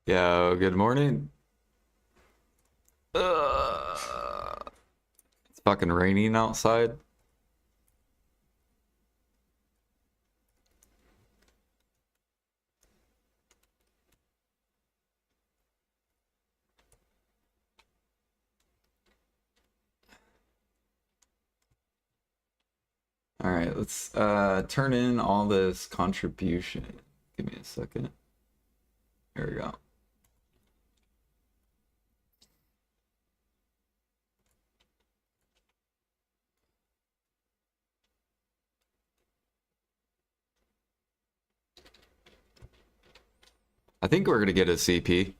Yo, good morning. It's fucking raining outside. All right, let's turn in all this contribution. Give me a second. There we go. I think we're gonna get a CP.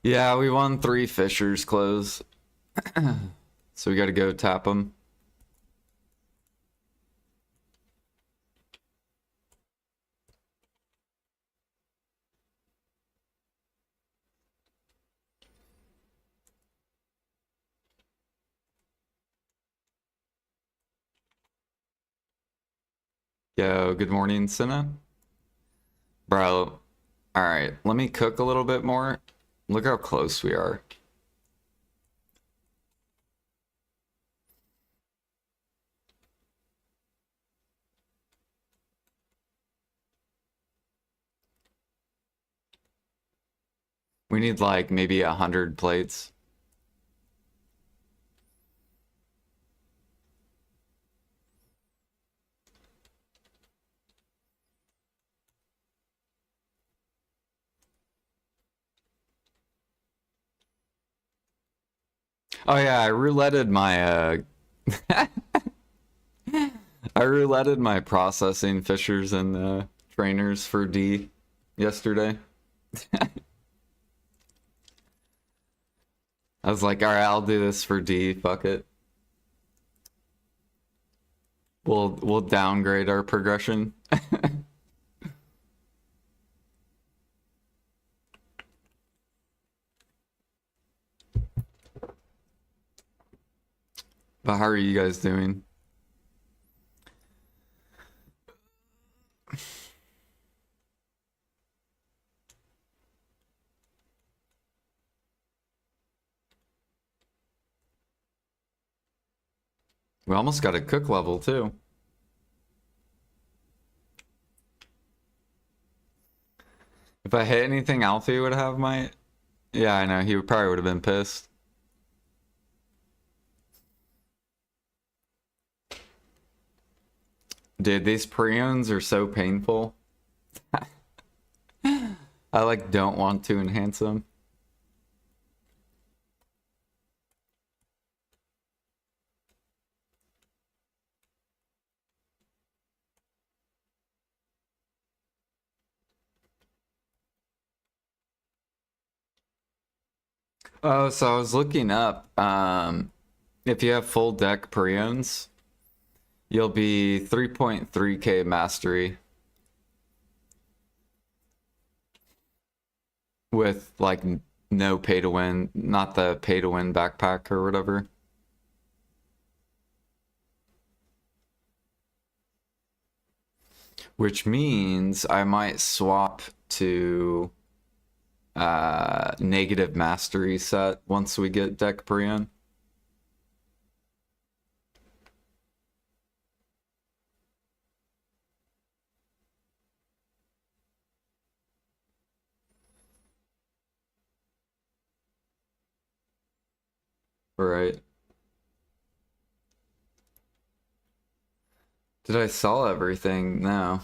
Yeah, we won 3 Fishers close. So we gotta go tap them. Yo, good morning, Senna. Bro, alright, let me cook a little bit more. Look how close we are. We need like maybe 100 plates. Oh yeah, I rouletted my I rouletted my processing fishers and trainers for D yesterday. I was like, all right, I'll do this for D. Fuck it. We'll downgrade our progression. But how are you guys doing? We almost got a cook level too. If I hit anything, Alfie would have my... Yeah, I know. He probably would have been pissed. Dude, these preones are so painful. I like don't want to enhance them. Oh, so I was looking up, if you have full deck preones, you'll be 3.3k mastery with like no pay to win, not the pay to win backpack or whatever. Which means I might swap to negative mastery set once we get deck preon. Right. Did I sell everything? No.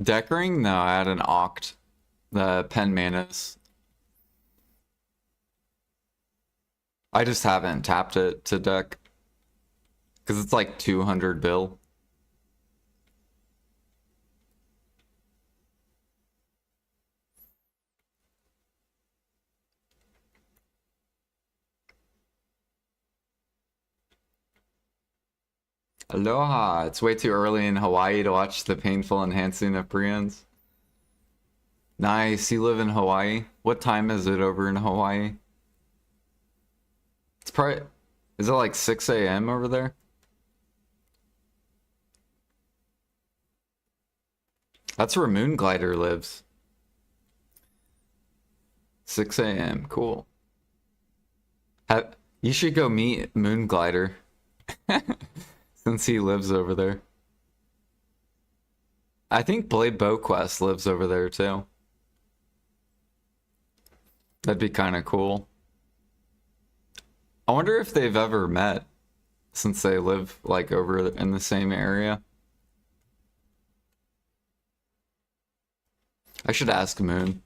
Deck ring? No, I had an Oct. The Pen Manus. I just haven't tapped it to deck. Because it's like 200 bill. Aloha! It's way too early in Hawaii to watch the painful enhancing of preons. Nice, you live in Hawaii? What time is it over in Hawaii? It's probably... Is it like 6 a.m. over there? That's where Moonglider lives. 6 a.m. Cool. You should go meet Moonglider since he lives over there. I think Blade Bowquest lives over there too. That'd be kind of cool. I wonder if they've ever met since they live like over in the same area. I should ask Moon.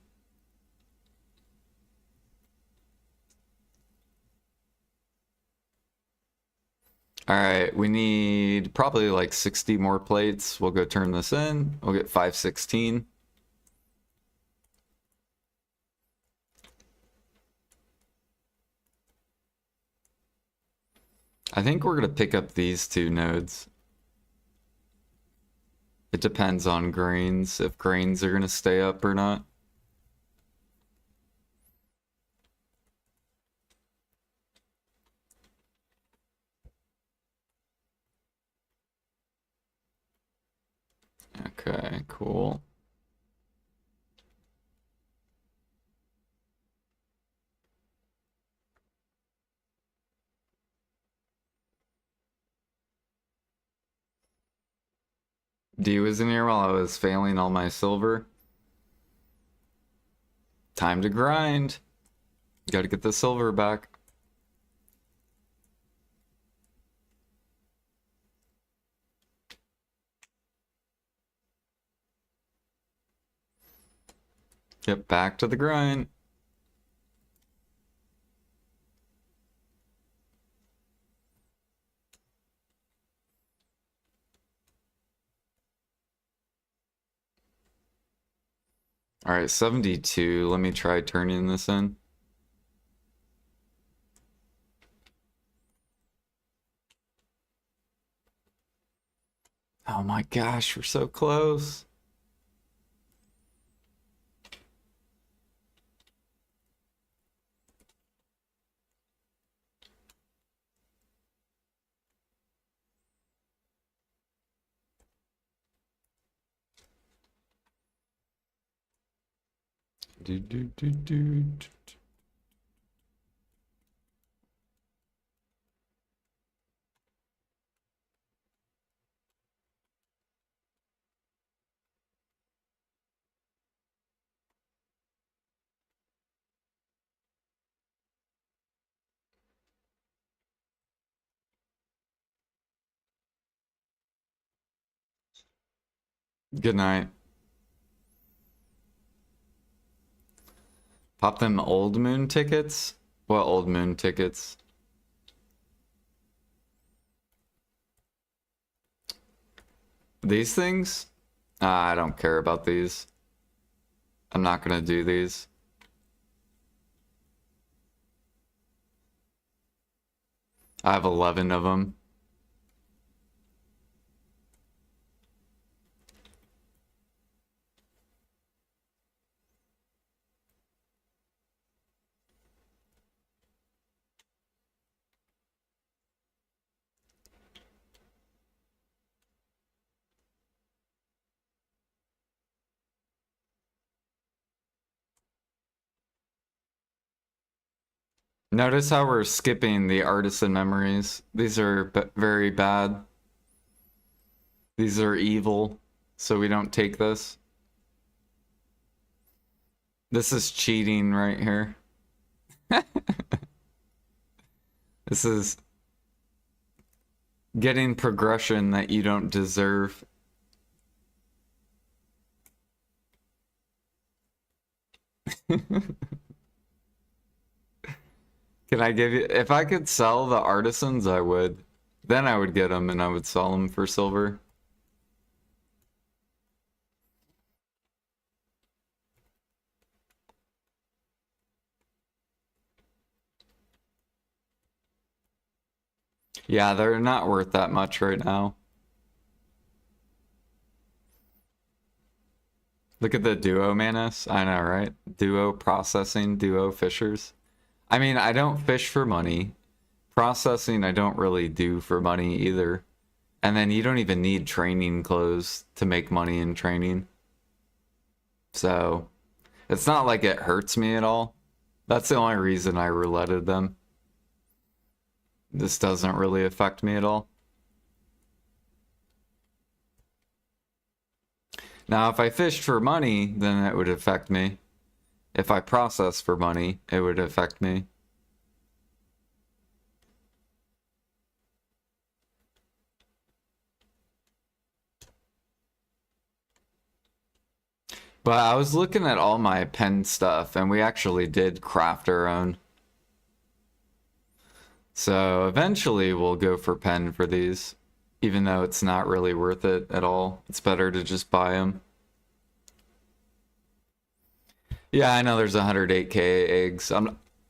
All right, we need probably like 60 more plates. We'll go turn this in. We'll get 516. I think we're going to pick up these two nodes. It depends on grains, if grains are going to stay up or not. Okay, cool. D was in here while I was failing all my silver. Time to grind. Gotta get the silver back. Get back to the grind. All right, 72. Let me try turning this in. Oh my gosh, we're so close. Do, do, do, do. Good night. Pop them old moon tickets? What old moon tickets? These things? I don't care about these. I'm not gonna do these. I have 11 of them. Notice how we're skipping the artisan memories. These are very bad. These are evil, so we don't take this. This is cheating right here. This is getting progression that you don't deserve. Can I give you, if I could sell the artisans, I would. Then I would get them and I would sell them for silver. Yeah, they're not worth that much right now. Look at the duo Manus. I know, right? Duo processing, duo fishers. I mean, I don't fish for money. Processing, I don't really do for money either. And then you don't even need training clothes to make money in training. So it's not like it hurts me at all. That's the only reason I rouletted them. This doesn't really affect me at all. Now, if I fished for money, then it would affect me. If I process for money, it would affect me. But I was looking at all my pen stuff, and we actually did craft our own. So eventually we'll go for pen for these, even though it's not really worth it at all. It's better to just buy them. Yeah, I know there's 108k eggs. I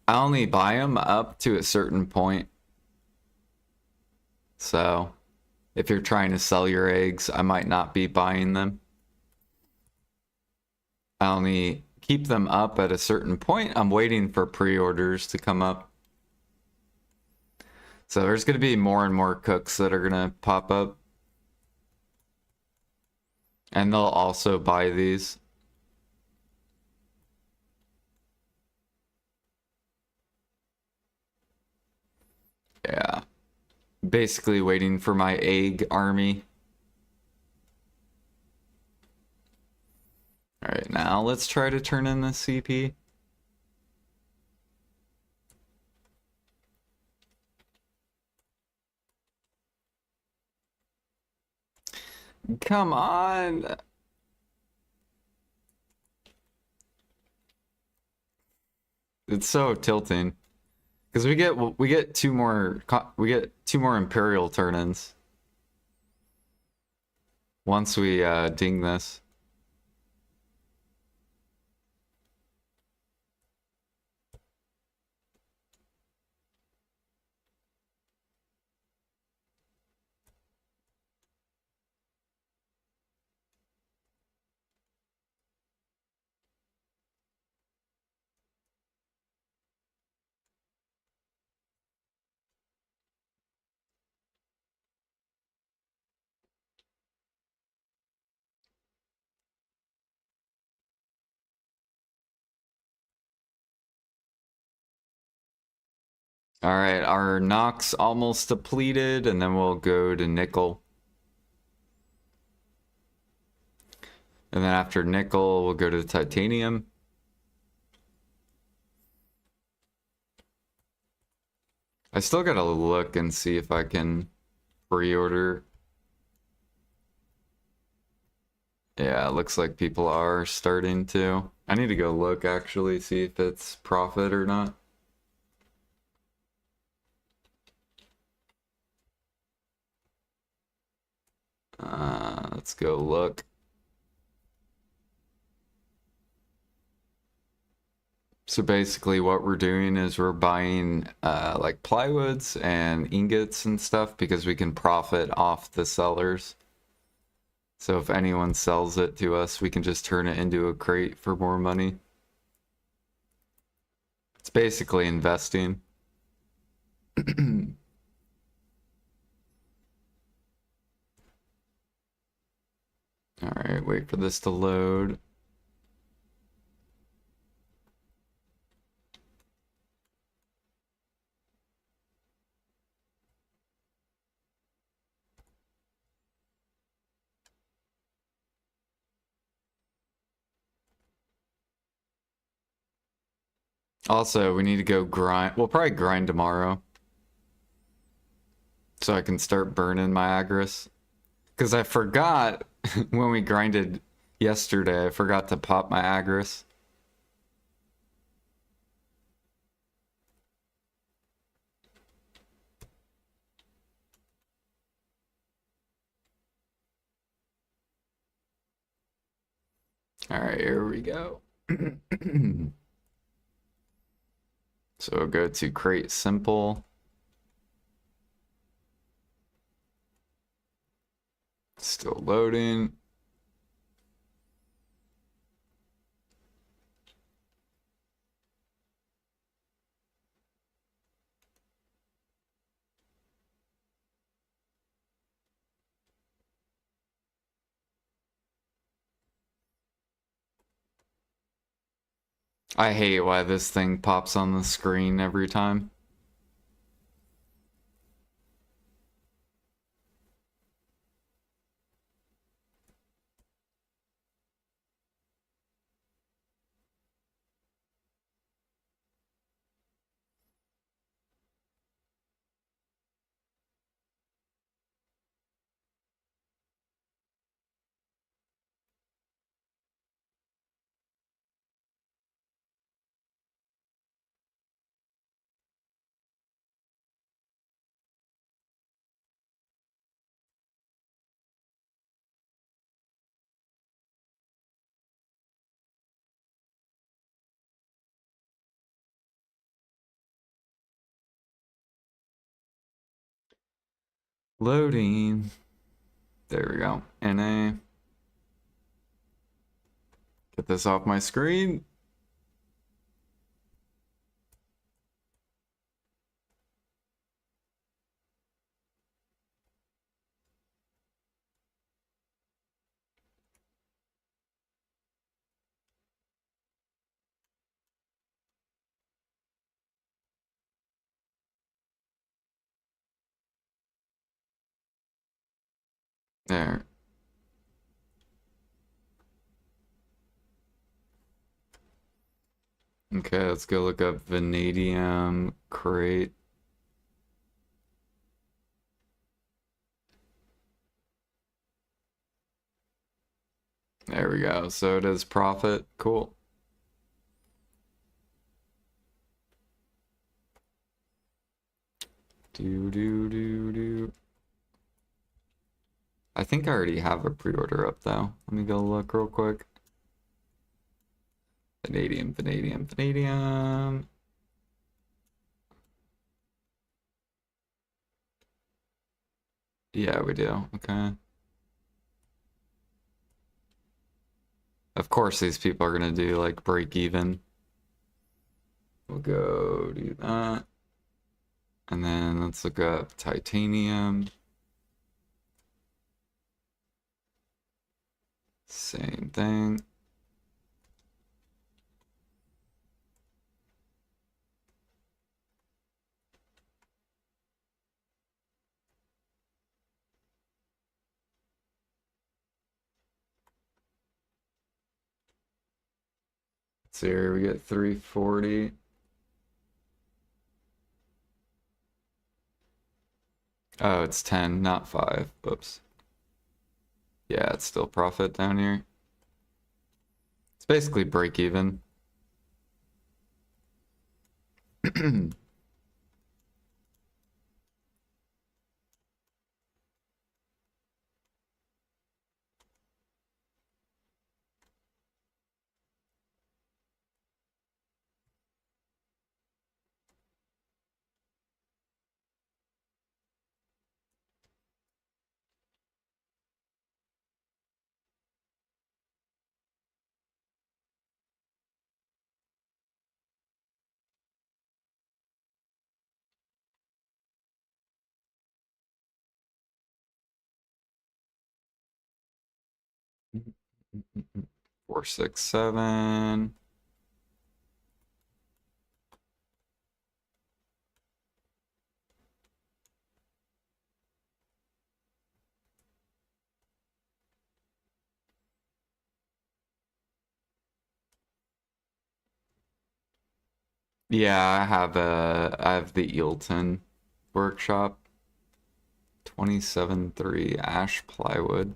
only buy them up to a certain point. So if you're trying to sell your eggs, I might not be buying them. I only keep them up at a certain point. I'm waiting for pre-orders to come up. So there's going to be more and more cooks that are going to pop up. And they'll also buy these. Yeah. Basically waiting for my egg army. Alright, now let's try to turn in the CP. Come on! It's so tilting. Because we get two more Imperial turn-ins. Once we ding this. Alright, our Nox almost depleted, and then we'll go to nickel. And then after nickel, we'll go to titanium. I still gotta look and see if I can pre-order. Yeah, it looks like people are starting to. I need to go look, actually, see if it's profit or not. Let's go look. So basically what we're doing is we're buying like plywoods and ingots and stuff because we can profit off the sellers. So if anyone sells it to us, we can just turn it into a crate for more money. It's basically investing. Alright, wait for this to load. Also, we need to go grind. We'll probably grind tomorrow. So I can start burning my Agris. Because I forgot when we grinded yesterday, I forgot to pop my Agris. Alright, here we go. So we'll go to create simple. Still loading. I hate why this thing pops on the screen every time. Loading. There we go. NA. Get this off my screen. There. Okay, let's go look up vanadium crate. There we go. So it is profit. Cool. Do. I think I already have a pre-order up though. Let me go look real quick. Vanadium. Yeah, we do. Okay. Of course, these people are gonna do like break even. We'll go do that. And then let's look up titanium. Same thing. So here we get 340. Oh, it's 10, not 5. Oops. Yeah, it's still profit down here. It's basically break even. Four, 6, 7. Yeah, I have the Eelton workshop. 27.3 ash plywood.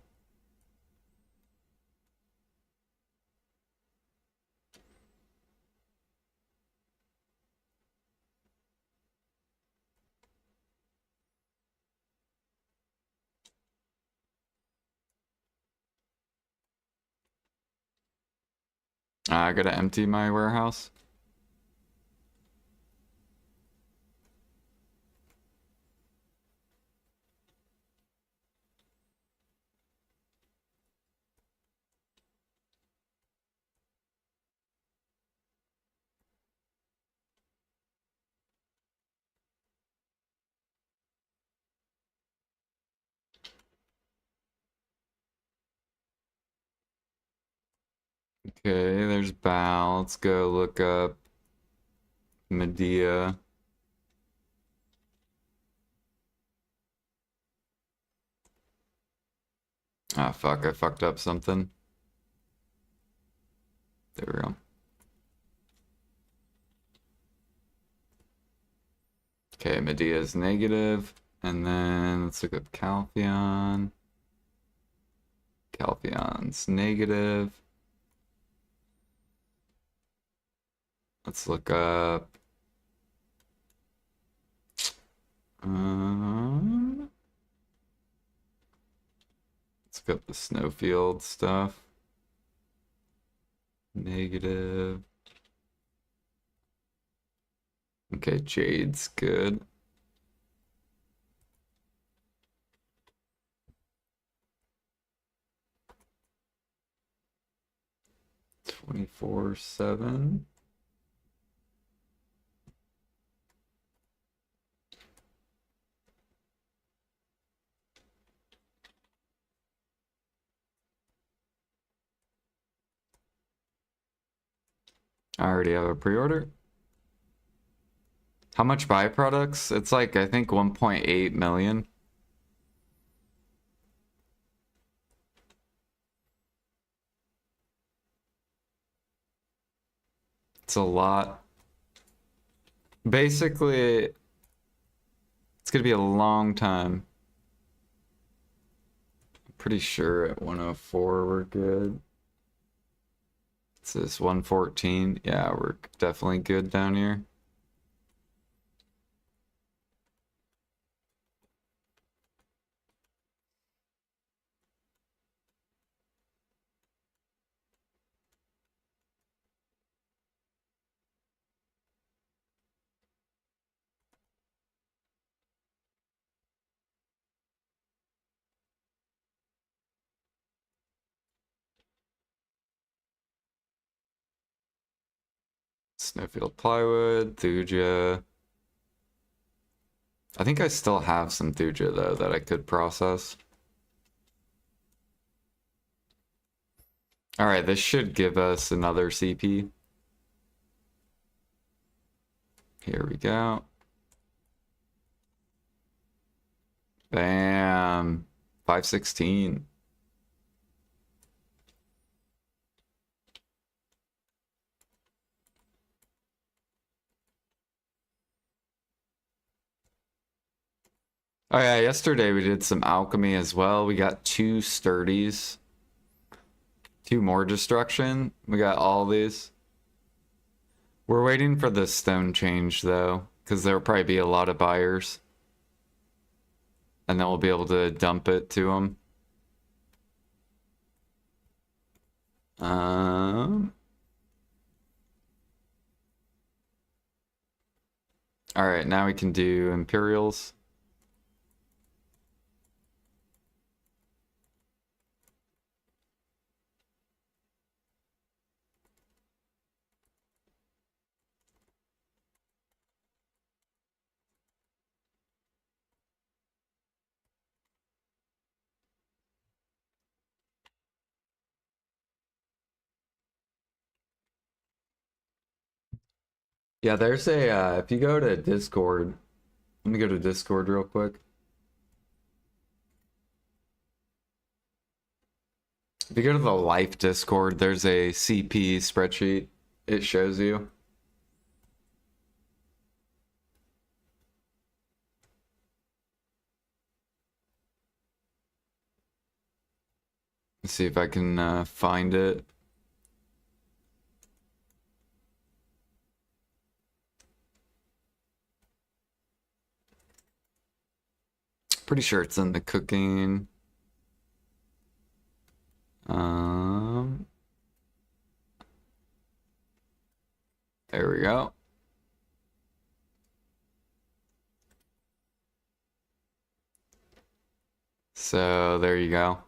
I gotta empty my warehouse. Okay, there's Bao. Let's go look up Medea. Ah, fuck, I fucked up something. There we go. Okay, Medea is negative. And then let's look up Calpheon. Calpheon's negative. Let's look up... let's look up the snowfield stuff. Negative. Okay, Jade's good. (24/7). I already have a pre-order. How much byproducts? It's like, I think 1.8 million. It's a lot. Basically, it's gonna be a long time. I'm pretty sure at 104 we're good. It says 114. Yeah, we're definitely good down here. Snowfield plywood, Thuja. I think I still have some Thuja though that I could process. Alright, this should give us another CP. Here we go. Bam. 516. Oh yeah, yesterday we did some alchemy as well. We got 2 sturdies. 2 more destruction. We got all these. We're waiting for the stone change though, because there'll probably be a lot of buyers. And then we'll be able to dump it to them. Alright, now we can do Imperials. Yeah, there's a, if you go to Discord, let me go to Discord real quick. If you go to the Life Discord, there's a CP spreadsheet. It shows you. Let's see if I can find it. Pretty sure it's in the cooking. There we go. So there you go.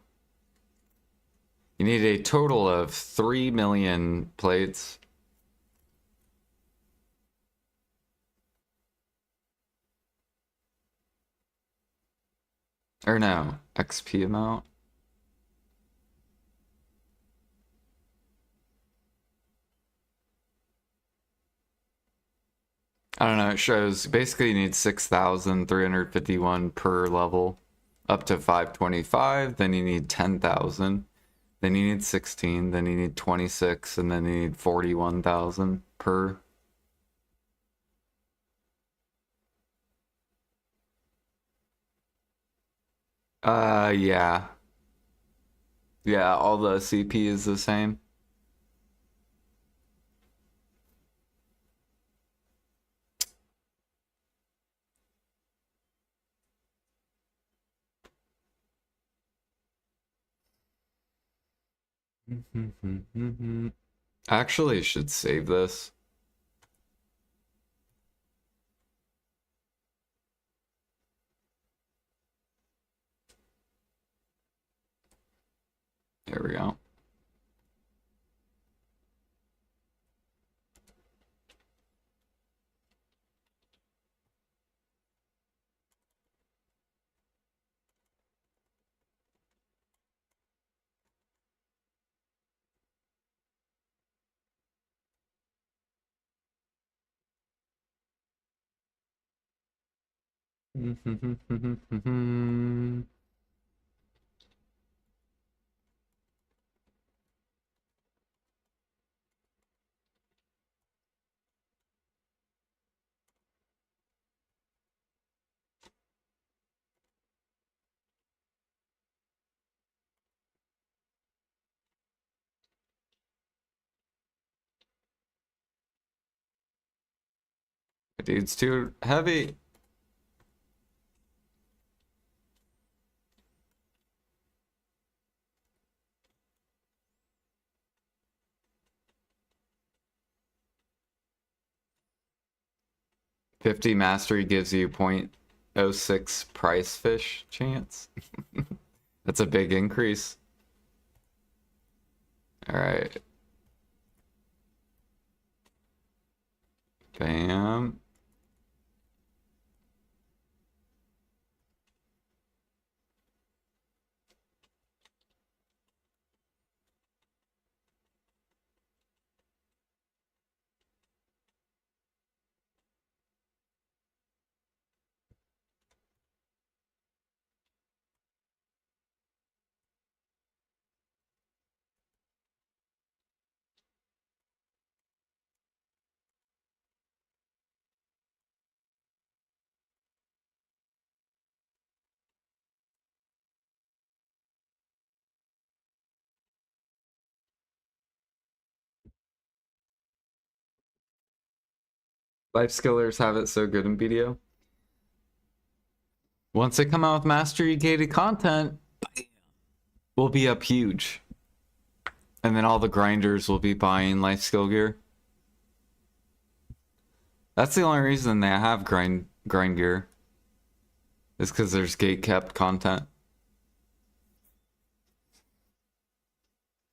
You need a total of 3 million plates. Or no, XP amount. I don't know, it shows basically you need 6,351 per level up to 525, then you need 10,000, then you need 16, then you need 26, and then you need 41,000 per. Yeah. Yeah, all the CP is the same. Actually, should save this. There we go. Dude's too heavy. $50 mastery gives you 0.06 price fish chance. That's a big increase. All right. Bam. Lifeskillers have it so good in BDO. Once they come out with mastery gated content, we'll be up huge. And then all the grinders will be buying life skill gear. That's the only reason they have grind gear. Is because there's gate kept content.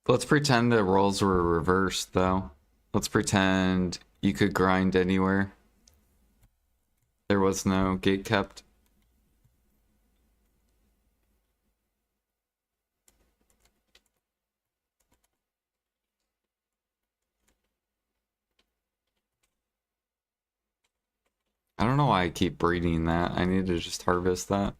Let's pretend the roles were reversed though. Let's pretend you could grind anywhere. There was no gate kept. I don't know why I keep breeding that. I need to just harvest that.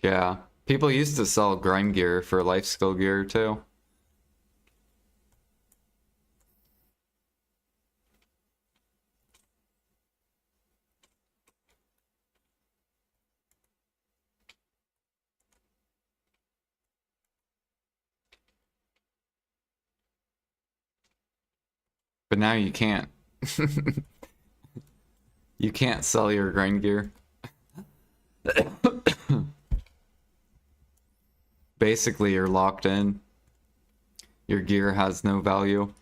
Yeah. People used to sell grind gear for life skill gear too. But now you can't. You can't sell your grind gear. Basically, you're locked in. Your gear has no value.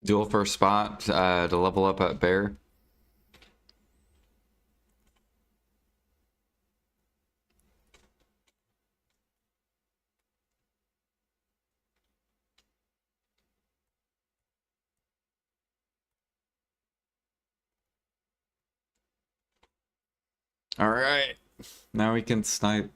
Duel first spot to level up at bear. All right, now we can snipe.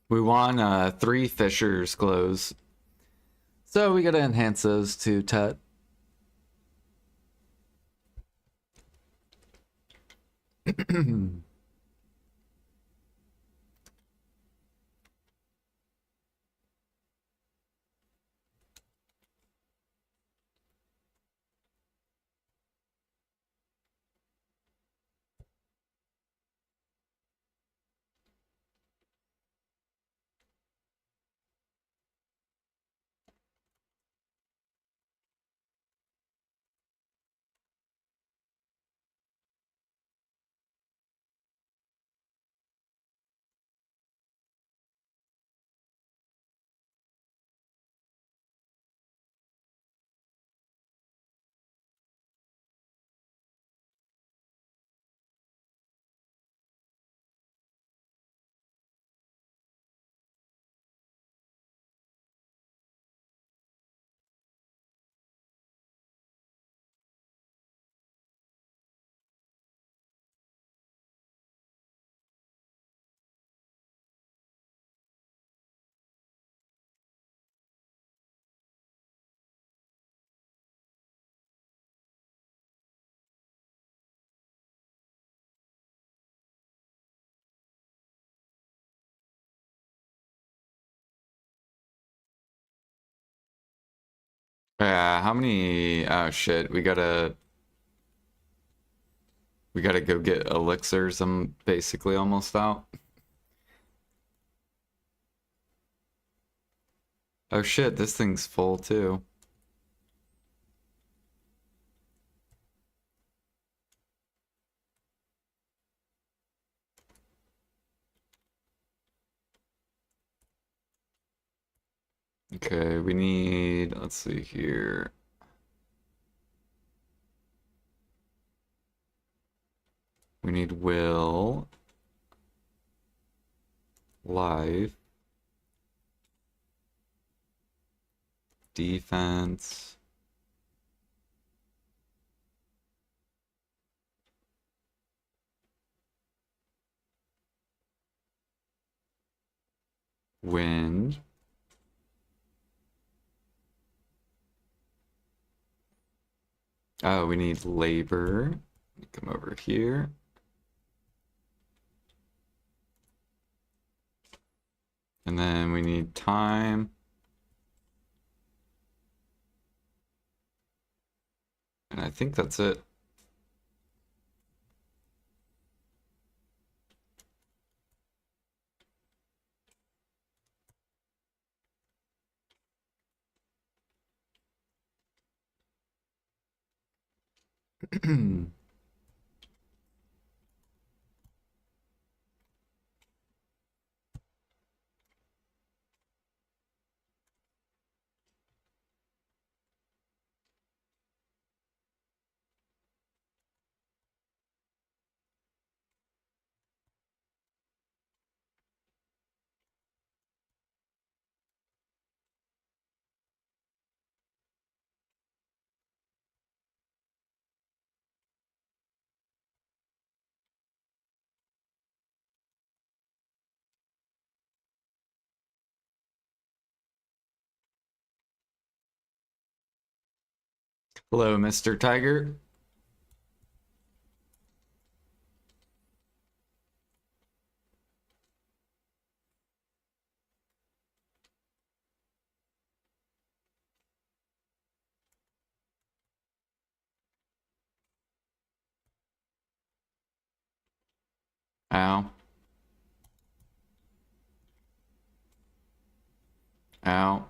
We won 3 Fisher's clothes, so we gotta enhance those to Tut. Yeah, how many? Oh shit, we gotta go get elixirs. I'm basically almost out. Oh shit, this thing's full too. Okay, we need, let's see here. We need will, life, defense, wind. Oh, we need labor. Come over here. And then we need time. And I think that's it. Hello, Mr. Tiger. Ow. Ow.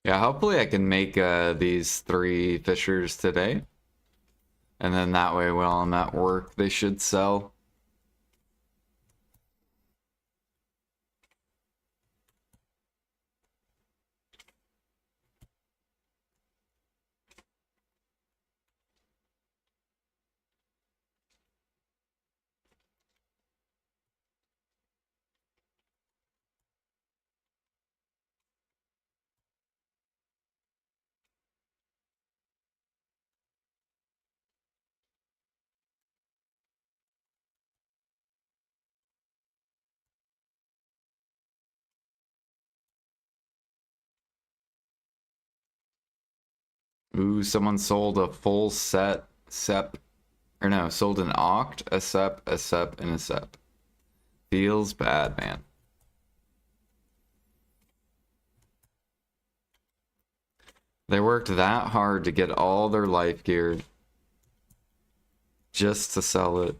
Yeah, hopefully I can make these 3 fishers today. And then that way while I'm at work, they should sell. Ooh, someone sold a full set, sep, or no, sold an oct, a sep, and a sep. Feels bad, man. They worked that hard to get all their life gear just to sell it.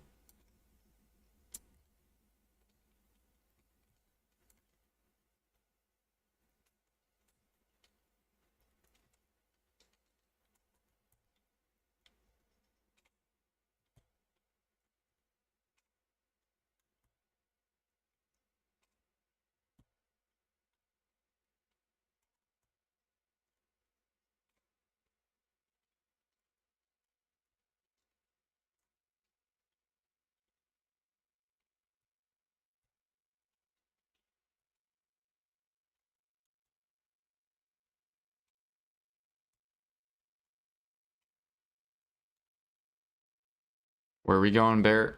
Where are we going, Bear?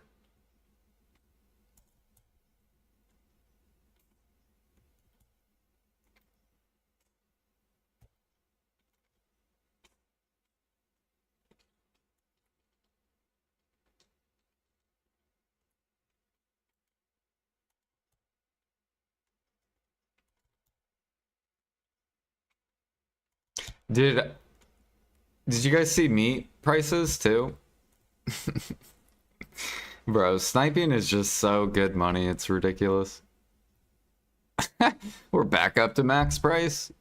Did you guys see meat prices too? Bro, sniping is just so good money, it's ridiculous. We're back up to max price.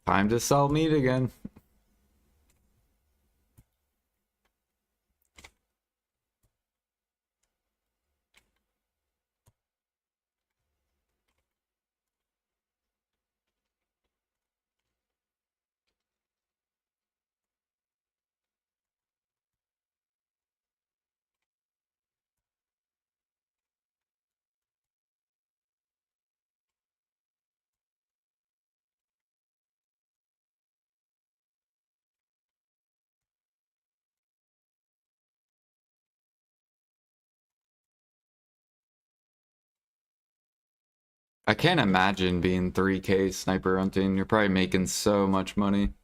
Time to sell meat again. I can't imagine being 3K sniper hunting. You're probably making so much money.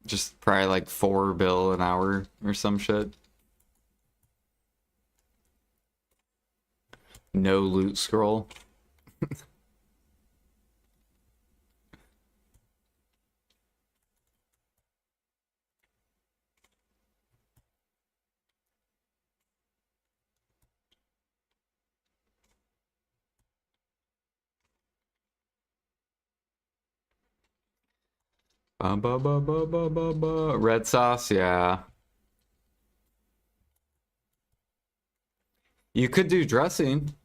Just probably like 4 bill an hour or some shit. No loot scroll. Red sauce, yeah. You could do dressing.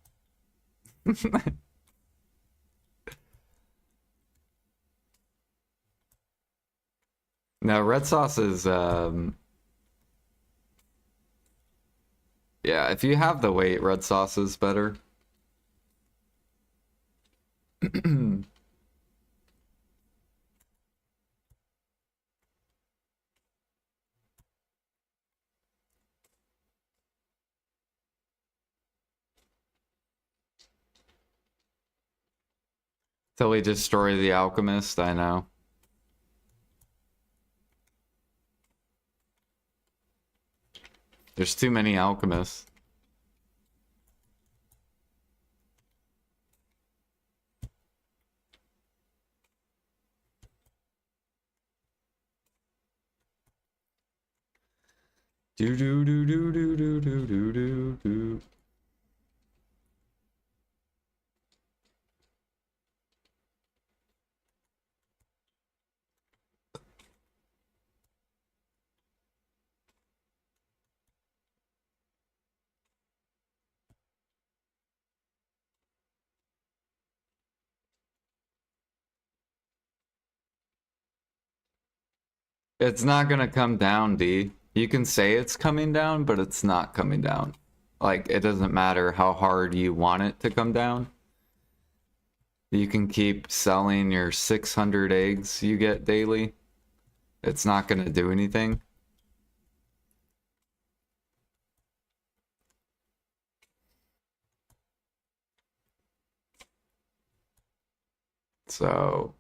No, red sauce is yeah, if you have the weight, red sauce is better. Till we destroy the alchemist, I know. There's too many alchemists. Do do do do do do do do do do. It's not gonna come down, D. You can say it's coming down, but it's not coming down. Like, it doesn't matter how hard you want it to come down. You can keep selling your 600 eggs you get daily. It's not gonna do anything. So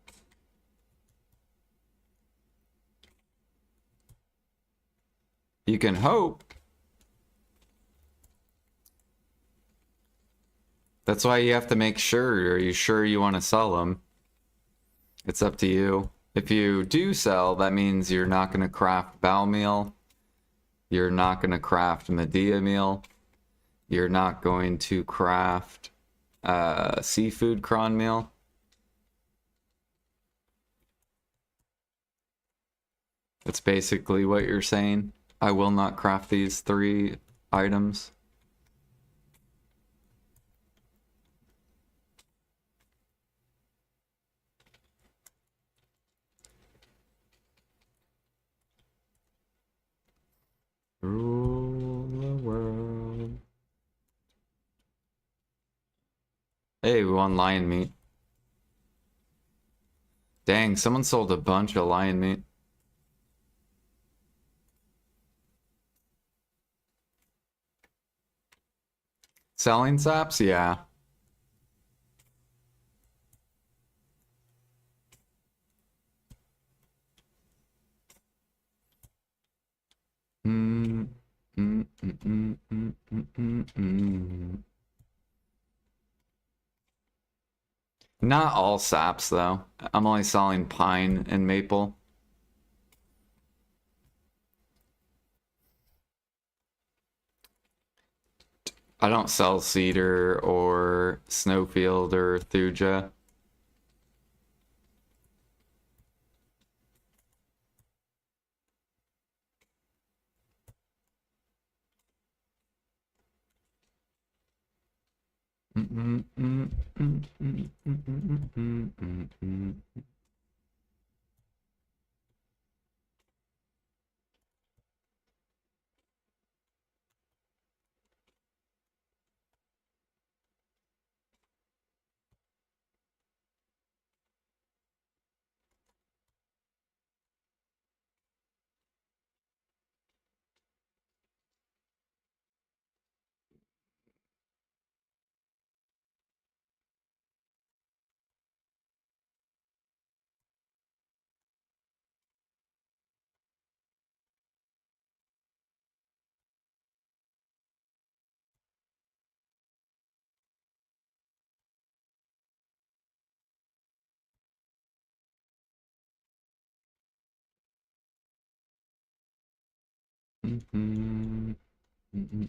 you can hope. That's why you have to make sure. Are you sure you want to sell them? It's up to you. If you do sell, that means you're not going to craft bow meal. You're not going to craft Medea meal. You're not going to craft seafood cron meal. That's basically what you're saying. I will not craft these 3 items. Rule the world. Hey, we won lion meat. Dang, someone sold a bunch of lion meat. Selling saps? Yeah. Mm, mm, mm, mm, mm, mm, mm, mm. Not all saps, though. I'm only selling pine and maple. I don't sell cedar or snowfield or thuja. Mm, mm, mm, mm, mm, mm, mm, mm, mm. Mhm, mhm,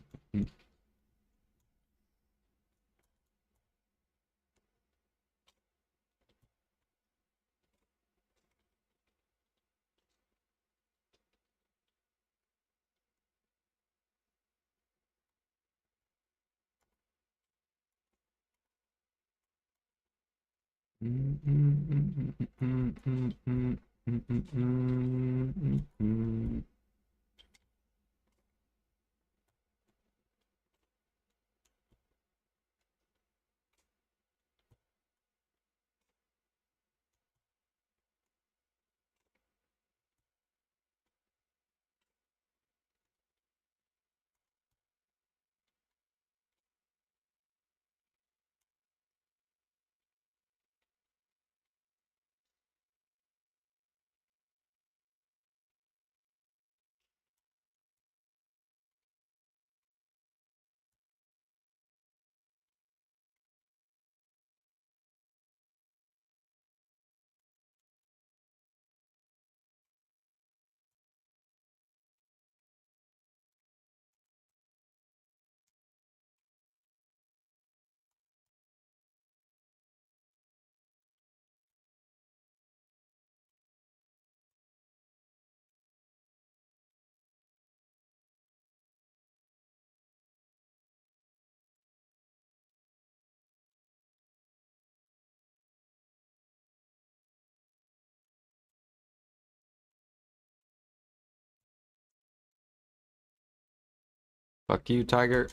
mhm. Fuck you, Tiger.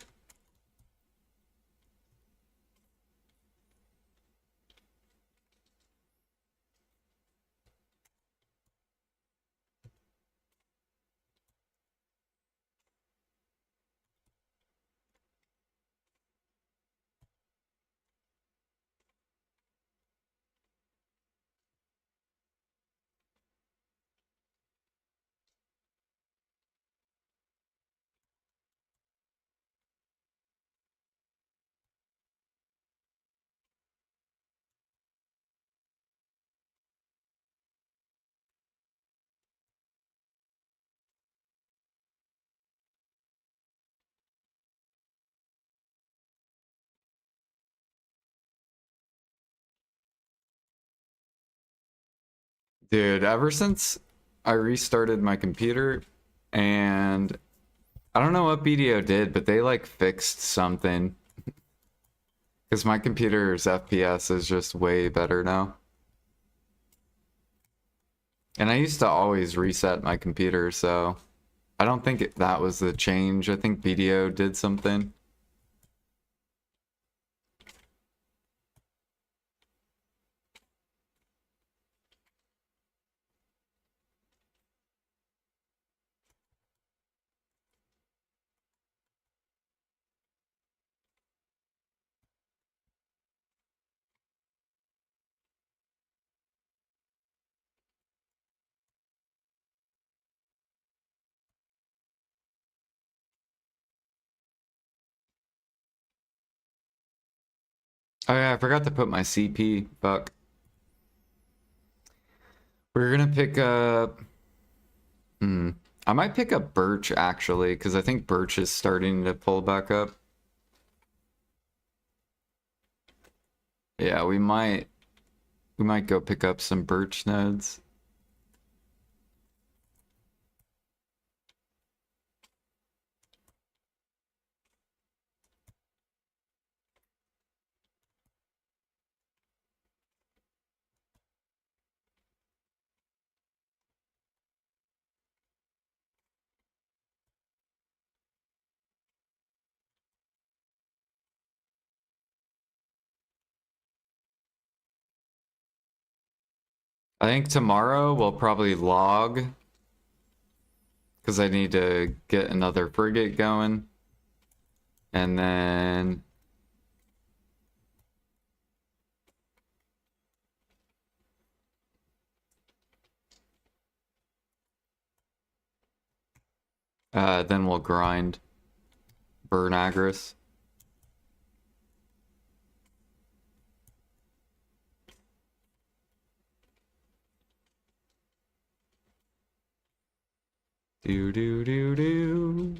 Dude, ever since I restarted my computer, and I don't know what BDO did, but they like fixed something. Because my computer's FPS is just way better now. And I used to always reset my computer, so I don't think that was the change. I think BDO did something. Oh yeah, I forgot to put my CP. Fuck. We're gonna pick up... I might pick up Birch, actually, because I think Birch is starting to pull back up. Yeah, we might go pick up some Birch nodes. I think tomorrow we'll probably log, because I need to get another frigate going. And then... then we'll grind. Burn Agris. Do do do do.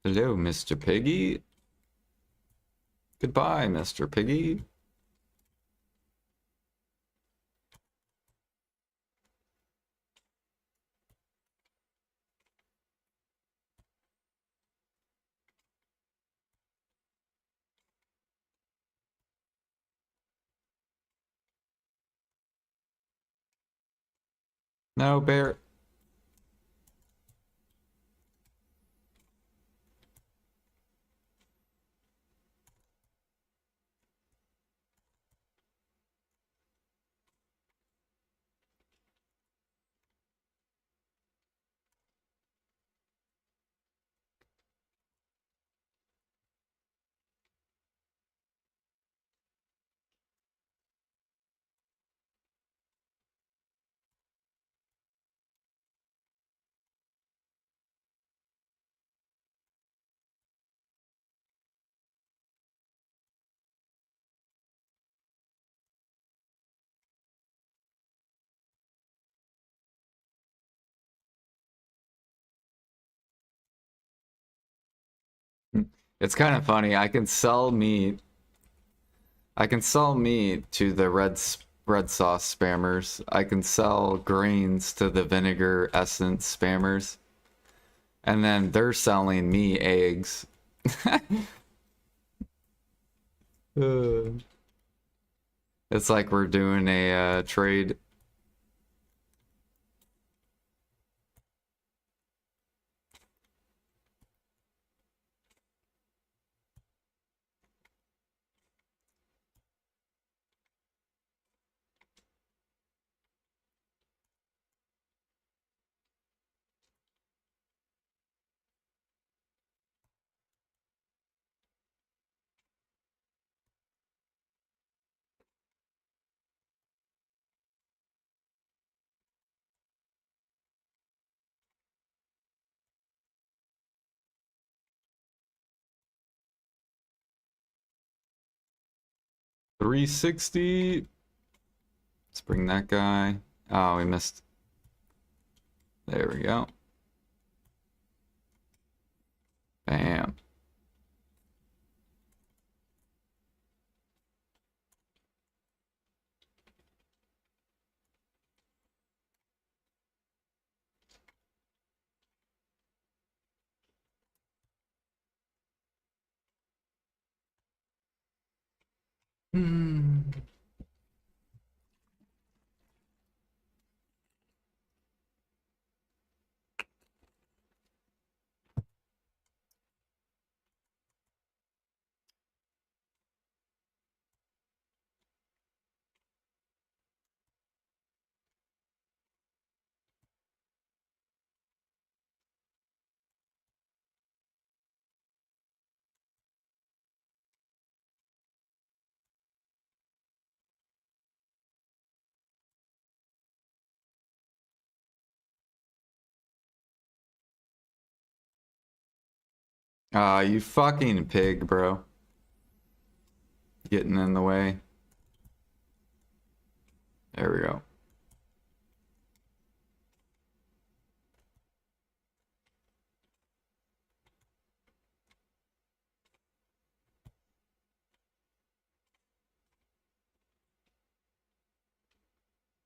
Hello, Mr. Piggy. Goodbye, Mr. Piggy. No, bear. It's kind of funny. I can sell meat. I can sell meat to the red sauce spammers. I can sell grains to the vinegar essence spammers. And then they're selling me eggs. It's like we're doing a trade. 360. Let's bring that guy. Oh, we missed. There we go. Bam. Hmm. You fucking pig, bro. Getting in the way. There we go.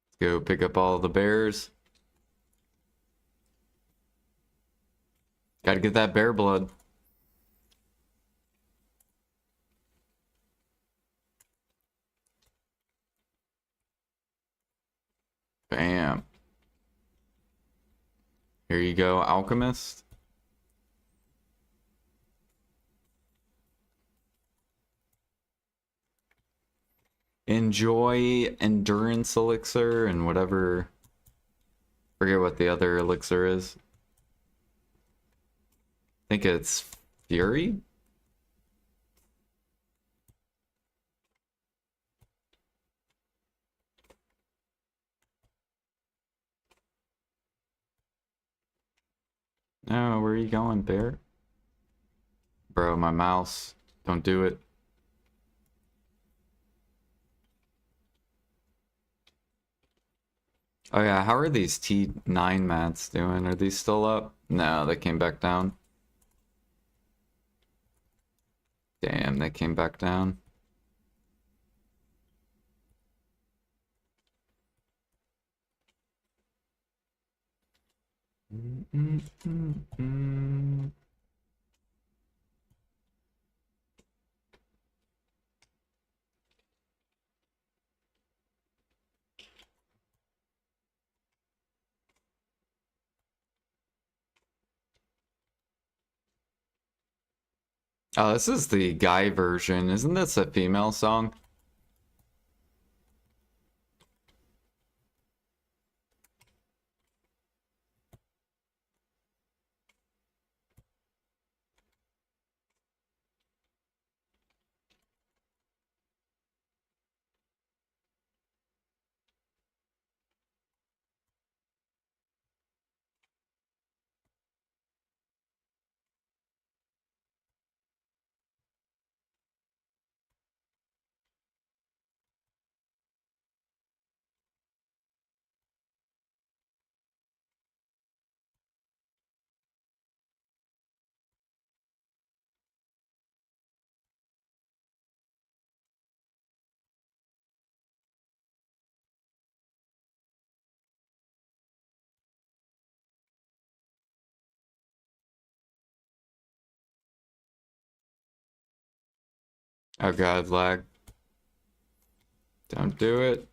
Let's go pick up all the bears. Gotta get that bear blood. Bam. Here you go, alchemist. Enjoy endurance elixir and whatever. Forget what the other elixir is. I think it's fury. No, where are you going, bear? Bro, my mouse. Don't do it. Oh yeah, how are these T9 mats doing? Are these still up? No, they came back down. Damn, they came back down. Oh, this is the guy version. Isn't this a female song? Oh god, lag. Don't do it.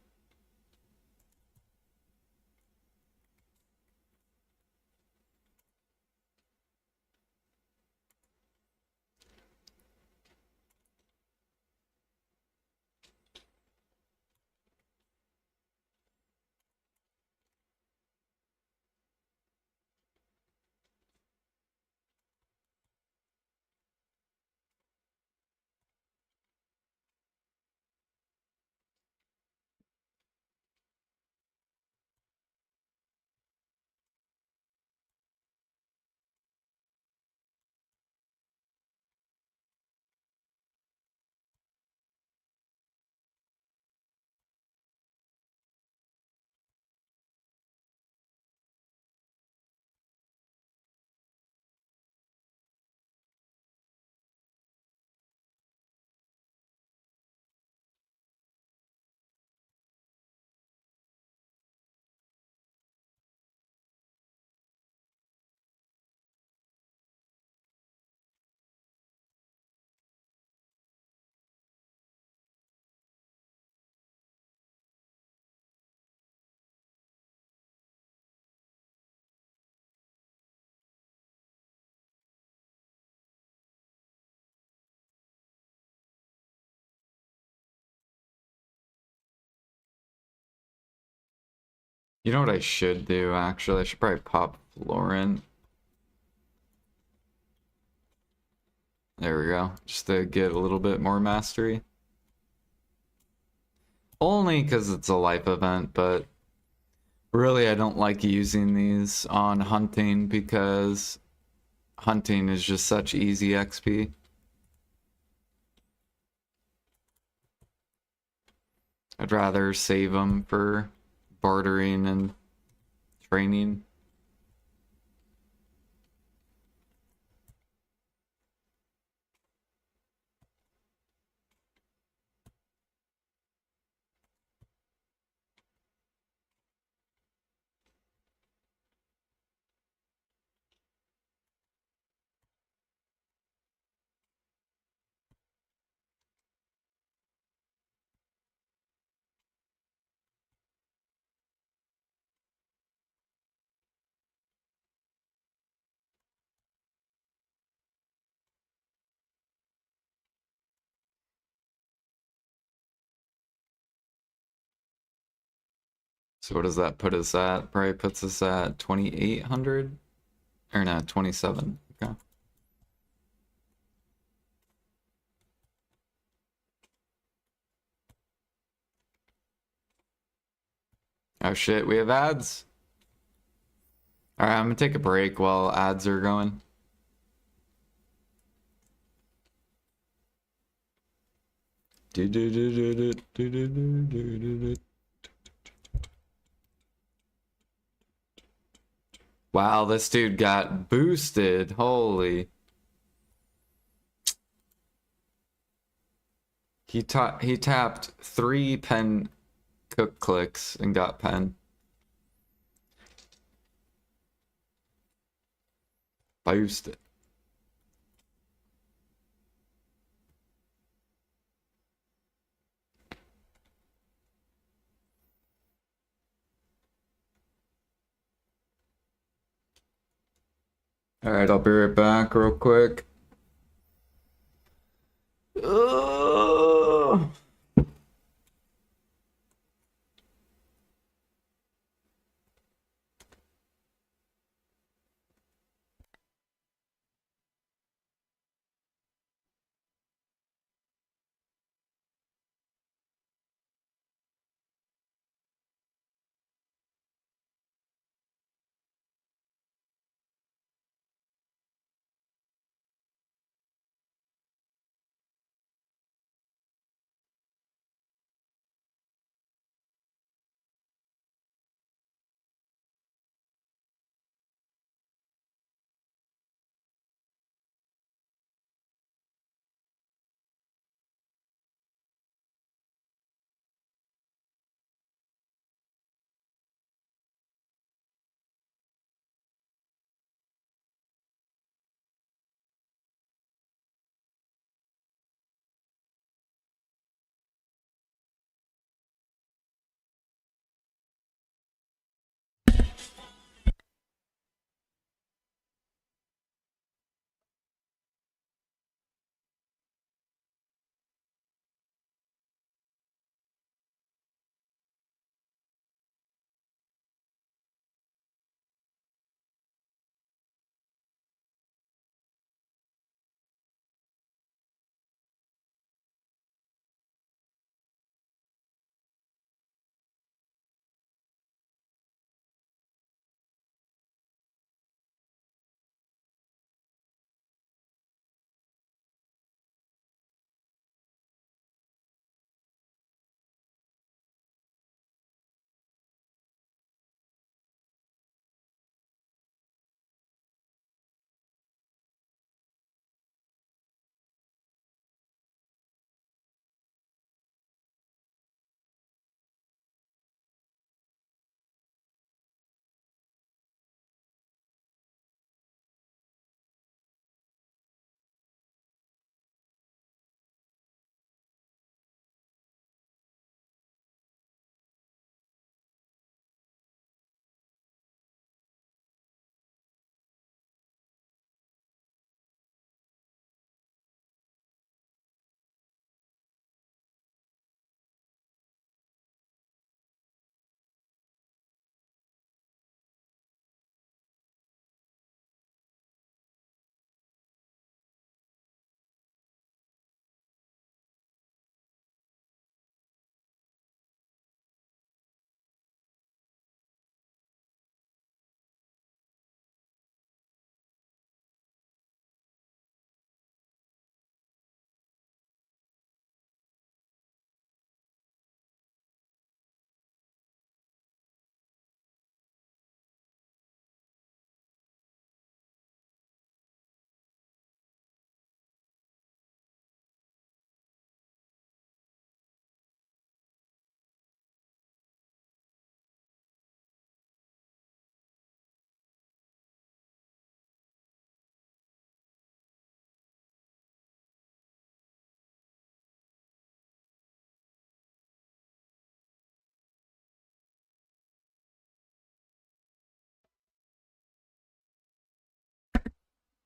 You know what I should do, actually? I should probably pop Florent. There we go. Just to get a little bit more mastery. Only because it's a life event, but really I don't like using these on hunting because hunting is just such easy XP. I'd rather save them for bartering and training. So what does that put us at? Probably puts us at 2,800? Or not, 27. Okay. Oh shit, we have ads. Alright, I'm gonna take a break while ads are going. Wow, this dude got boosted. Holy. He tapped 3 pen cook clicks and got pen. Boosted. Alright, I'll be right back real quick. Ugh.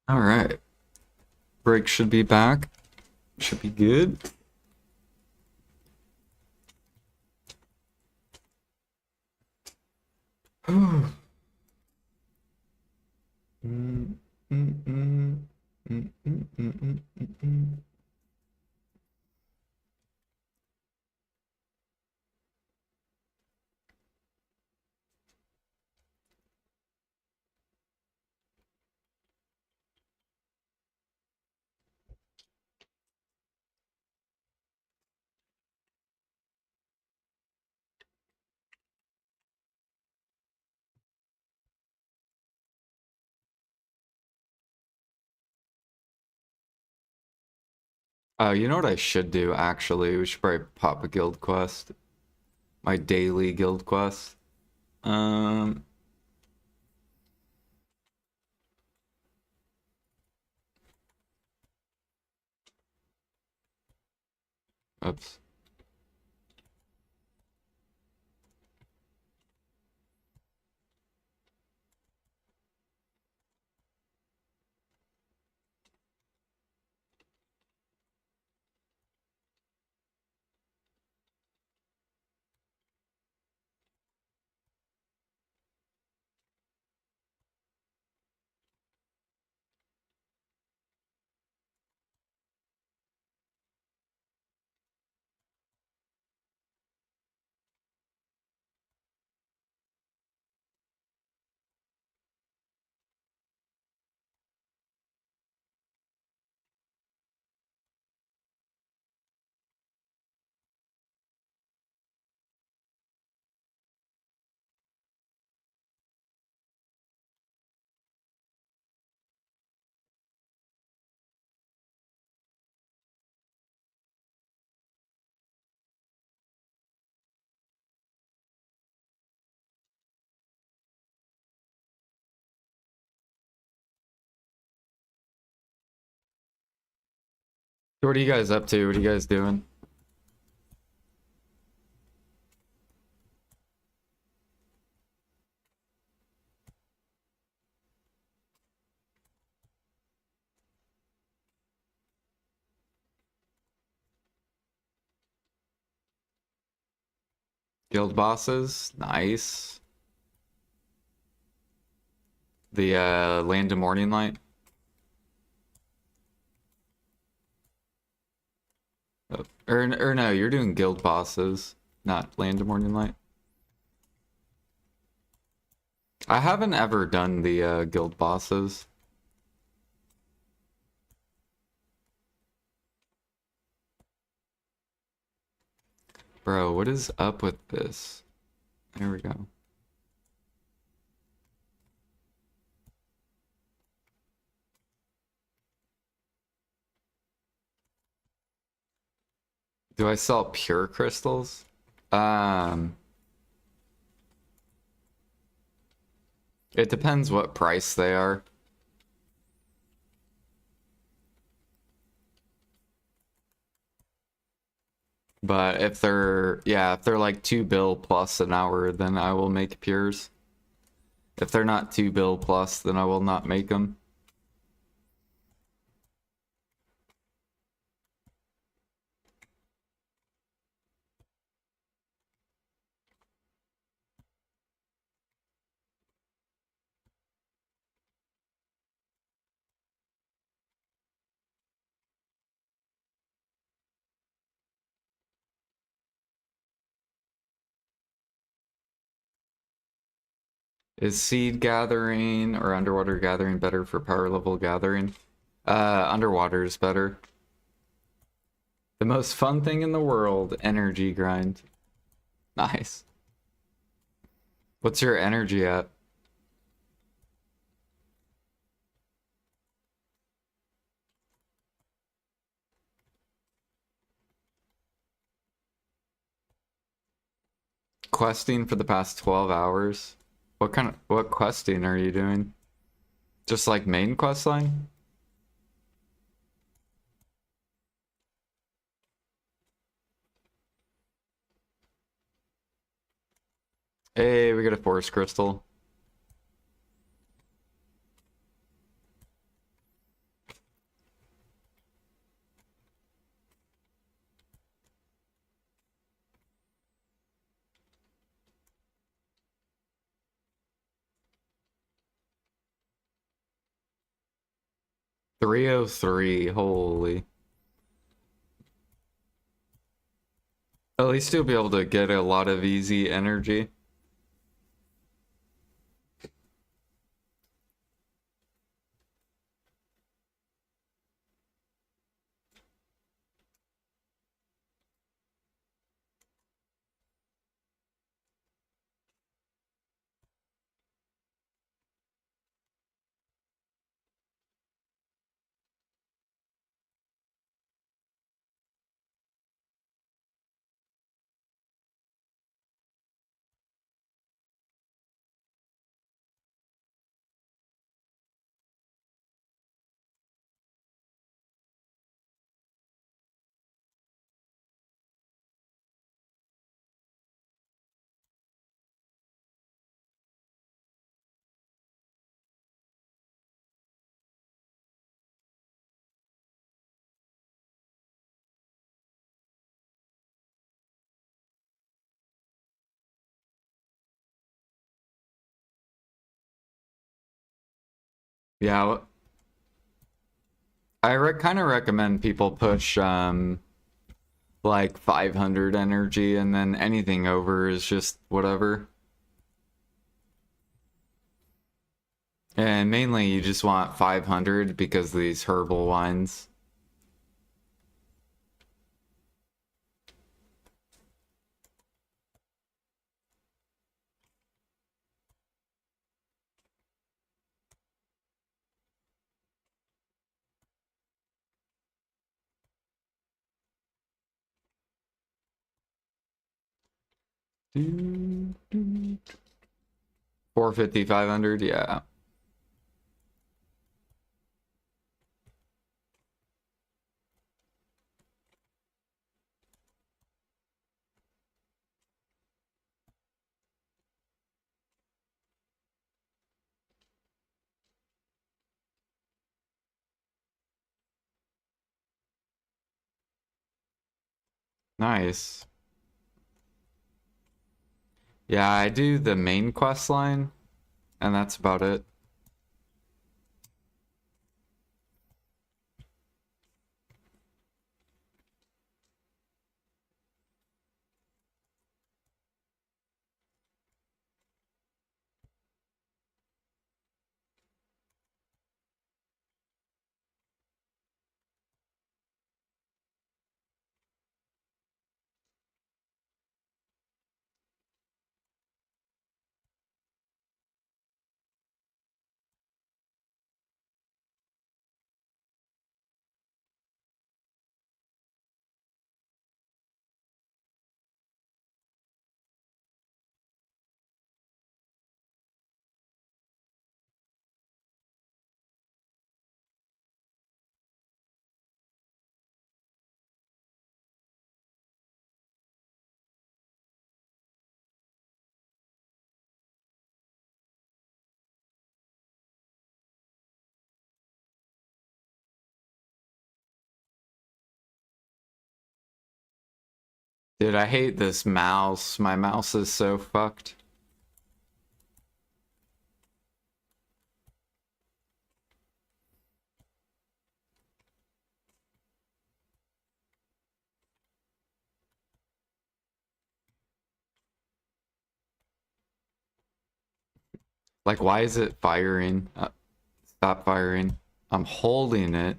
All right. Break should be back. Should be good. Oh, you know what I should do actually? We should probably pop a guild quest. My daily guild quest. Um, oops. What are you guys up to? What are you guys doing? Guild bosses? Nice. The Land of Morning Light? Oh, or no, you're doing guild bosses, not Land of Morning Light. I haven't ever done the guild bosses. Bro, what is up with this? There we go. Do I sell pure crystals? Um, it depends what price they are. But if they're, yeah, if they're like 2 bill plus an hour, then I will make pures. If they're not 2 bill plus, then I will not make them. Is seed gathering or underwater gathering better for power level gathering? Underwater is better. The most fun thing in the world, energy grind. Nice. What's your energy at? Questing for the past 12 hours? What questing are you doing? Just like main quest line? Hey, we got a forest crystal. 303, holy. At least you'll be able to get a lot of easy energy. Yeah, I kind of recommend people push like 500 energy, and then anything over is just whatever. And mainly you just want 500 because of these herbal wines. Doo, doo. 450, 500, yeah. Nice. Yeah, I do the main quest line, and that's about it. Dude, I hate this mouse. My mouse is so fucked. Like, why is it firing? Stop firing. I'm holding it.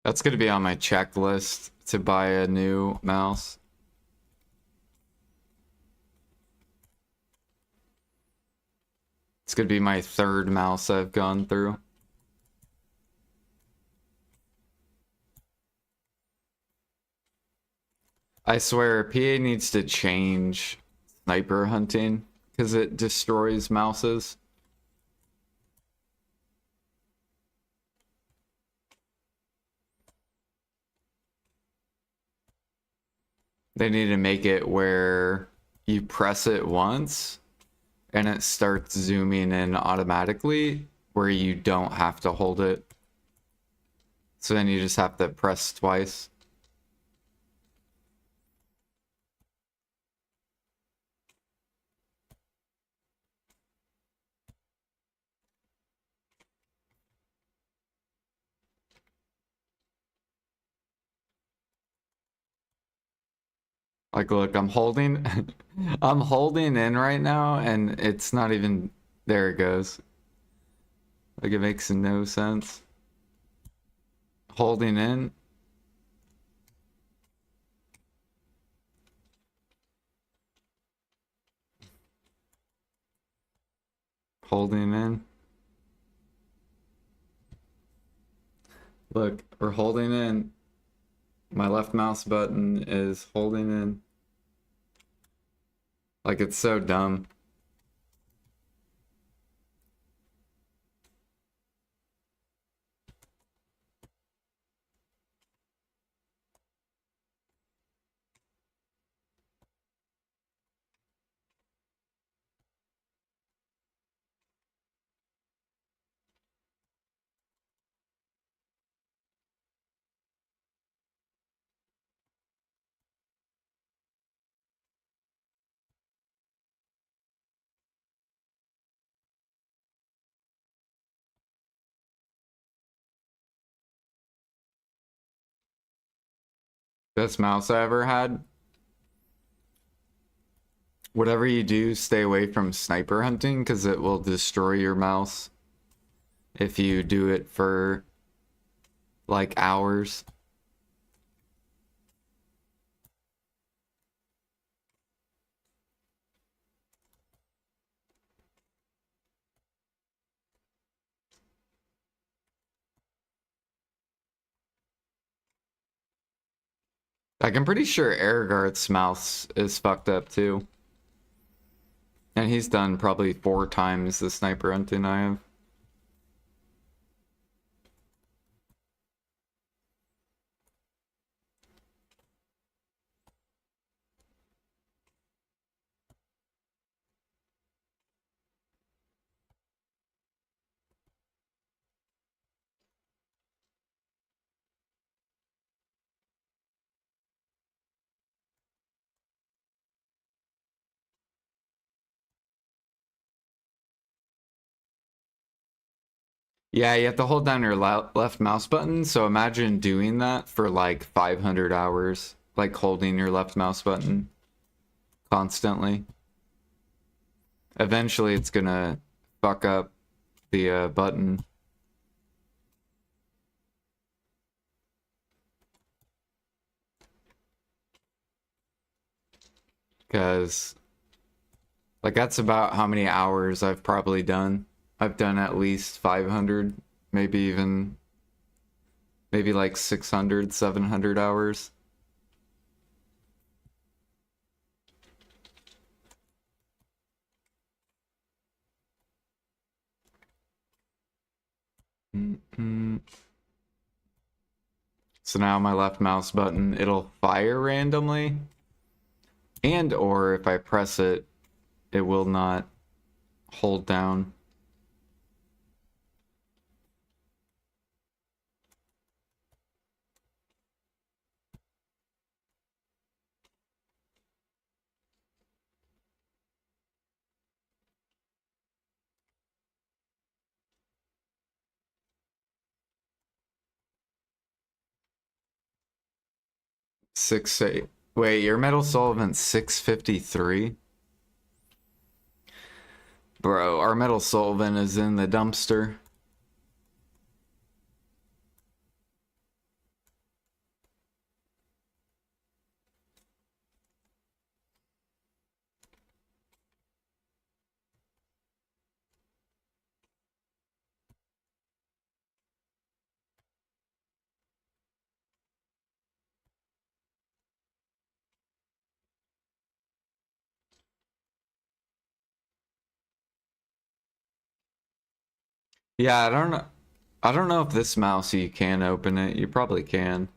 That's gonna be on my checklist to buy a new mouse. It's gonna be my third mouse I've gone through. I swear, PA needs to change sniper hunting because it destroys mouses. They need to make it where you press it once and it starts zooming in automatically where you don't have to hold it. So then you just have to press twice. Like, look, I'm holding, I'm holding in right now, and it's not even, there it goes. Like, it makes no sense. Holding in. Holding in. Look, we're holding in. My left mouse button is holding in. Like, it's so dumb. Best mouse I ever had. Whatever you do, stay away from sniper hunting because it will destroy your mouse if you do it for like hours. Like, I'm pretty sure Ergarth's mouse is fucked up too. And he's done probably 4 times the sniper hunting I have. Yeah, you have to hold down your left mouse button. So imagine doing that for like 500 hours, like holding your left mouse button constantly. Eventually, it's gonna fuck up the button. Because, like, that's about how many hours I've probably done. I've done at least 500, maybe even, maybe like 600, 700 hours. So now my left mouse button, it'll fire randomly. And or if I press it, it will not hold down. Six eight. Wait, your Metal Sullivan's 653? Bro, our Metal Sullivan is in the dumpster. Yeah, I don't know. I don't know if this mouse you can open it. You probably can.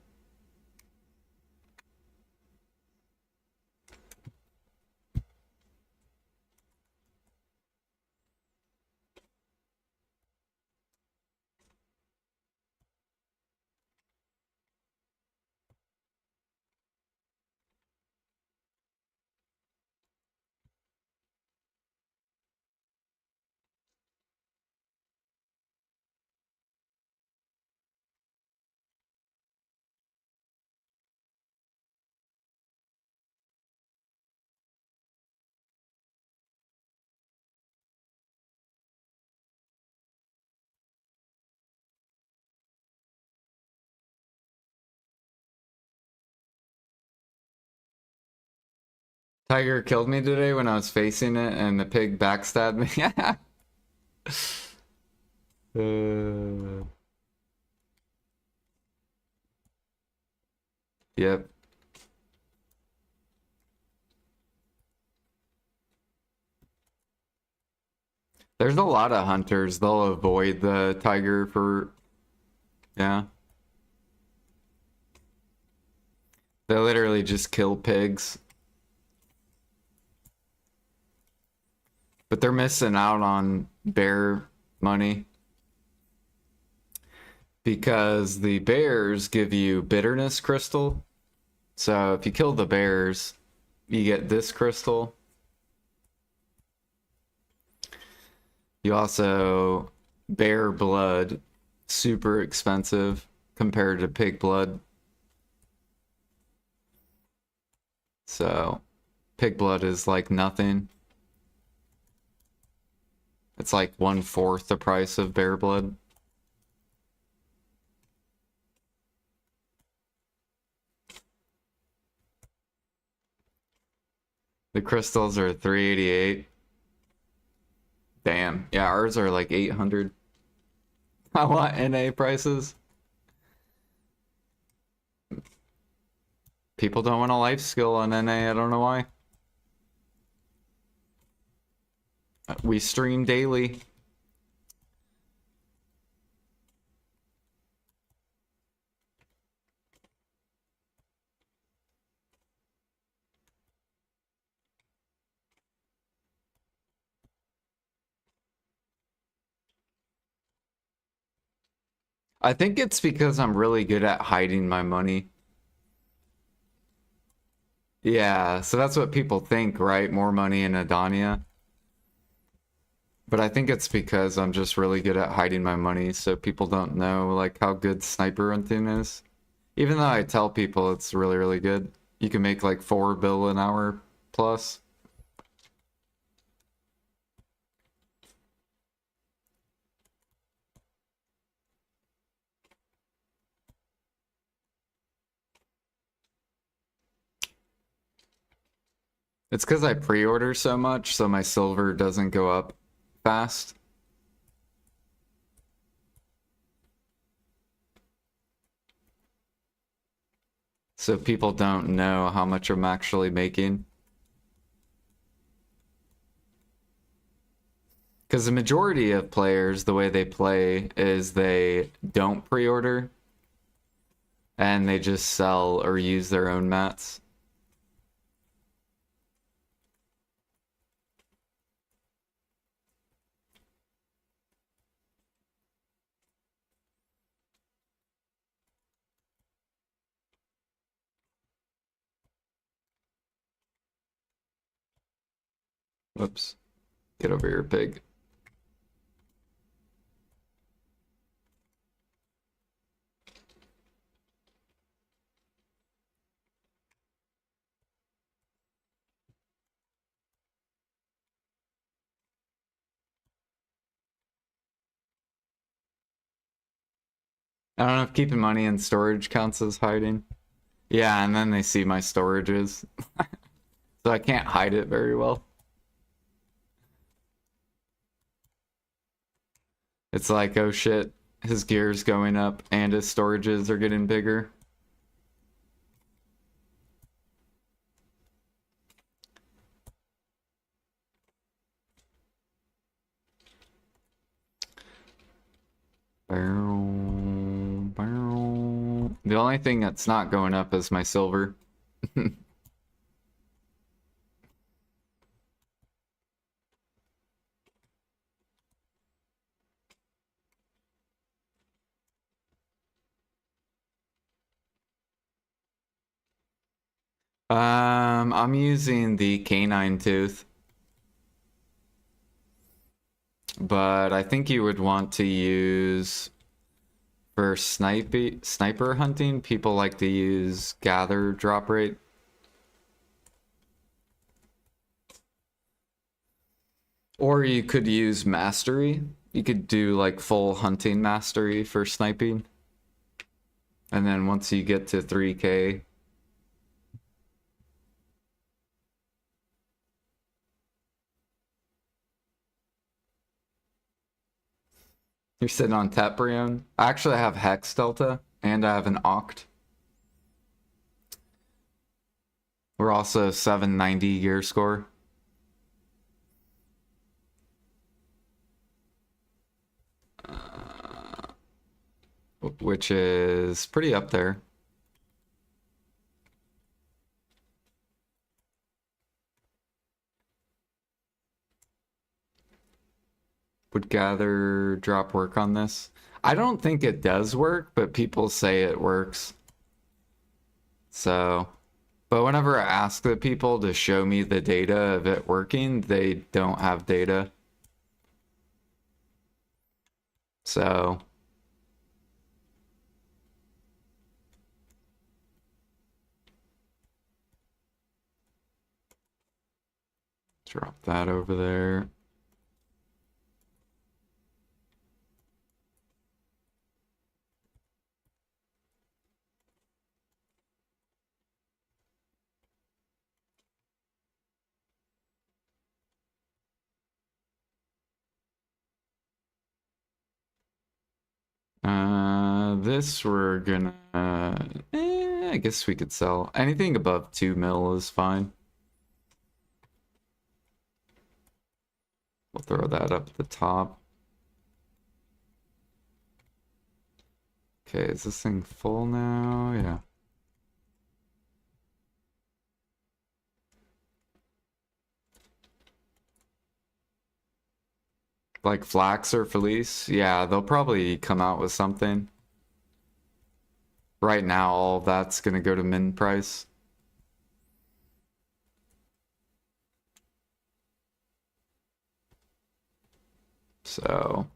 Tiger killed me today when I was facing it and the pig backstabbed me. Yep. There's a lot of hunters. They'll avoid the tiger for, yeah. They literally just kill pigs. But they're missing out on bear money. Because the bears give you bitterness crystal. So if you kill the bears, you get this crystal. You also, bear blood, super expensive compared to pig blood. So pig blood is like nothing. It's like 1/4 the price of bear blood. The crystals are 388. Damn. Yeah, ours are like 800. I want NA prices. People don't want a life skill on NA, I don't know why. We stream daily. I think it's because I'm really good at hiding my money. Yeah, so that's what people think, right? More money in Adania. But I think it's because I'm just really good at hiding my money, so people don't know like how good sniper hunting is. Even though I tell people it's really, really good. You can make like 4 bill an hour plus. It's because I pre-order so much, so my silver doesn't go up fast. So people don't know how much I'm actually making. Because the majority of players, the way they play is they don't pre-order and they just sell or use their own mats. Whoops. Get over here, pig. I don't know if keeping money in storage counts as hiding. Yeah, and then they see my storages. So I can't hide it very well. It's like, oh shit, his gear's going up and his storages are getting bigger. The only thing that's not going up is my silver. I'm using the canine tooth, but I think you would want to use for sniper hunting. People like to use gather drop rate. Or you could use mastery. You could do like full hunting mastery for sniping. And then once you get to 3K, you're sitting on tap preone. I actually have Hex Delta and I have an Oct. We're also 790 gear score. Which is pretty up there. Would gather drop work on this? I don't think it does work, but people say it works. So, but whenever I ask the people to show me the data of it working, they don't have data. So, drop that over there. This we're gonna, I guess we could sell. Anything above 2 mil is fine. We'll throw that up at the top. Okay, is this thing full now? Yeah. Like Flax or Felice? Yeah, they'll probably come out with something. Right now, all that's gonna go to min price. So...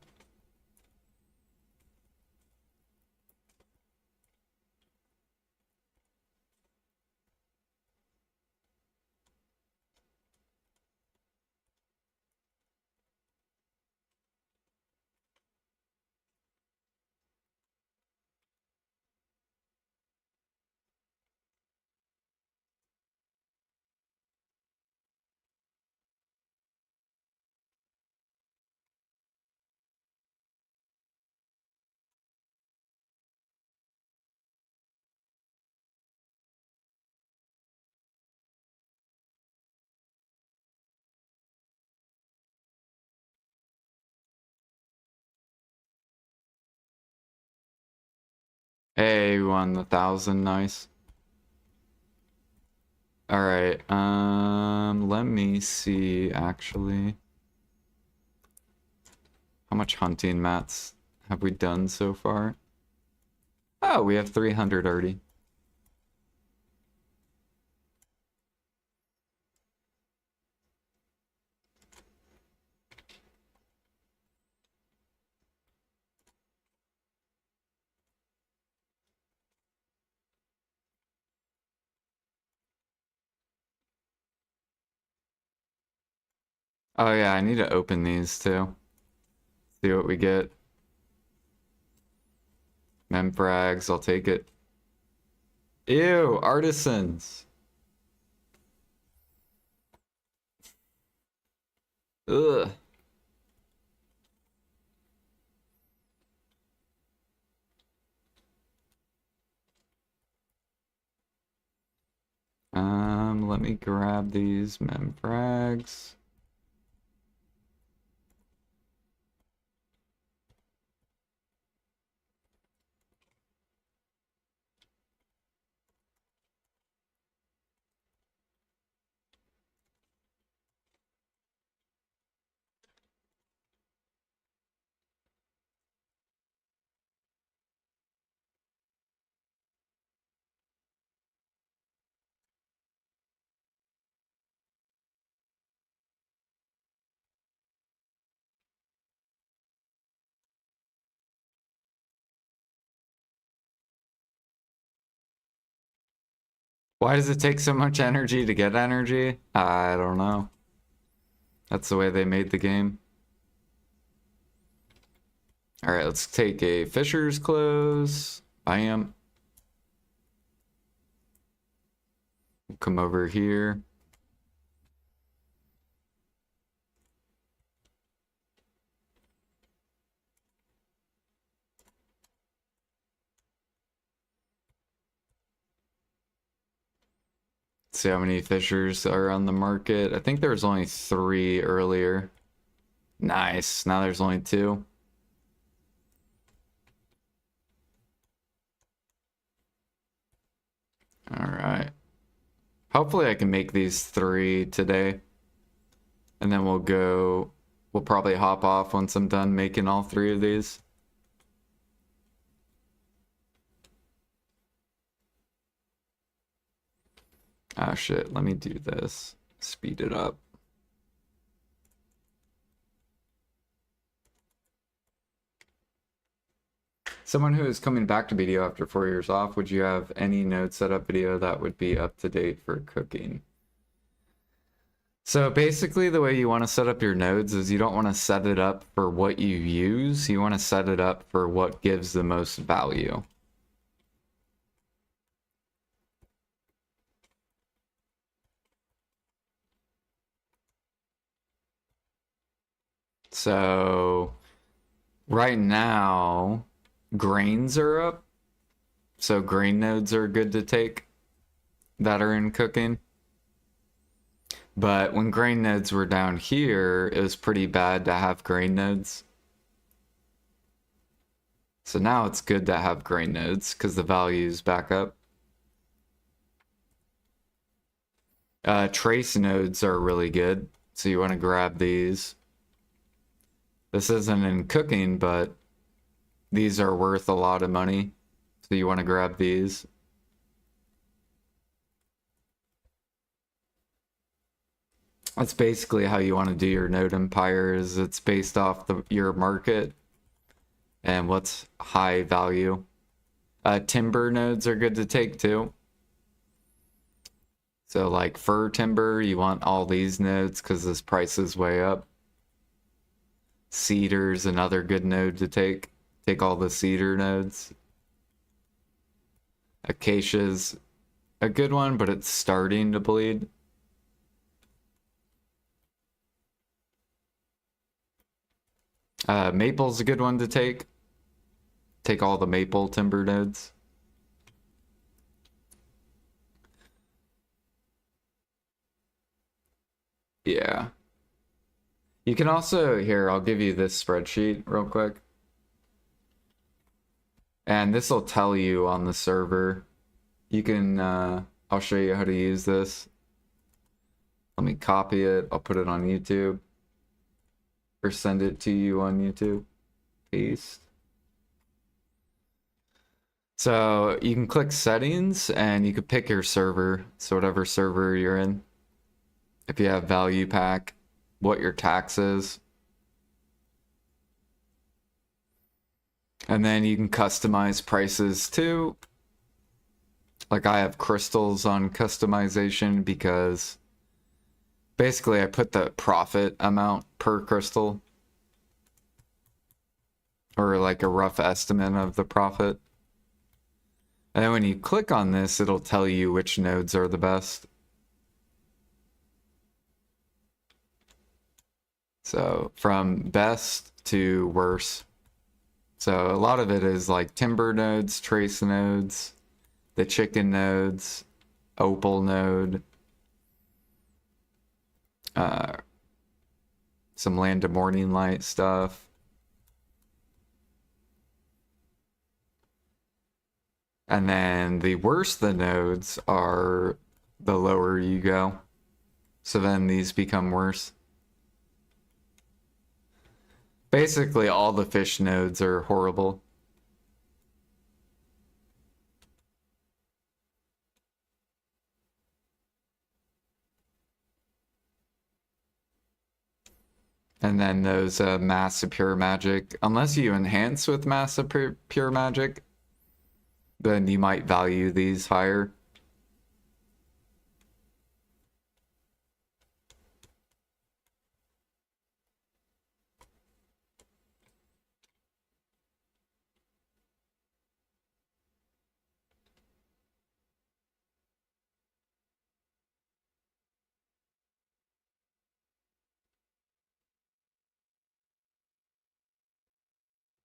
Hey, we won 1,000, nice. Alright, let me see, actually. How much hunting mats have we done so far? Oh, we have 300 already. Oh yeah, I need to open these too. See what we get. Memfrags, I'll take it. Ew, artisans. Ugh. Let me grab these memfrags. Why does it take so much energy to get energy? I don't know. That's the way they made the game. All right, let's take a Fisher's Close. Bam. We'll come over here. See how many Fishers are on the market. I think there was only 3 earlier. Nice. Now there's only 2. All right. Hopefully I can make these 3 today. And then we'll probably hop off once I'm done making all 3 of these. Ah, shit. Let me do this. Speed it up. Someone who is coming back to video after 4 years off, would you have any node setup video that would be up to date for cooking? So basically the way you want to set up your nodes is you don't want to set it up for what you use. You want to set it up for what gives the most value. So right now, grains are up. So grain nodes are good to take that are in cooking. But when grain nodes were down here, it was pretty bad to have grain nodes. So now it's good to have grain nodes because the value's back up. Trace nodes are really good. So you want to grab these. This isn't in cooking, but these are worth a lot of money. So you want to grab these. That's basically how you want to do your node empire, is it's based off your market and what's high value. Timber nodes are good to take too. So like fir timber, you want all these nodes because this price is way up. Cedar's another good node to take. Take all the cedar nodes. Acacia's a good one, but it's starting to bleed. Maple's a good one to take. Take all the maple timber nodes. Yeah. You can also, here, I'll give you this spreadsheet real quick. And this will tell you on the server. You can, I'll show you how to use this. Let me copy it. I'll put it on YouTube. Or send it to you on YouTube. Paste. So you can click settings and you can pick your server. So whatever server you're in. If you have value pack, what your tax is. And then you can customize prices too. Like I have crystals on customization because basically I put the profit amount per crystal. Or like a rough estimate of the profit. And then when you click on this, it'll tell you which nodes are the best. So from best to worse. So a lot of it is like timber nodes, trace nodes, the chicken nodes, opal node, some land of morning light stuff. And then the worse the nodes are, the lower you go. So then these become worse. Basically, all the fish nodes are horrible. And then those massive pure magic, unless you enhance with massive pure magic, then you might value these higher.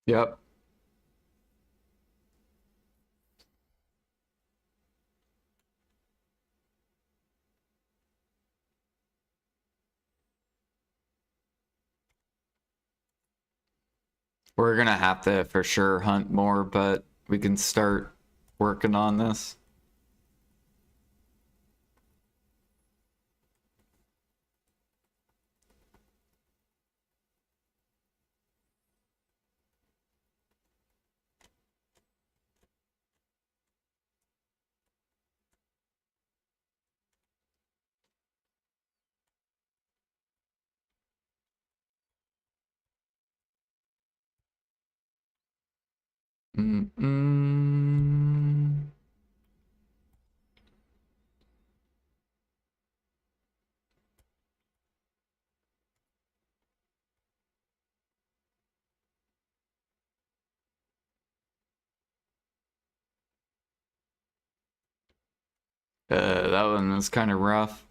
Yep. We're gonna have to for sure hunt more, but we can start working on this. Mm-mm. That one was kind of rough.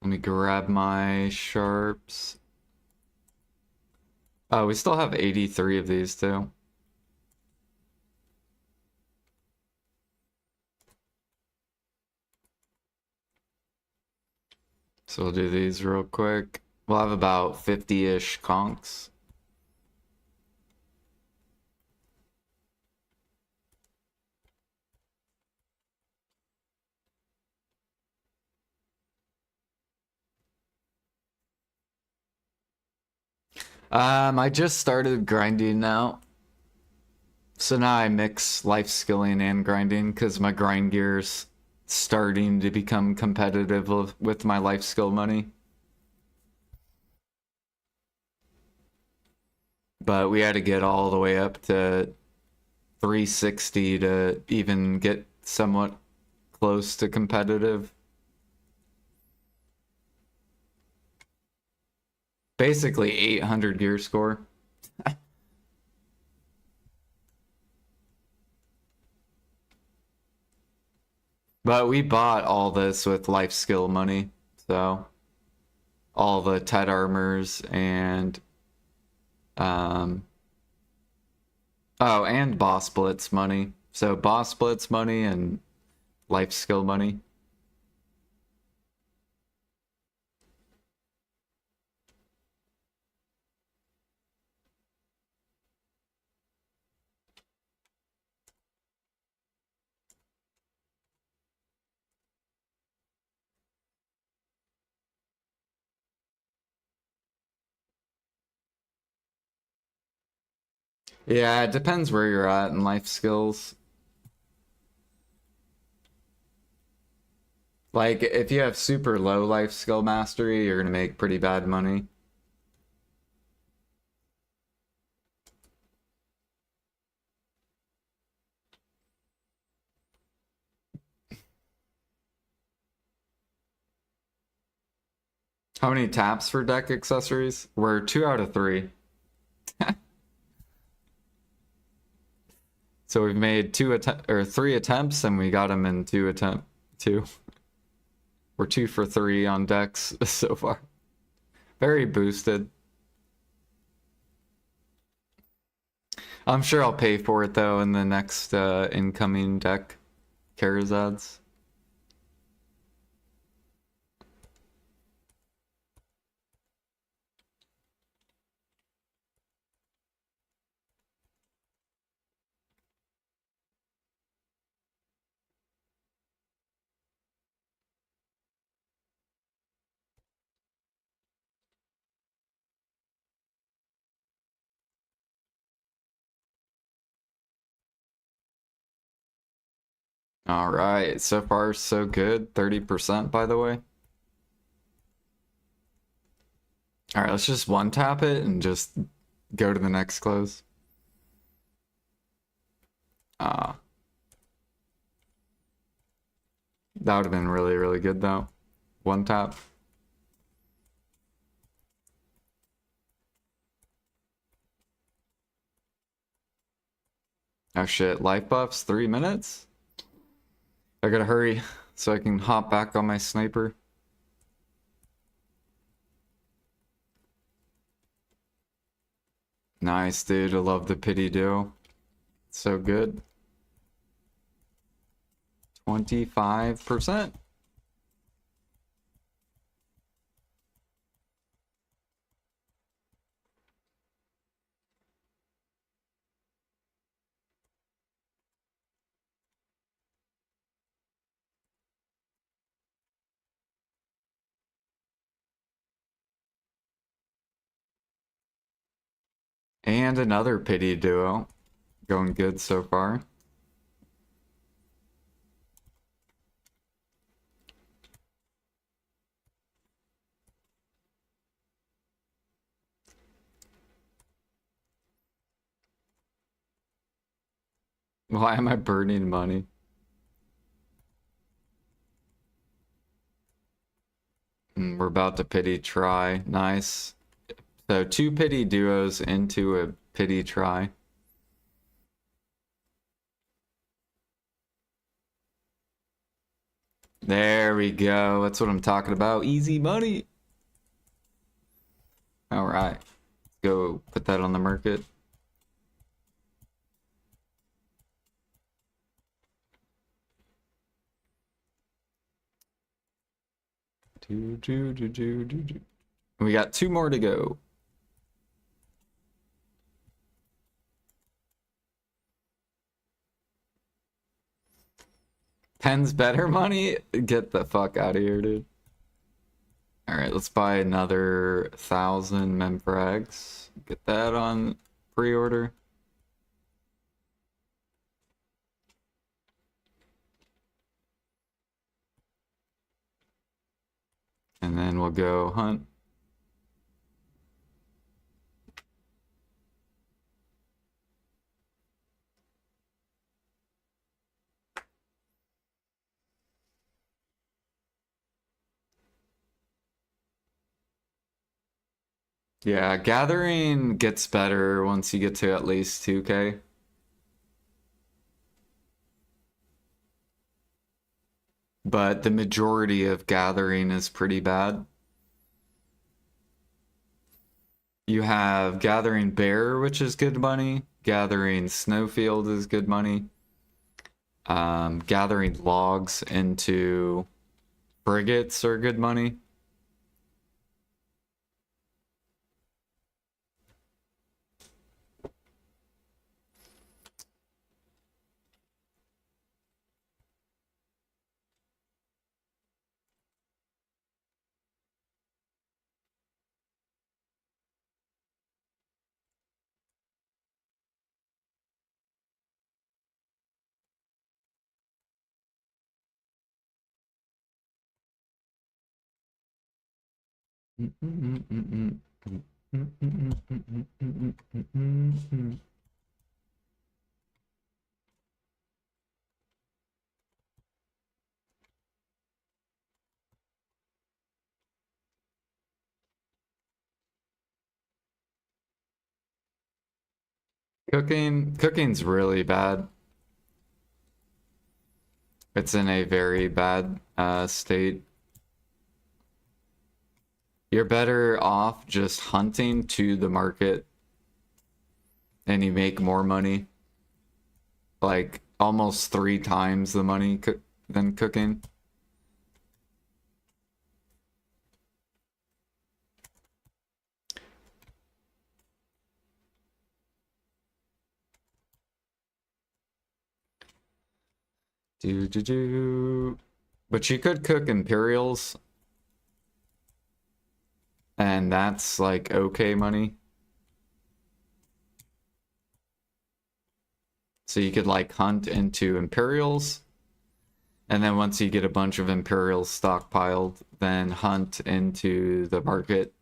Let me grab my sharps. Oh, we still have 83 of these too. So we'll do these real quick. We'll have about 50-ish conchs. I just started grinding now. So now I mix life skilling and grinding because my grind gear's starting to become competitive with my life skill money. But we had to get all the way up to 360 to even get somewhat close to competitive. Basically 800 gear score. But we bought all this with life skill money, so all the Tet armors and oh, and boss blitz money. So boss blitz money and life skill money. Yeah, it depends where you're at in life skills. Like, if you have super low life skill mastery, you're gonna make pretty bad money. How many taps for deck accessories? We're 2 out of 3. So we've made 3 attempts and we got them in 2. We're 2 for 3 on decks so far. Very boosted. I'm sure I'll pay for it though in the next incoming deck, Karazads. All right, so far so good. 30% by the way. All right, let's just one tap it and just go to the next close. Ah, that would have been really, really good though. One tap. Oh shit, life buffs, 3 minutes? I gotta hurry so I can hop back on my sniper. Nice, dude. I love the pity duo. So good. 25%. And another pity duo. Going good so far. Why am I burning money? We're about to pity try. Nice. So 2 pity duos into a pity try. There we go. That's what I'm talking about. Easy money. All right. Go put that on the market. We got 2 more to go. Pen's better money? Get the fuck out of here, dude. Alright, let's buy another 1,000 memfrags. Get that on pre-order. And then we'll go hunt. Yeah, gathering gets better once you get to at least 2K. But the majority of gathering is pretty bad. You have gathering bear, which is good money. Gathering snowfield is good money. Gathering logs into frigates are good money. Cooking's really bad. It's in a very bad state. You're better off just hunting to the market and you make more money. Like almost 3 times the money than cooking. But you could cook Imperials. And that's like okay money. So you could like hunt into Imperials. And then once you get a bunch of Imperials stockpiled, then hunt into the market.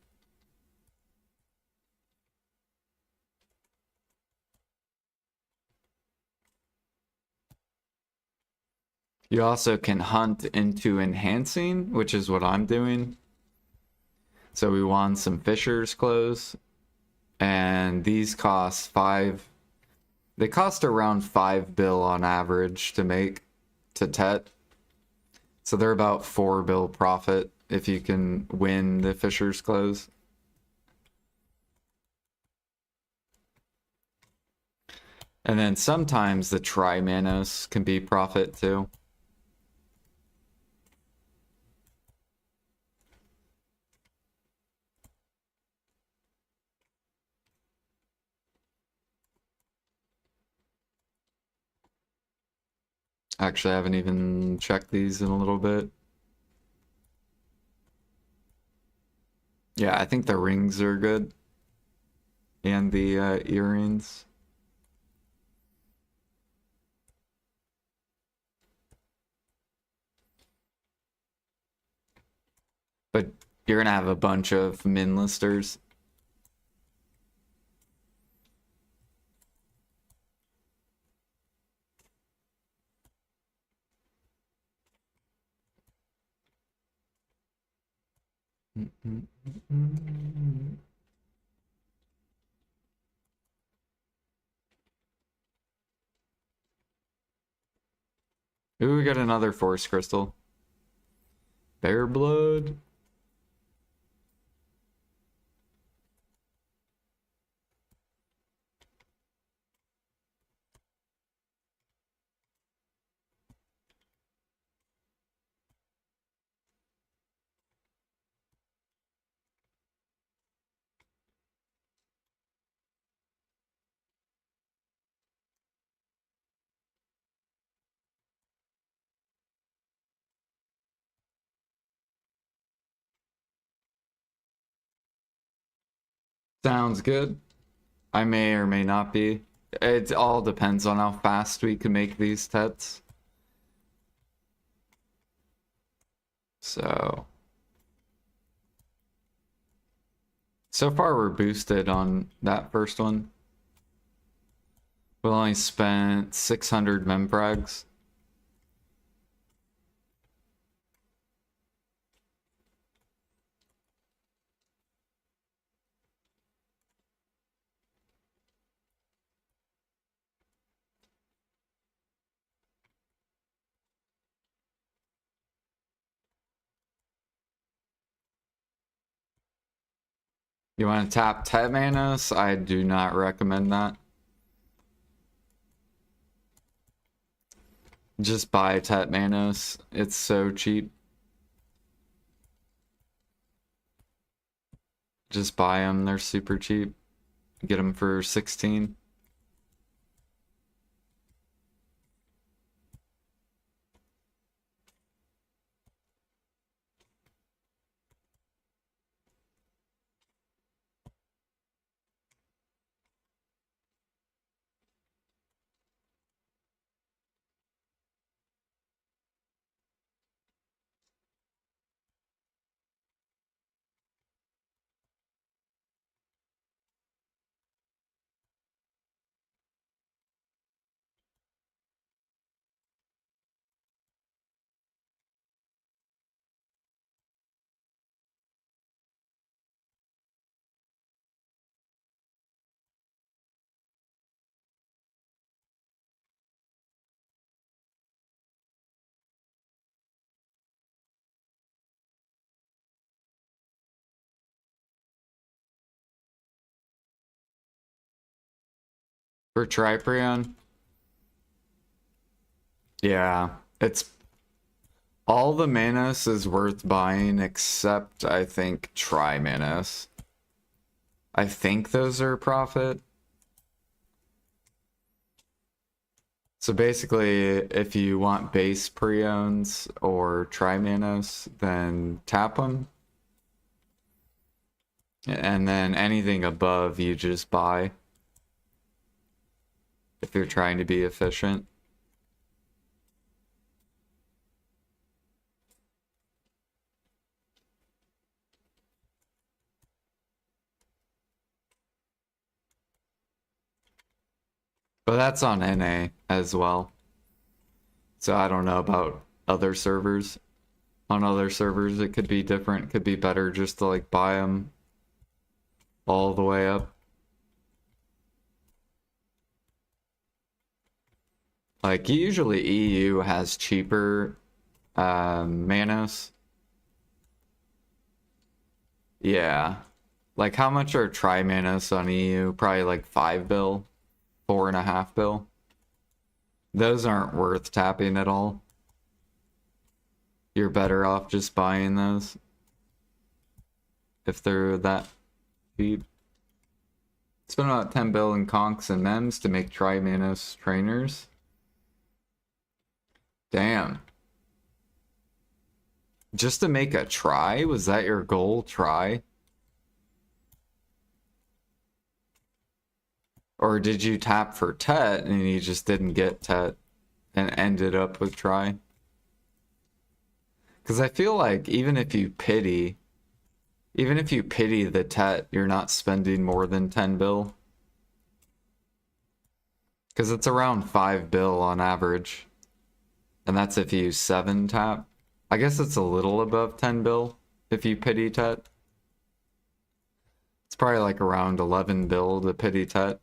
You also can hunt into enhancing, which is what I'm doing. So we want some Fisher's clothes. And these cost 5. They cost around 5 bill on average to make to tet. So they're about 4 bill profit if you can win the Fisher's clothes. And then sometimes the tri-manos can be profit too. Actually, I haven't even checked these in a little bit. Yeah, I think the rings are good. And the earrings. But you're gonna have a bunch of min listers. Ooh, we got another force crystal. Bear blood. Sounds good. I may or may not be. It all depends on how fast we can make these tets. So far we're boosted on that first one. We only spent 600 memfrags. You want to tap Tetmanos? I do not recommend that. Just buy Tetmanos. It's so cheap. Just buy them. They're super cheap. Get them for 16. For Triprion? Yeah, it's all the Manos is worth buying except I think Tri-Manos. I think those are profit. So basically, if you want base preones or Tri-Manos, then tap them. And then anything above you just buy. If you're trying to be efficient. But that's on NA as well. So I don't know about other servers. On other servers, it could be different. It could be better just to like buy them all the way up. Like usually EU has cheaper Manos. Yeah. Like how much are Tri-Manos on EU? Probably like 5 bill. 4.5 bill. Those aren't worth tapping at all. You're better off just buying those if they're that cheap. Spend about 10 bill in conks and mems to make Tri-Manos trainers. Damn. Just to make a try? Was that your goal? Try? Or did you tap for Tet and you just didn't get Tet and ended up with try? Because I feel like even if you pity the Tet, you're not spending more than 10 bill. Because it's around 5 bill on average. And that's if you 7 tap. I guess it's a little above 10 bill if you pity Tet. It's probably like around 11 bill to pity Tet.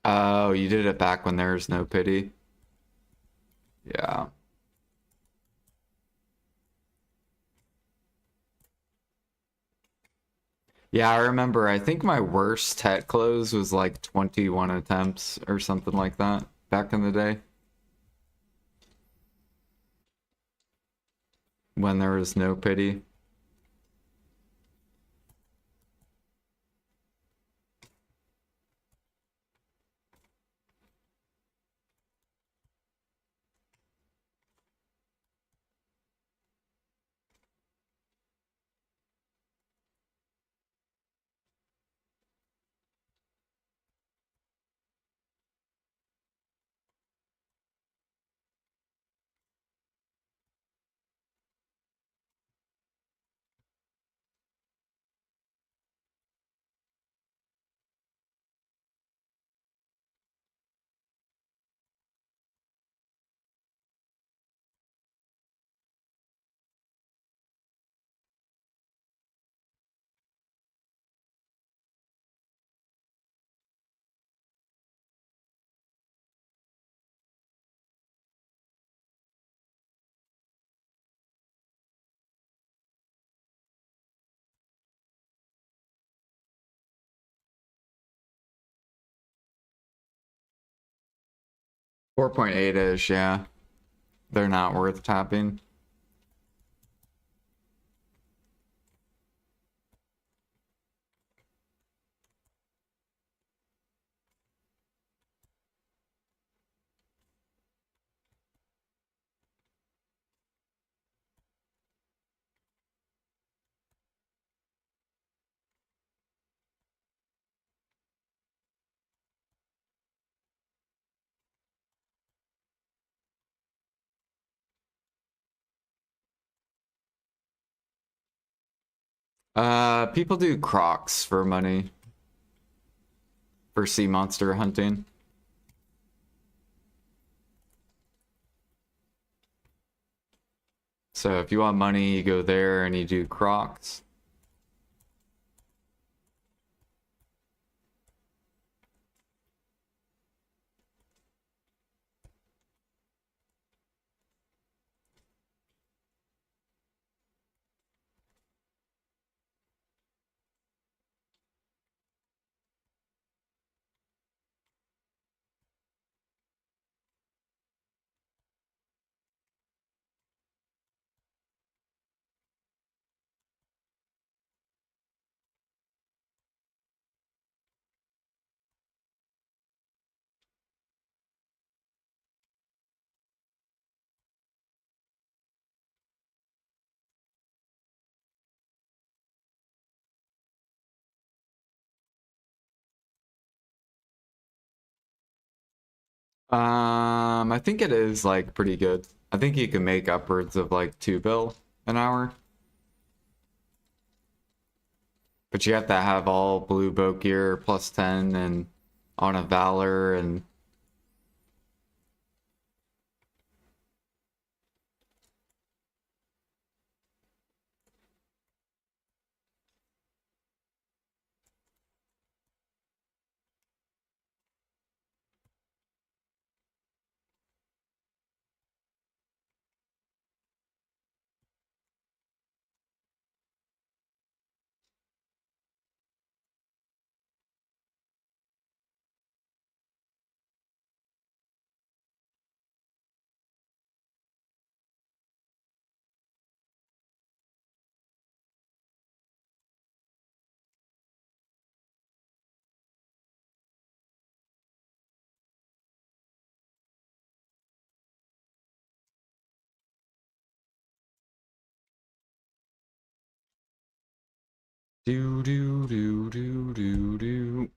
Oh, you did it back when there's no pity. Yeah. Yeah, I remember. I think my worst Tet close was like 21 attempts or something like that back in the day. When there was no pity. Four 4.8-ish, yeah. They're not worth tapping. People do Crocs for money. For sea monster hunting. So if you want money, you go there and you do Crocs. I think it is like pretty good. I think you can make upwards of like 2 bill an hour. But you have to have all blue boat gear plus 10 and on a Valor and Do do do do do do.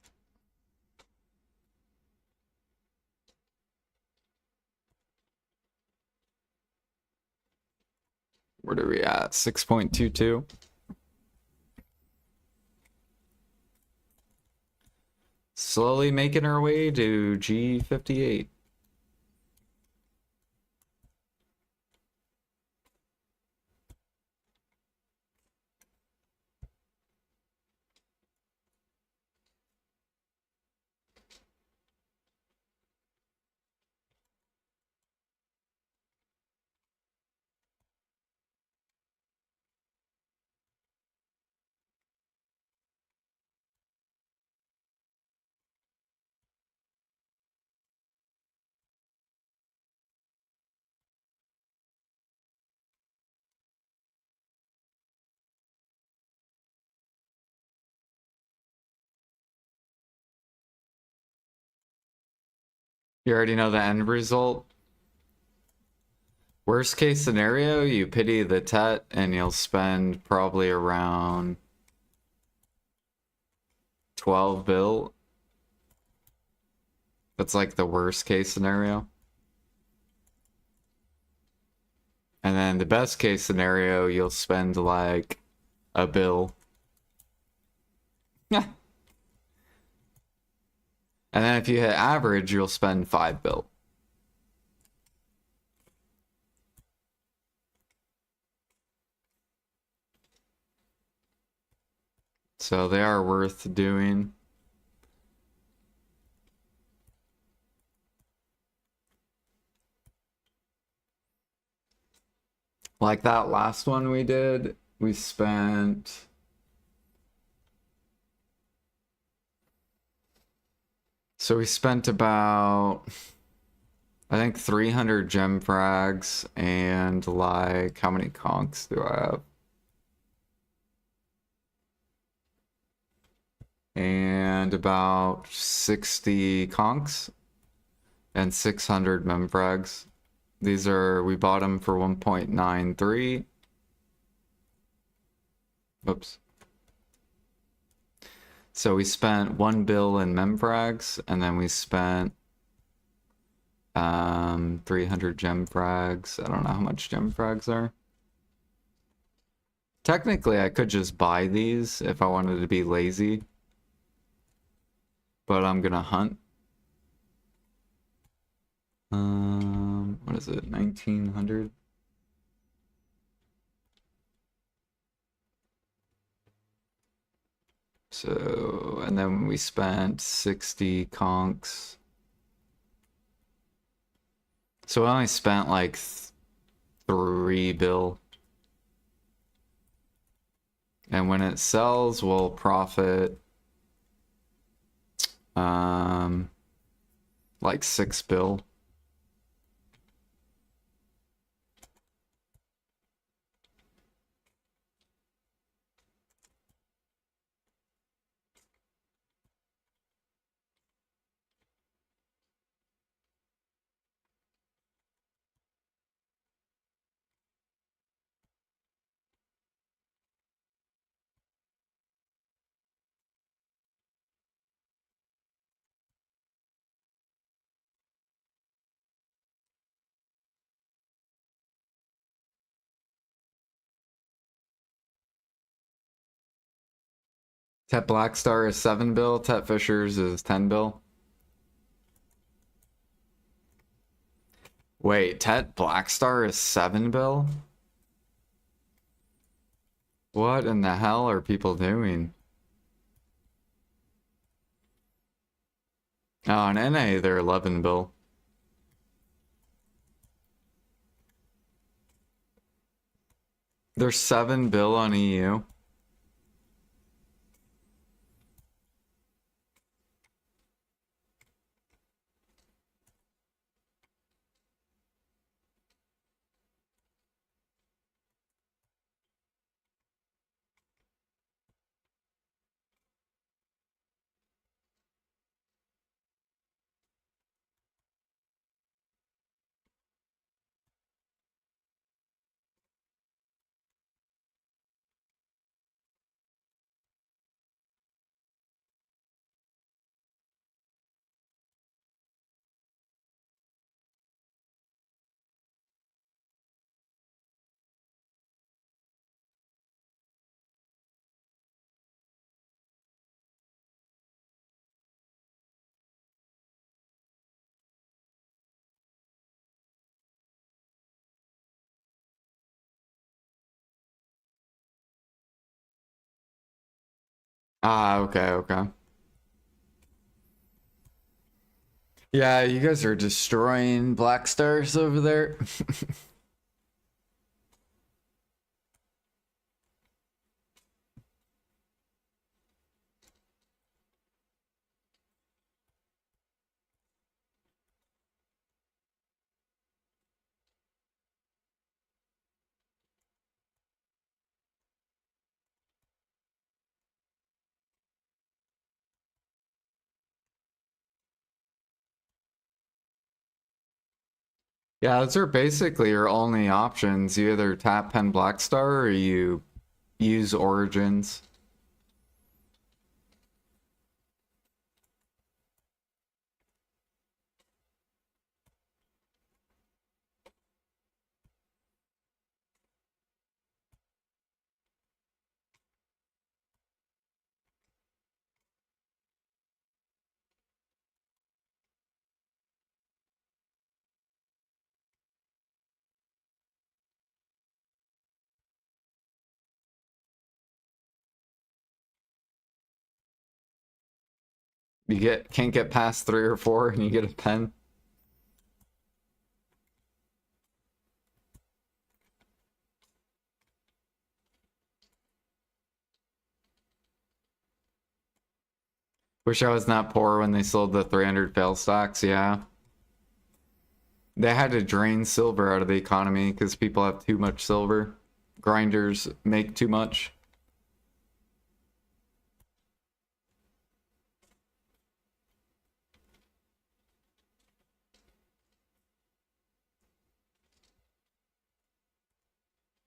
What are we at? 6.22. Slowly making our way to G58. You already know the end result. Worst case scenario, you pity the Tet and you'll spend probably around 12 bill. That's like the worst case scenario. And then the best case scenario, you'll spend like a bill. Yeah. And then if you hit average, you'll spend 5 bill. So they are worth doing. Like that last one we did, we spent... So we spent about, I think 300 gem frags and like, how many conks do I have? And about 60 conks and 600 mem frags. These are, we bought them for 1.93. Oops. So we spent 1 bill in mem frags, and then we spent 300 gem frags. I don't know how much gem frags are. Technically, I could just buy these if I wanted to be lazy. But I'm gonna hunt. What is it? 1900? So, and then we spent 60 conks. So I only spent like 3 bill. And when it sells, we'll profit like 6 bill. Tet Blackstar is 7 bill, Tet Fishers is 10 bill. Wait, Tet Blackstar is 7 bill? What in the hell are people doing? Oh, on NA, they're 11 bill. They're 7 bill on EU. Ah, okay, okay. Yeah, you guys are destroying black stars over there. Yeah, those are basically your only options. You either tap Pen Black Star or you use Origins. Can't get past 3 or 4 and you get a pen. Wish I was not poor when they sold the 300 fail stocks, yeah. They had to drain silver out of the economy because people have too much silver. Grinders make too much.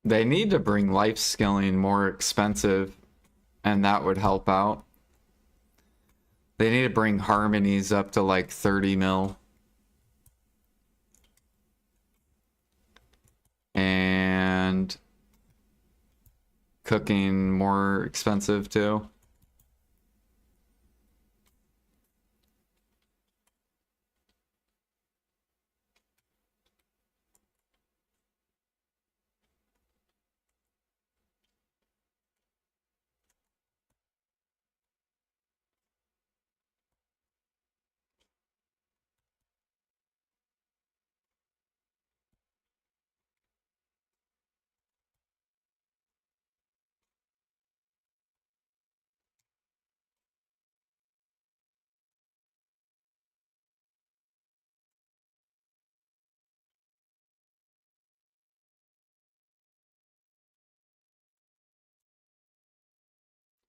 They need to bring life skilling more expensive, and that would help out. They need to bring harmonies up to like 30 mil. And cooking more expensive too.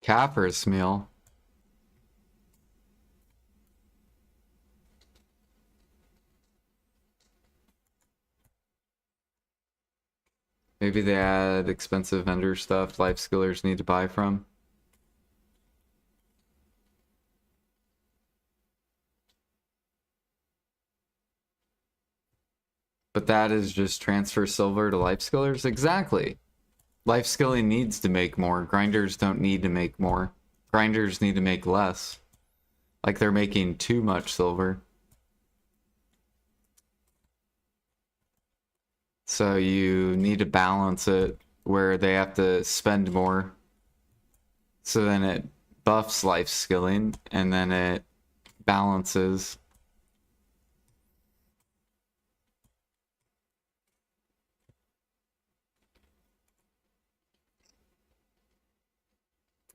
Capper's meal. Maybe they add expensive vendor stuff life skillers need to buy from. But that is just transfer silver to life skillers? Exactly. Life skilling needs to make more. Grinders don't need to make more. Grinders need to make less. Like they're making too much silver. So you need to balance it where they have to spend more. So then it buffs life skilling and then it balances.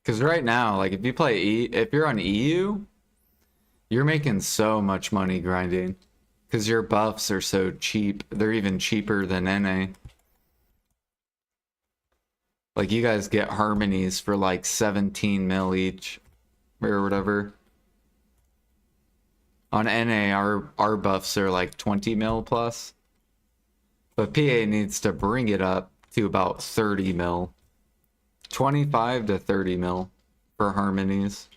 Because right now, like if you play if you're on EU, you're making so much money grinding. Because your buffs are so cheap. They're even cheaper than NA. Like you guys get harmonies for like 17 mil each or whatever. On NA, our buffs are like 20 mil plus. But PA needs to bring it up to about 30 mil. 25 to 30 mil for harmonies.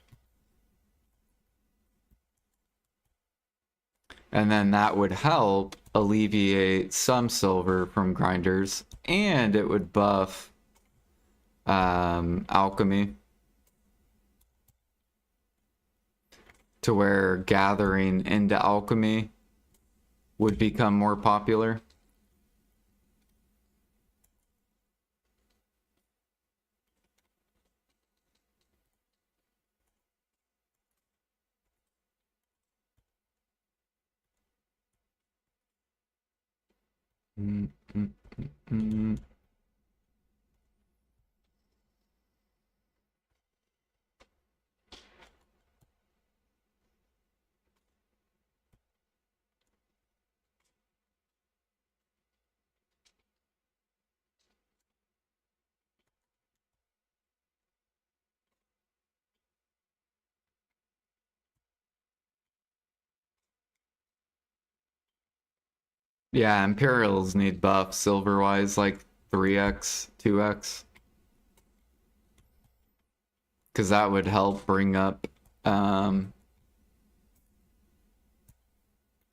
And then that would help alleviate some silver from grinders, and it would buff alchemy to where gathering into alchemy would become more popular. Mm, mm, mm. Yeah, Imperials need buff silver-wise, like 3x, 2x. Because that would help bring up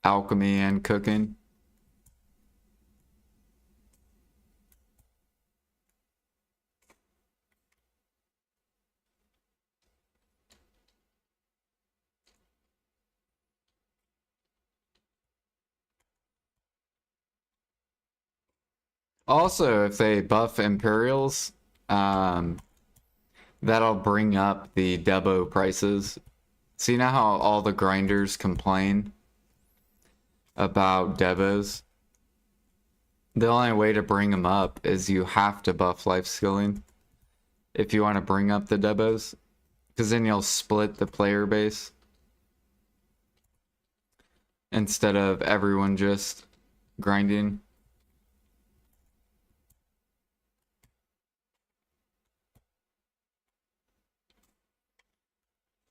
alchemy and cooking. Also, if they buff Imperials, um, that'll bring up the Debo prices. See now how all the grinders complain about Debos? The only way to bring them up is you have to buff life skilling if you want to bring up the Debos, because then you'll split the player base instead of everyone just grinding.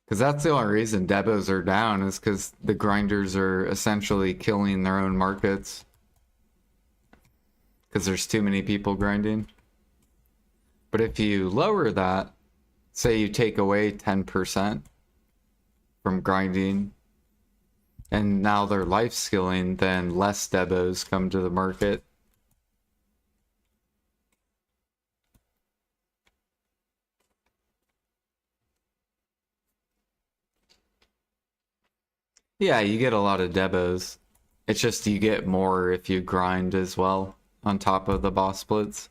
Because that's the only reason Debos are down, is because the grinders are essentially killing their own markets. Because there's too many people grinding. But if you lower that, say you take away 10% from grinding, and now they're life skilling, then less Debos come to the market. Yeah, you get a lot of Debos. It's just you get more if you grind as well on top of the boss splits.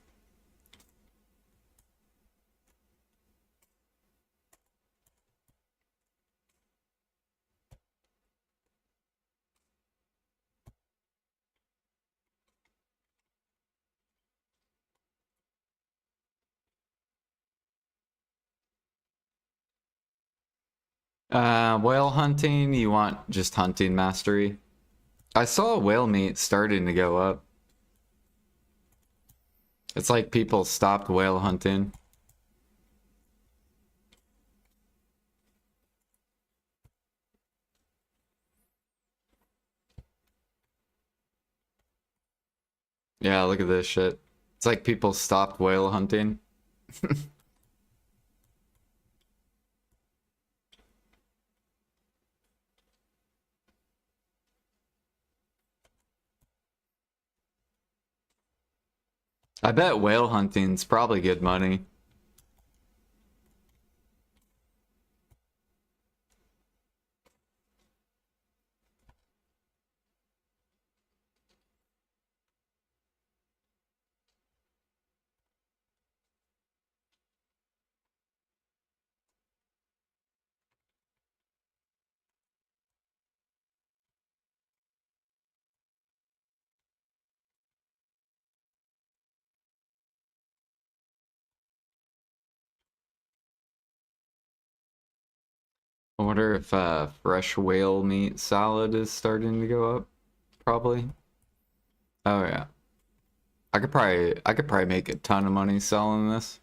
Whale hunting, you want just hunting mastery. I saw whale meat starting to go up. It's like people stopped whale hunting. Yeah, look at this shit. It's like people stopped whale hunting. I bet whale hunting's probably good money. I wonder if fresh whale meat salad is starting to go up. Probably. Oh yeah. I could probably make a ton of money selling this.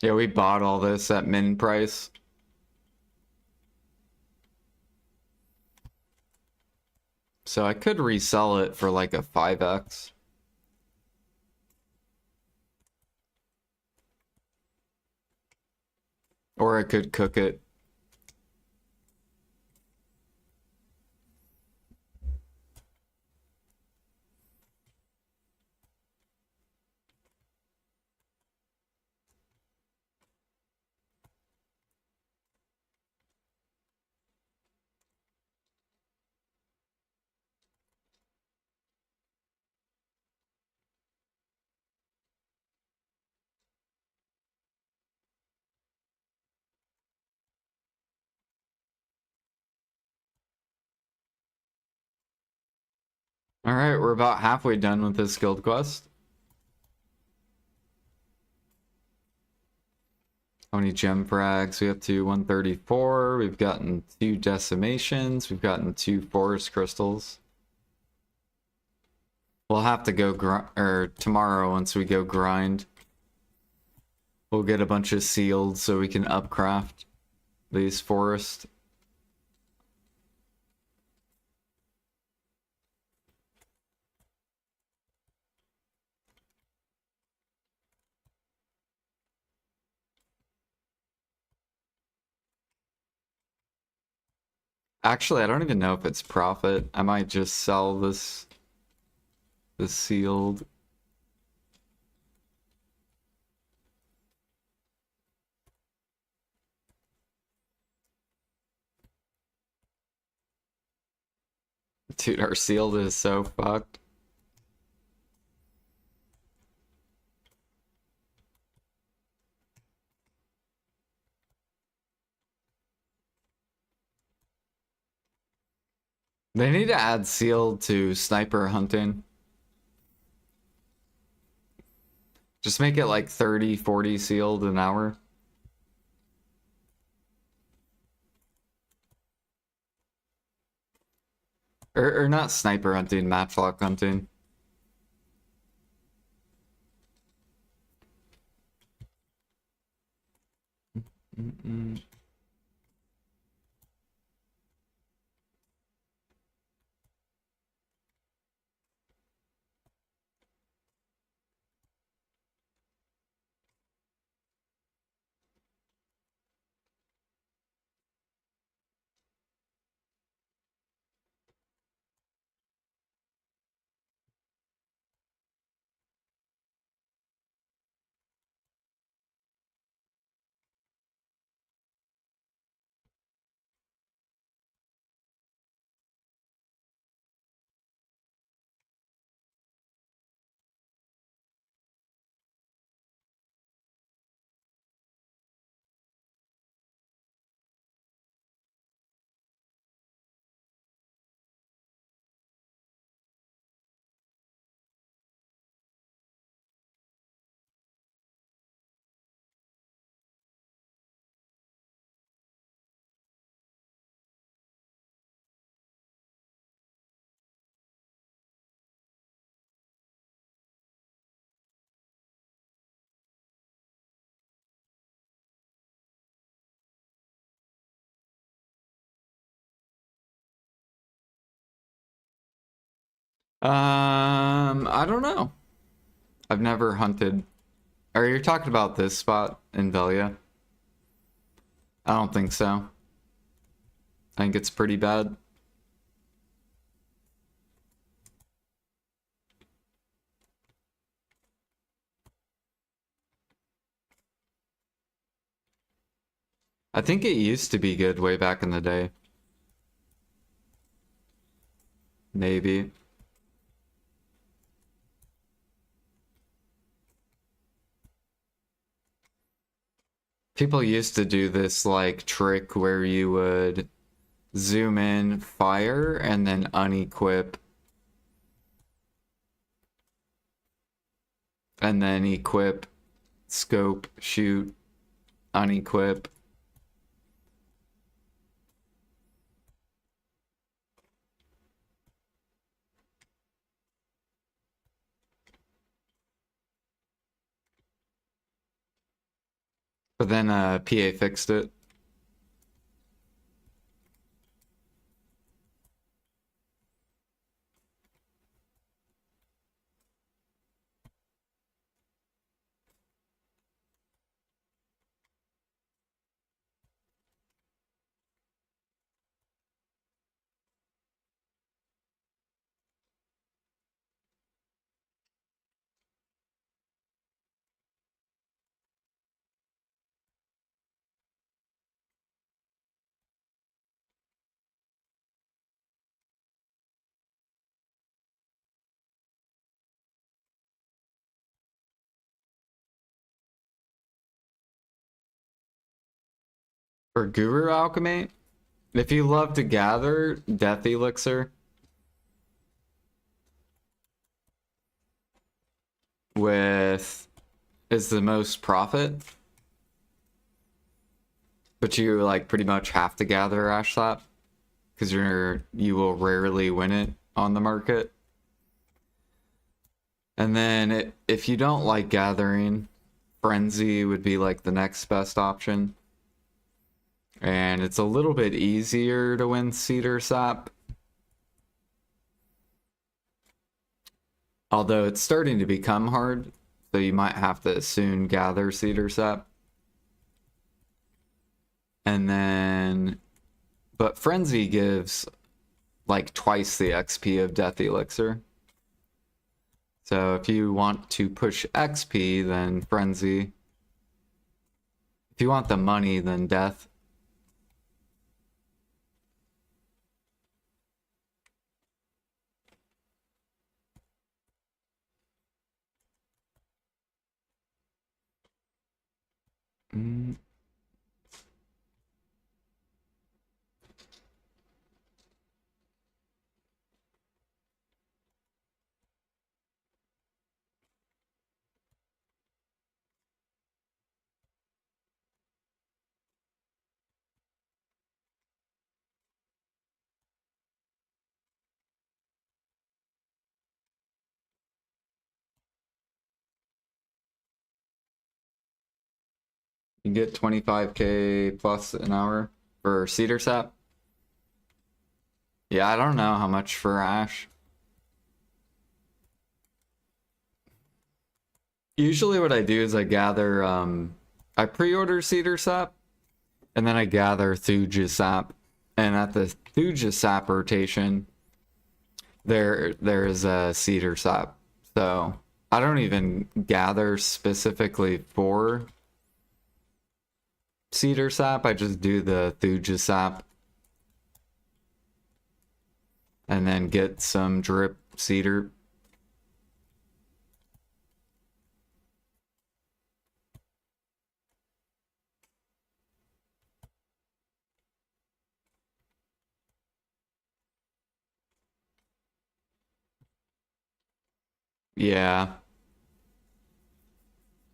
Yeah, we bought all this at min price. So I could resell it for like a 5x. Or I could cook it. Alright, we're about halfway done with this guild quest. How many gem frags? We have to 134. We've gotten 2 decimations. We've gotten 2 forest crystals. We'll have to go tomorrow once we go grind. We'll get a bunch of sealed so we can upcraft these forests. Actually, I don't even know if it's profit. I might just sell this sealed. Dude, our sealed is so fucked. They need to add sealed to sniper hunting. Just make it like 30, 40 sealed an hour. Or not sniper hunting, matchlock hunting. I don't know. I've never hunted. Are you talking about this spot in Velia? I don't think so. I think it's pretty bad. I think it used to be good way back in the day. Maybe. People used to do this like trick where you would zoom in, fire, and then unequip. And then equip, scope, shoot, unequip. But then PA fixed it. For Guru Alchemy, if you love to gather Death Elixir, with is the most profit, but you like pretty much have to gather ash sap because you will rarely win it on the market. And then if you don't like gathering, frenzy would be like the next best option. And it's a little bit easier to win cedar sap. Although it's starting to become hard, so you might have to soon gather cedar sap. And then, but frenzy gives like twice the XP of death elixir. So if you want to push XP, then frenzy. If you want the money, then death. Mm. You get 25k plus an hour for cedar sap. Yeah, I don't know how much for ash. Usually what I do is I gather, I pre-order cedar sap, and then I gather thuja sap. And at the thuja sap rotation, there is a cedar sap. So I don't even gather specifically for cedar sap. I just do the thuja sap. And then get some drip cedar. Yeah.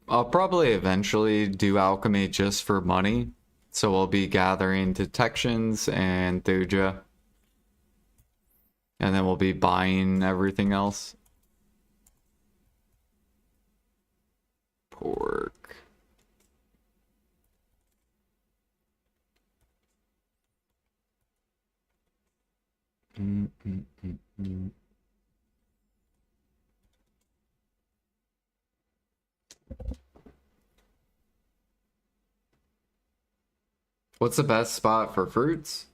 I'll probably eventually do alchemy just for money. So we'll be gathering detections and thuja. And then we'll be buying everything else. Pork. Mm. What's the best spot for fruits?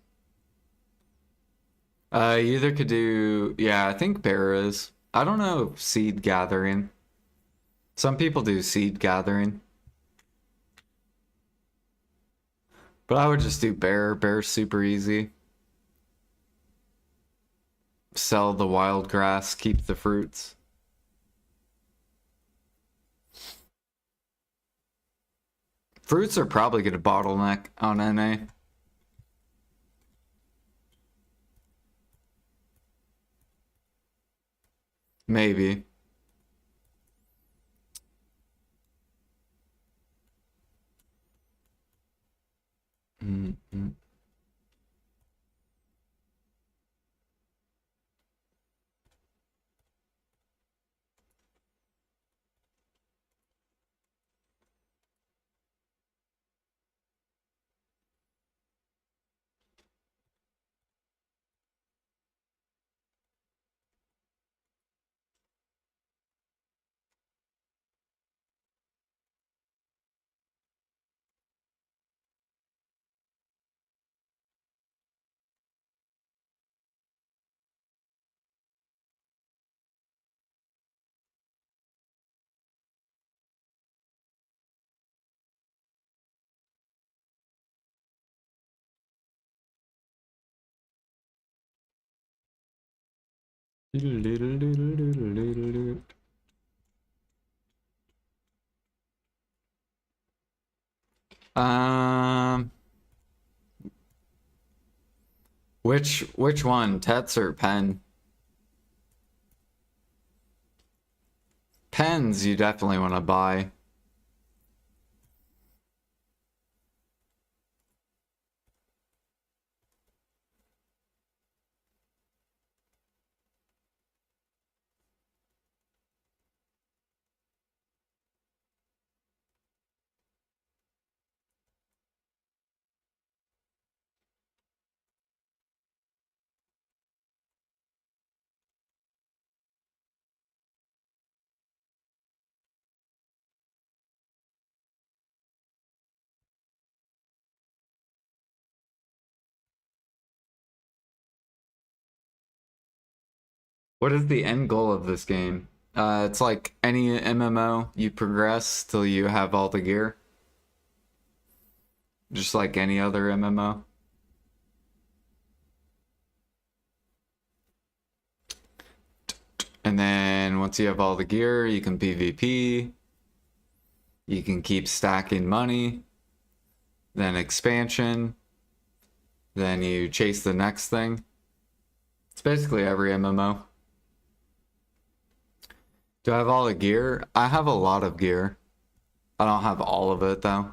You either could do, yeah, I think bear is. I don't know seed gathering. Some people do seed gathering. But I would just do bear. Bear's super easy. Sell the wild grass, keep the fruits. Fruits are probably going to bottleneck on NA. Maybe. Mm. Um, which one? Tets or pen? Pens you definitely want to buy. What is the end goal of this game? It's like any MMO, you progress till you have all the gear. Just like any other MMO. And then once you have all the gear, you can PvP. You can keep stacking money. Then expansion. Then you chase the next thing. It's basically every MMO. Do I have all the gear? I have a lot of gear. I don't have all of it though.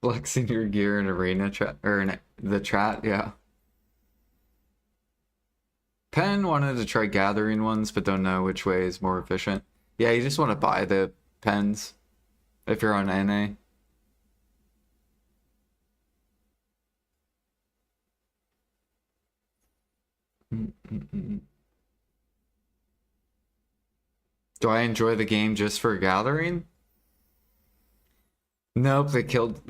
Flexing your gear in arena chat or in the chat, yeah. Pen wanted to try gathering ones, but don't know which way is more efficient. Yeah, you just want to buy the pens if you're on NA. Do I enjoy the game just for gathering? Nope, they killed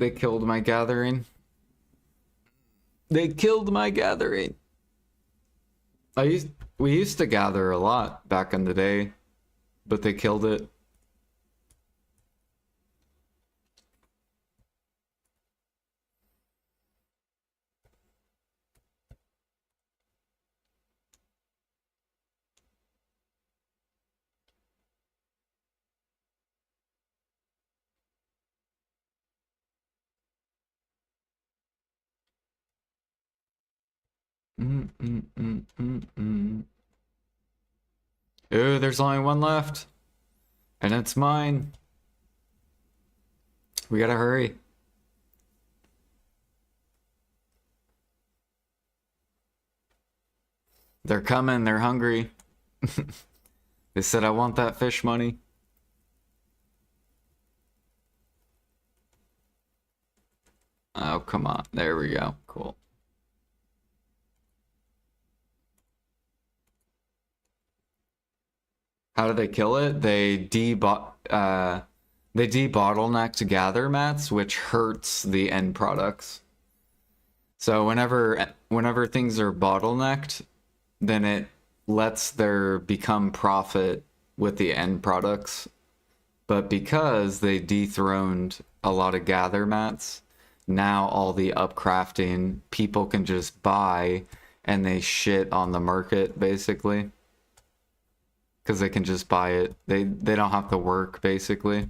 my gathering. They killed my gathering. We used to gather a lot back in the day, but they killed it. Ooh, there's only one left. And it's mine. We gotta hurry. They're coming, they're hungry. They said, I want that fish money. Oh, come on. There we go. Cool. How do they kill it? They debottlenecked gather mats, which hurts the end products. So whenever things are bottlenecked, then it lets there become profit with the end products. But because they dethroned a lot of gather mats, now all the upcrafting people can just buy and they shit on the market basically. Because they can just buy it. They don't have to work basically.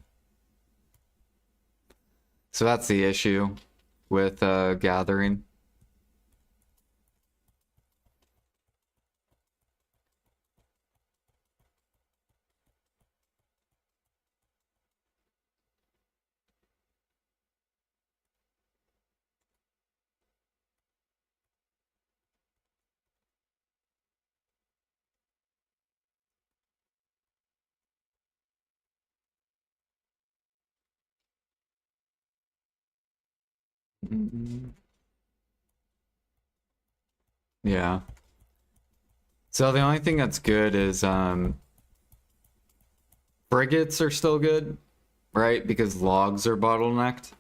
So that's the issue with gathering. Yeah. So the only thing that's good is frigates are still good, right? Because logs are bottlenecked.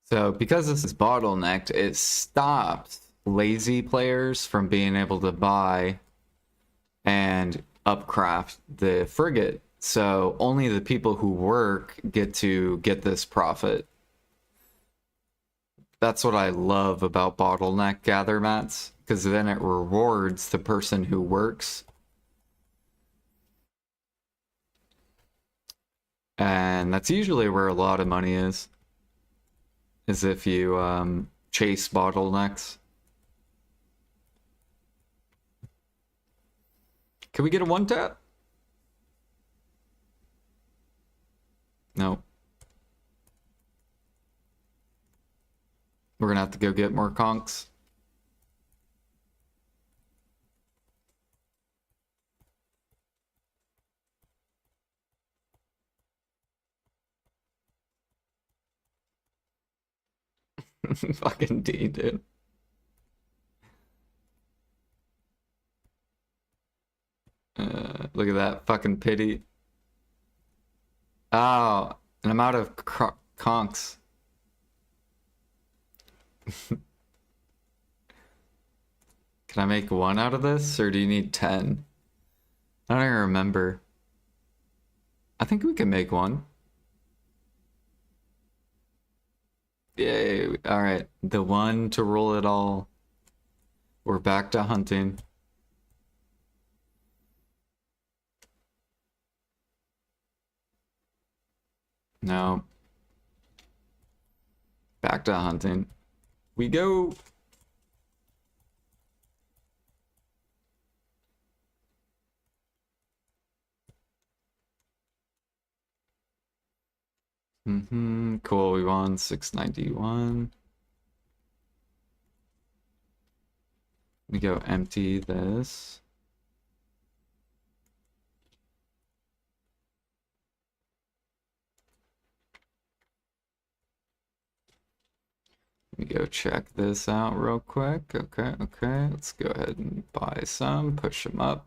So because this is bottlenecked, it stops lazy players from being able to buy and upcraft the frigate. So only the people who work get to get this profit. That's what I love about bottleneck gather mats, because then it rewards the person who works. And that's usually where a lot of money is if you chase bottlenecks. Can we get a one tap? No. We're gonna have to go get more conks. Fucking D, dude. Look at that fucking pity. Oh, and I'm out of conks. Can I make one out of this, or do you need 10? I don't even remember. I think we can make one. Yay. Alright, the one to rule it all. We're back to hunting. No. Back to hunting. We go. Cool, we won 691. We go empty this. Let me go check this out real quick. Okay. Let's go ahead and buy some, push them up.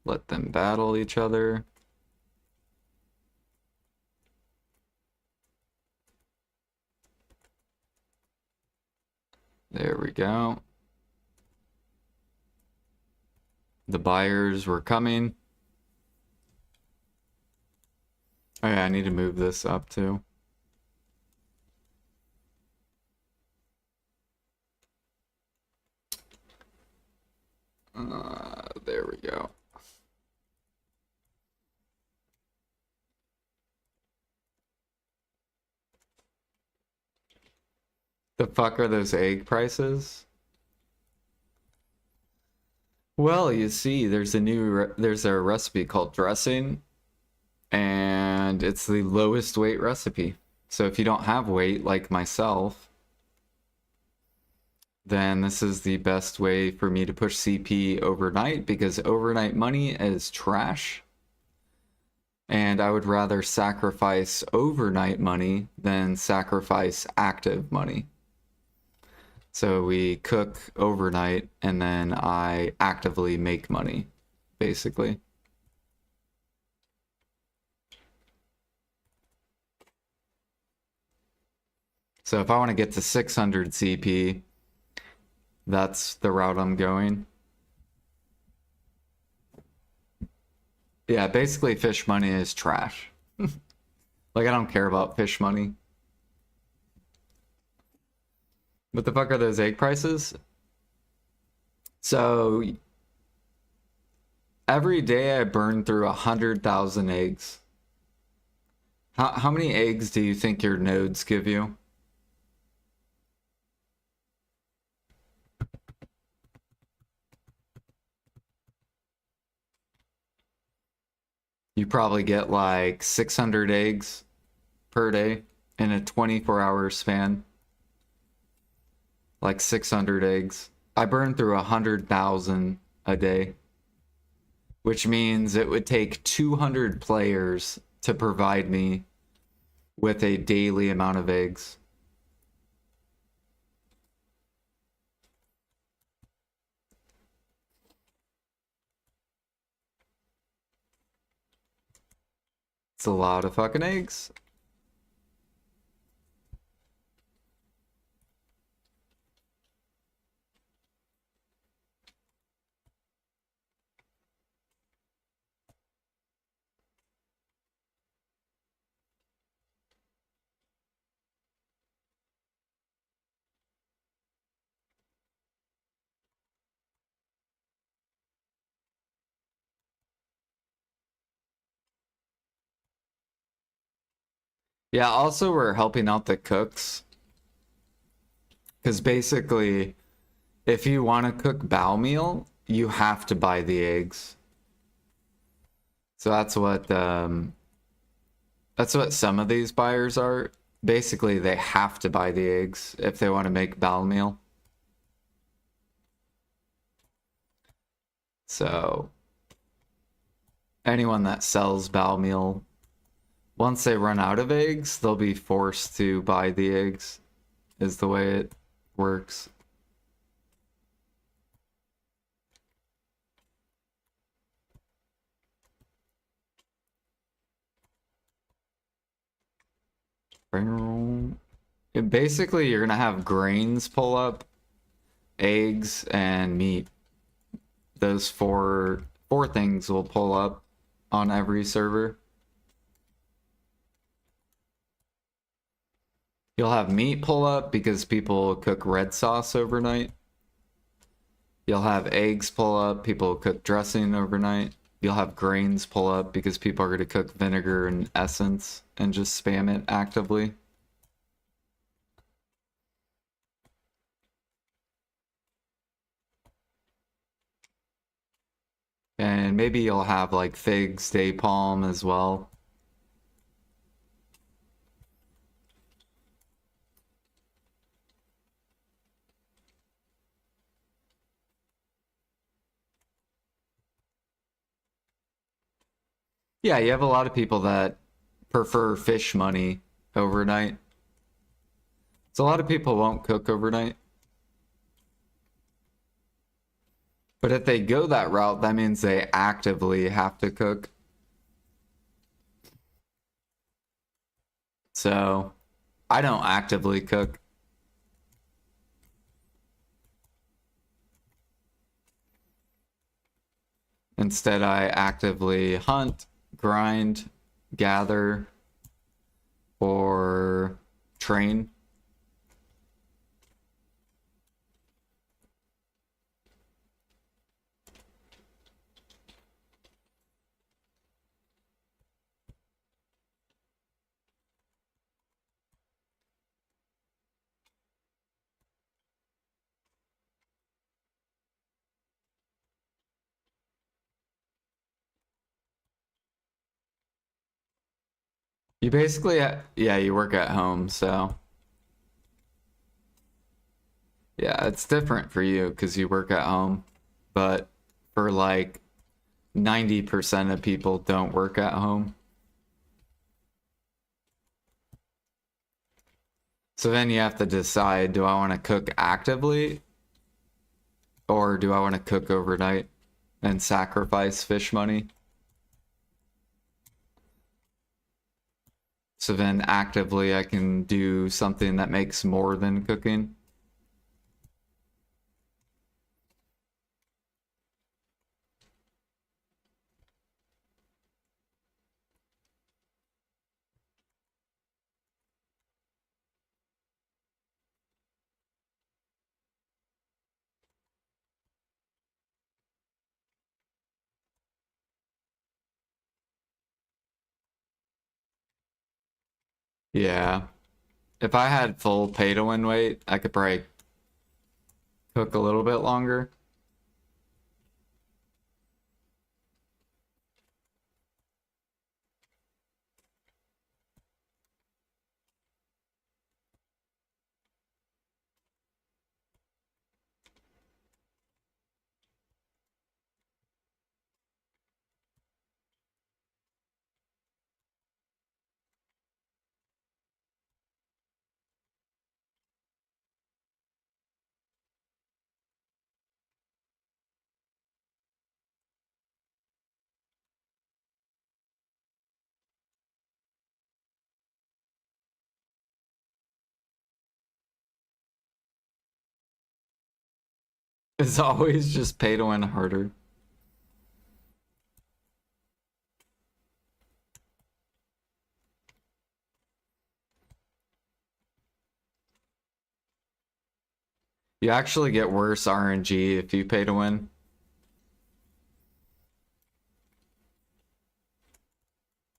Let them battle each other. There we go. The buyers were coming. Oh yeah, I need to move this up too. There we go. The fuck are those egg prices? Well, you see, there's a recipe called dressing, and it's the lowest weight recipe. So if you don't have weight like myself, then this is the best way for me to push CP overnight, because overnight money is trash. And I would rather sacrifice overnight money than sacrifice active money. So we cook overnight and then I actively make money, basically. So if I want to get to 600 CP, that's the route I'm going. Yeah, basically fish money is trash. Like, I don't care about fish money. What the fuck are those egg prices? So every day I burn through 100,000 eggs. How many eggs do you think your nodes give you? You probably get like 600 eggs per day in a 24-hour span. Like 600 eggs. I burn through 100,000 a day, which means it would take 200 players to provide me with a daily amount of eggs. It's a lot of fucking eggs. Yeah, also we're helping out the cooks. Because basically, if you want to cook bao meal, you have to buy the eggs. So that's what some of these buyers are. Basically, they have to buy the eggs if they want to make bao meal. So anyone that sells bao meal, once they run out of eggs, they'll be forced to buy the eggs, is the way it works. Basically, you're gonna have grains pull up, eggs, and meat. Those four things will pull up on every server. You'll have meat pull up because people cook red sauce overnight. You'll have eggs pull up, people cook dressing overnight. You'll have grains pull up because people are going to cook vinegar and essence and just spam it actively. And maybe you'll have like figs, day palm as well. Yeah, you have a lot of people that prefer fish money overnight. So a lot of people won't cook overnight. But if they go that route, that means they actively have to cook. So I don't actively cook. Instead, I actively hunt, grind, gather, or train. You basically, yeah, you work at home, so yeah, it's different for you because you work at home, but for like 90% of people don't work at home. So then you have to decide, do I want to cook actively or do I want to cook overnight and sacrifice fish money? So then actively I can do something that makes more than cooking. Yeah. If I had full pay to win weight, I could probably cook a little bit longer. It's always just pay to win harder. You actually get worse RNG if you pay to win.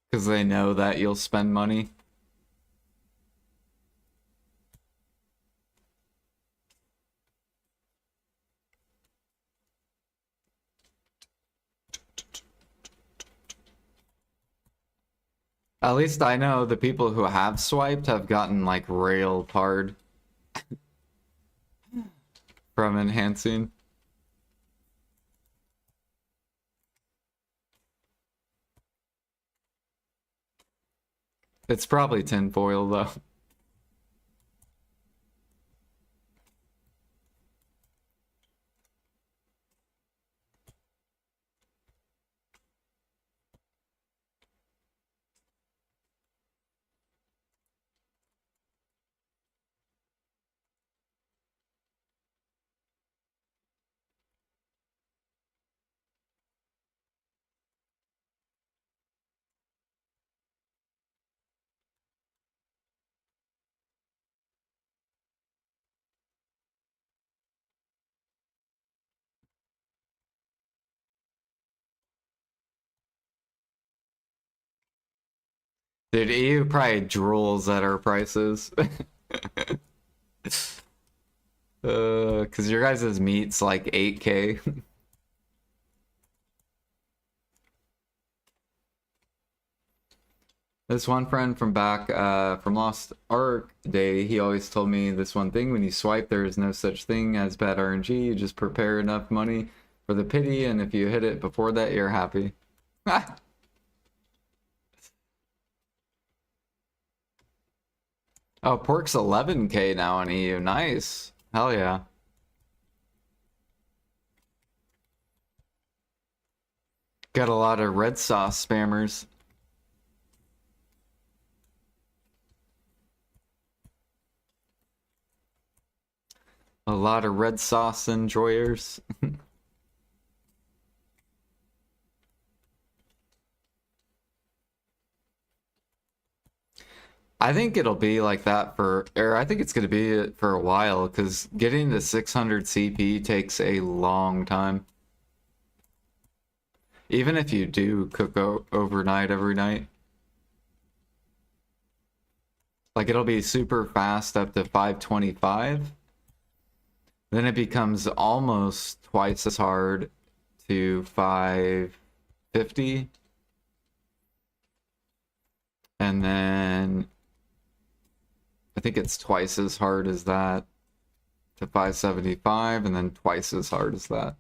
Because they know that you'll spend money. At least I know the people who have swiped have gotten like railed hard from enhancing. It's probably tinfoil though. Dude, EU probably drools at our prices. Cause your guys' meat's like 8K. This one friend from back from Lost Ark Day, he always told me this one thing: when you swipe, there is no such thing as bad RNG. You just prepare enough money for the pity, and if you hit it before that, you're happy. Oh, pork's 11K now in EU. Nice. Hell yeah. Got a lot of red sauce spammers. A lot of red sauce enjoyers. I think it'll be like that for, or I think it's going to be it for a while, because getting to 600 CP takes a long time. Even if you do cook overnight every night. Like it'll be super fast up to 525. Then it becomes almost twice as hard to 550. And then I think it's twice as hard as that to 575, and then twice as hard as that.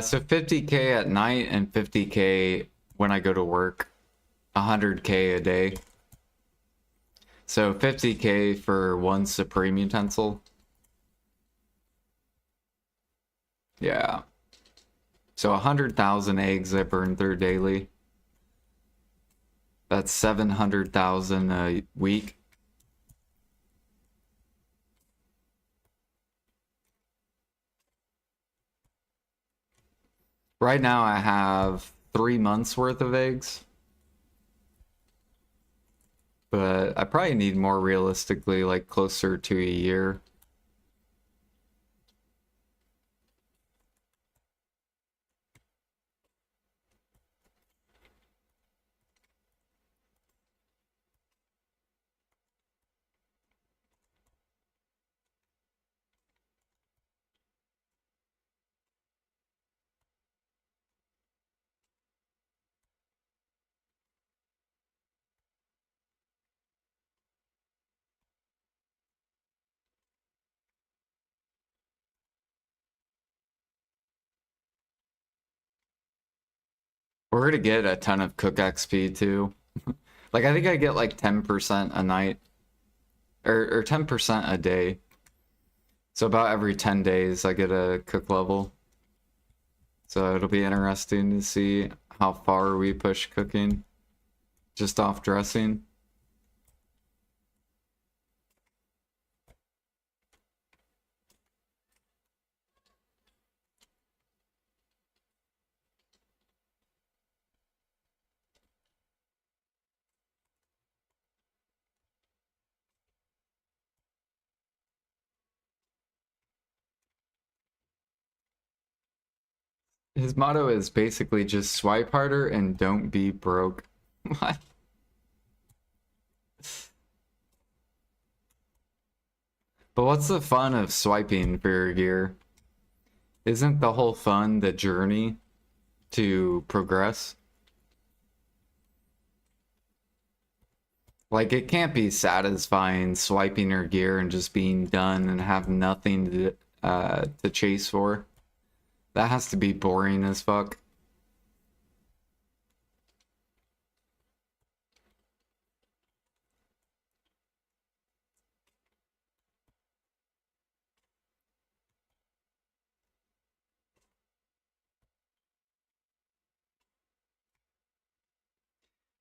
So 50K at night and 50K when I go to work, 100K a day. So 50K for one Supreme utensil. Yeah. So 100,000 eggs I burn through daily. That's 700,000 a week. Right now I have 3 months worth of eggs. But I probably need more realistically, like closer to a year. We're gonna get a ton of cook XP too. Like I think I get like 10% a night. Or 10% a day. So about every 10 days I get a cook level. So it'll be interesting to see how far we push cooking just off dressing. His motto is basically just swipe harder and don't be broke. What? But what's the fun of swiping for your gear? Isn't the whole fun the journey to progress? Like, it can't be satisfying swiping your gear and just being done and have nothing to chase for. That has to be boring as fuck.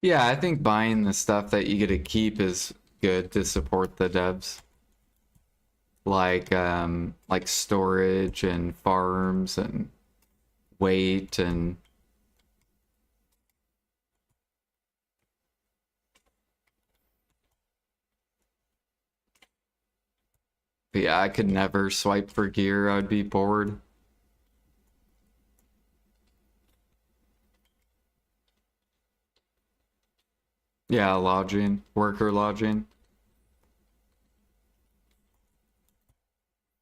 Yeah, I think buying the stuff that you get to keep is good to support the devs. Like storage and farms and weight and but yeah, I could never swipe for gear. I'd be bored. Yeah, lodging, worker lodging.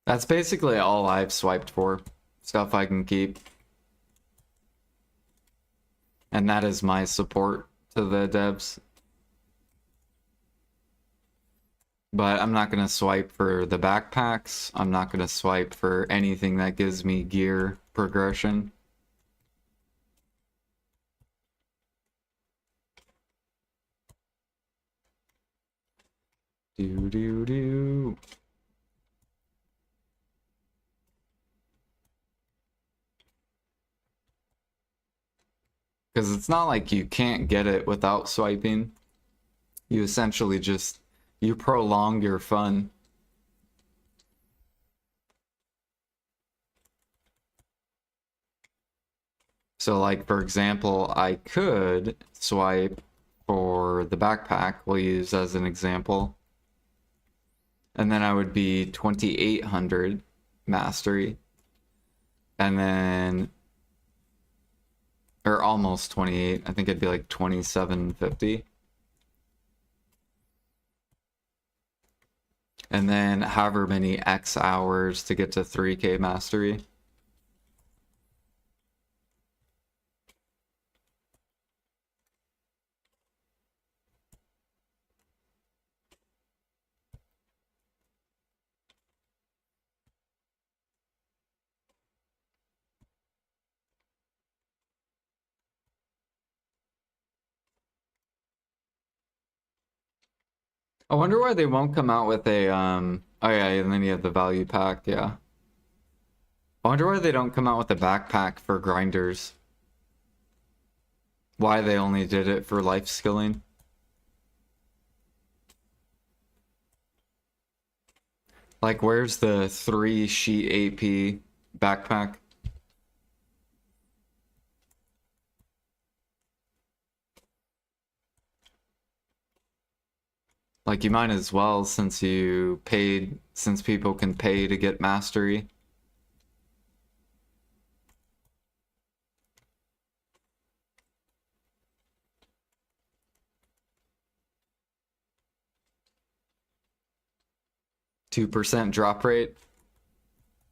That's basically all I've swiped for. Stuff I can keep. And that is my support to the devs. But I'm not going to swipe for the backpacks. I'm not going to swipe for anything that gives me gear progression. Do do do. Because it's not like you can't get it without swiping. You essentially just, you prolong your fun. So like, for example, I could swipe for the backpack, we'll use as an example. And then I would be 2,800 mastery. And then, or almost 28, I think it'd be like 2,750. And then however many X hours to get to 3K mastery. I wonder why they won't come out with a, oh yeah, and then you have the value pack, yeah. I wonder why they don't come out with a backpack for grinders. Why they only did it for life skilling. Like, where's the 3-sheet AP backpack? Like, you might as well, since you paid, since people can pay to get mastery. %2 drop rate.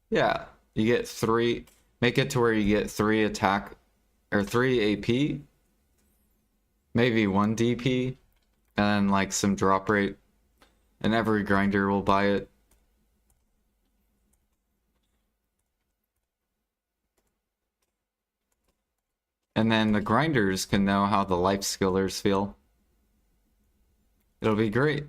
Yeah, you get 3, make it to where you get 3 attack, or 3 AP, maybe 1 DP, and then like some drop rate, and every grinder will buy it. And then the grinders can know how the life skillers feel. It'll be great.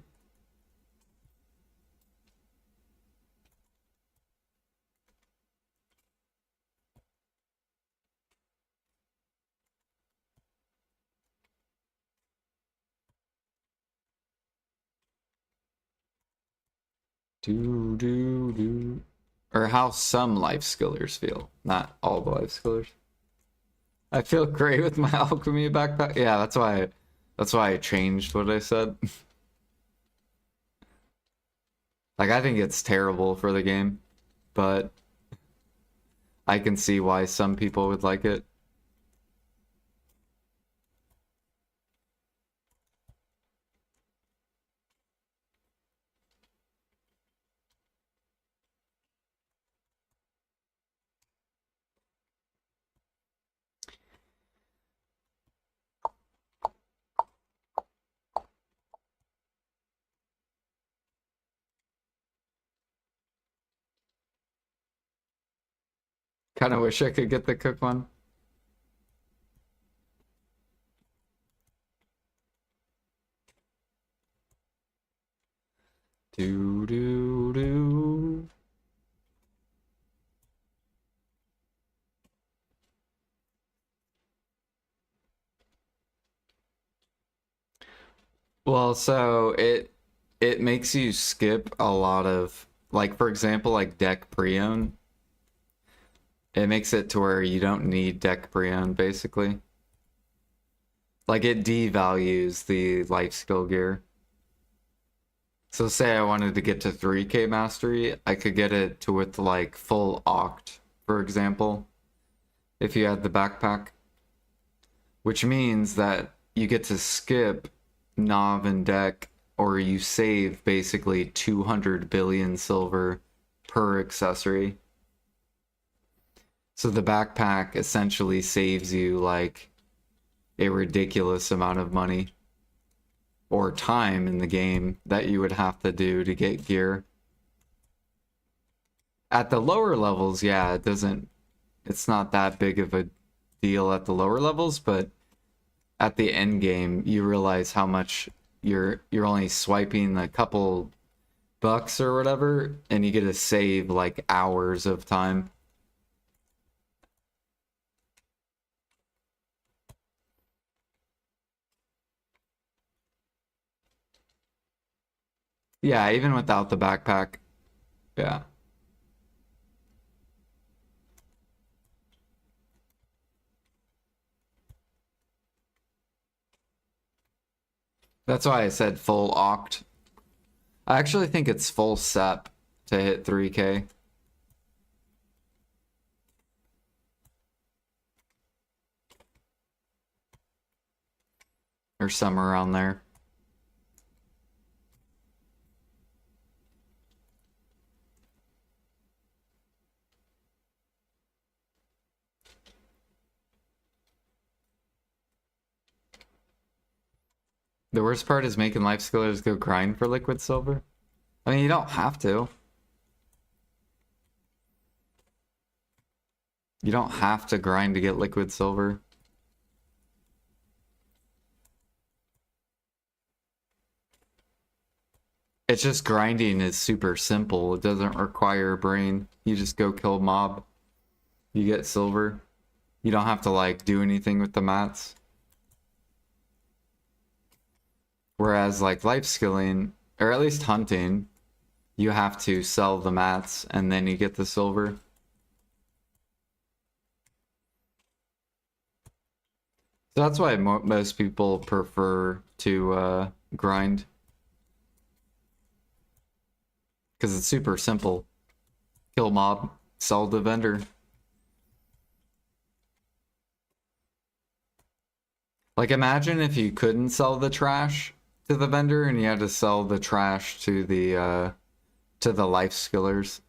Or how some life skillers feel, not all the life skillers. I feel great with my alchemy backpack. Yeah, that's why I changed what I said. Like, I think it's terrible for the game, but I can see why some people would like it. Kind of wish I could get the cook one. Do do do. Well, so it makes you skip a lot of, like, for example, like deck preone. It makes it to where you don't need deck preone basically. Like, it devalues the life skill gear. So say I wanted to get to 3k mastery, I could get it to with like full oct, for example, if you had the backpack. Which means that you get to skip Nav and deck, or you save basically 200 billion silver per accessory. So the backpack essentially saves you like a ridiculous amount of money or time in the game that you would have to do to get gear. At the lower levels, yeah, it's not that big of a deal at the lower levels, but at the end game, you realize how much you're only swiping a couple bucks or whatever, and you get to save like hours of time. Yeah, even without the backpack. Yeah. That's why I said full oct. I actually think it's full sep to hit 3k. Or somewhere around there. The worst part is making life skillers go grind for liquid silver. I mean, you don't have to. You don't have to grind to get liquid silver. It's just grinding is super simple. It doesn't require a brain. You just go kill mob. You get silver. You don't have to like do anything with the mats. Whereas like life skilling, or at least hunting, you have to sell the mats and then you get the silver. So that's why most people prefer to grind. Because it's super simple. Kill mob, sell the vendor. Like, imagine if you couldn't sell the trash to the vendor and you had to sell the trash to the life skillers.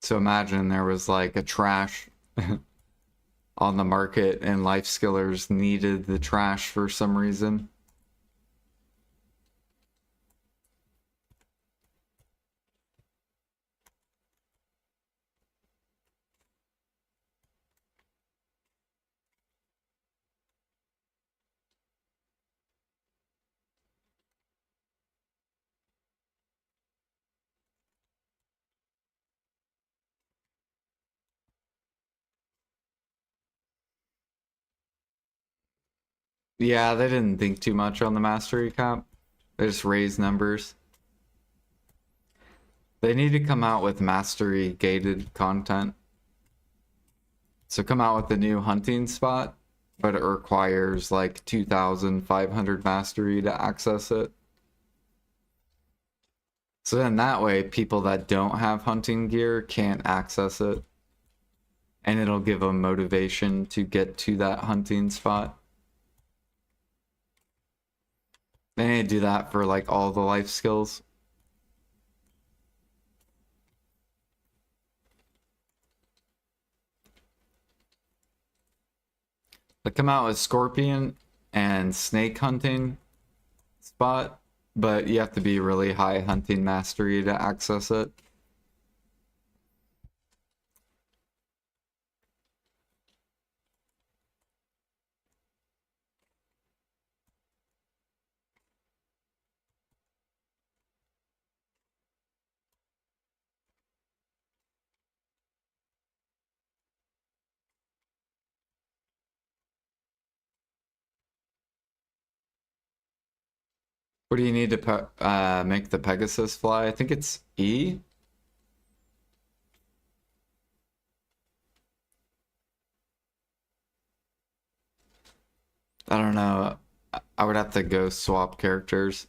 So imagine there was like a trash on the market and life skillers needed the trash for some reason. Yeah, they didn't think too much on the mastery cap. They just raised numbers. They need to come out with mastery gated content. So come out with the new hunting spot, but it requires like 2,500 mastery to access it. So then that way, people that don't have hunting gear can't access it. And it'll give them motivation to get to that hunting spot. They need to do that for like all the life skills. They come out with scorpion and snake hunting spot, but you have to be really high hunting mastery to access it. What do you need to make the Pegasus fly? I think it's E. I don't know. I would have to go swap characters.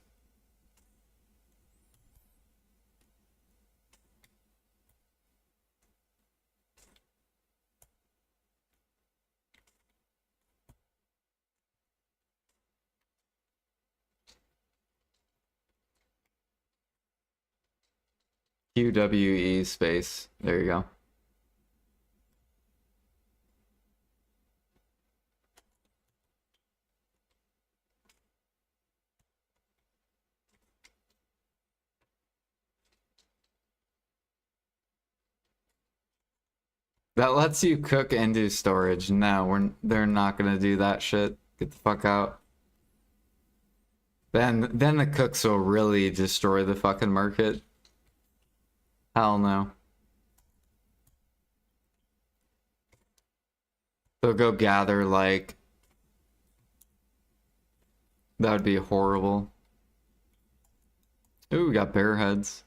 QWE space. There you go. That lets you cook and do storage. No, they're not gonna do that shit. Get the fuck out. Then the cooks will really destroy the fucking market. Hell no. They'll go gather like that would be horrible. Ooh, we got bear heads.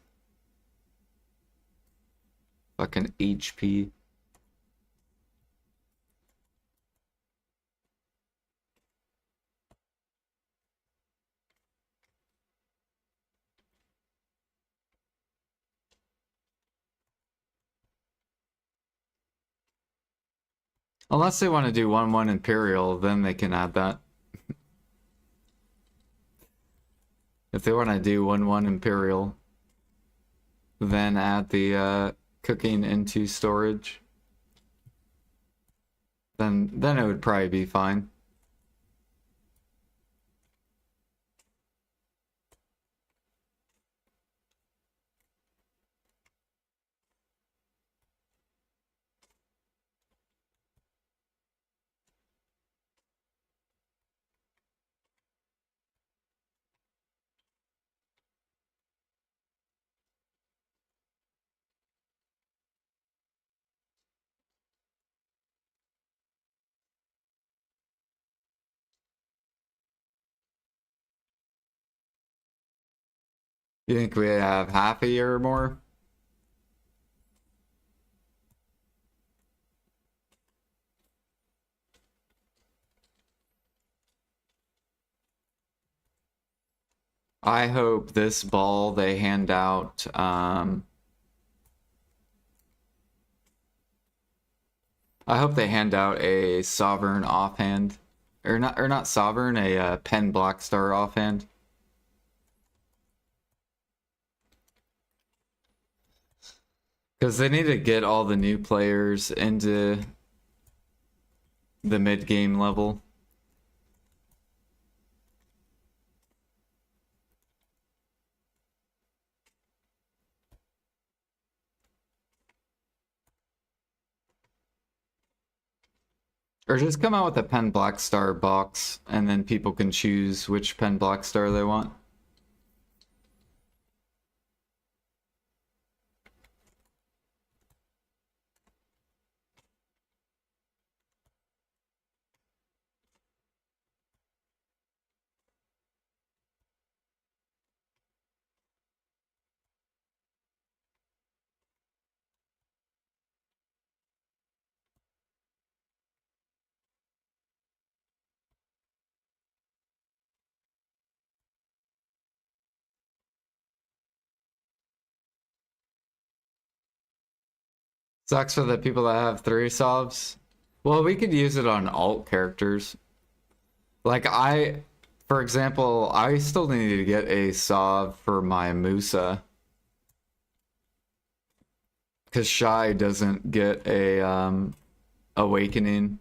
Fucking HP. Unless they want to do 1-1 Imperial, then they can add that. If they want to do 1-1 Imperial, then add the cooking into storage. Then it would probably be fine. You think we have half a year or more? I hope this ball they hand out I hope they hand out a sovereign offhand. Or not sovereign, a pen black star offhand. Because they need to get all the new players into the mid-game level. Or just come out with a pen black star box, and then people can choose which pen black star they want. Sucks for the people that have 3 subs. Well, we could use it on alt characters. Like for example, I still need to get a sov for my Musa. Because Shy doesn't get a awakening.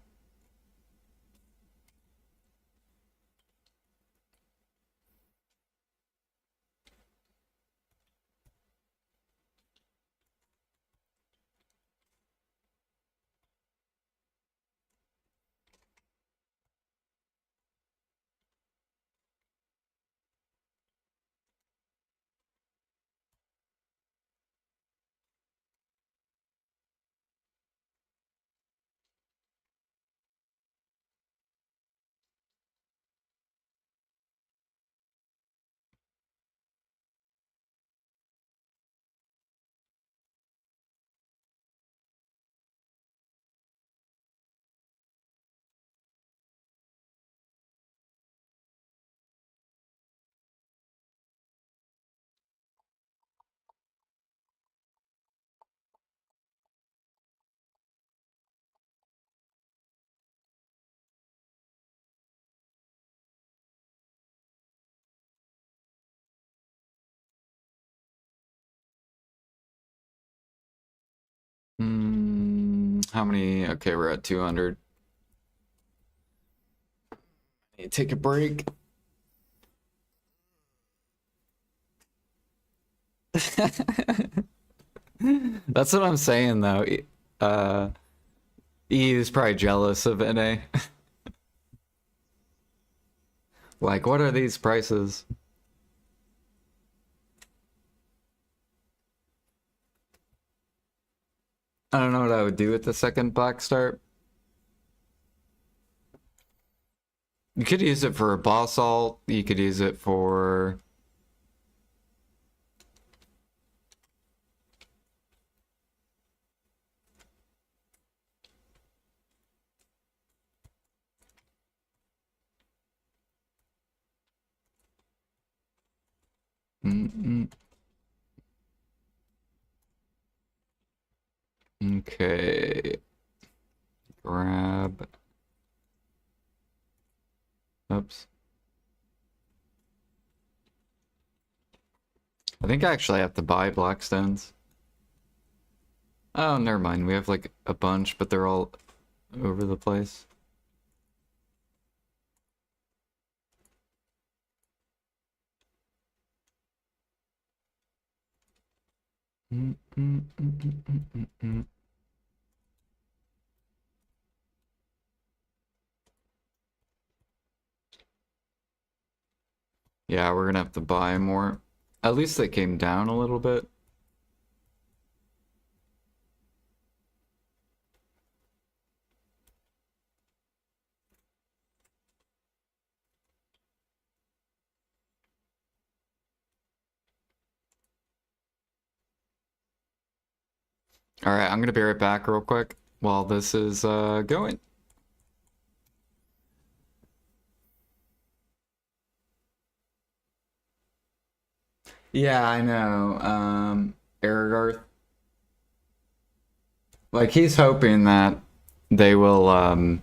How many? Okay, we're at 200. Need to take a break. That's what I'm saying, though. E is probably jealous of NA. Like, what are these prices? I don't know what I would do with the second black start. You could use it for a boss ult. You could use it for... Okay. Grab. Oops. I think I actually have to buy Blackstones. Oh, never mind. We have like a bunch, but they're all over the place. Yeah, we're gonna have to buy more. At least they came down a little bit. All right, I'm gonna be right back real quick while this is going. Yeah, I know. Aragorn. Like he's hoping that they will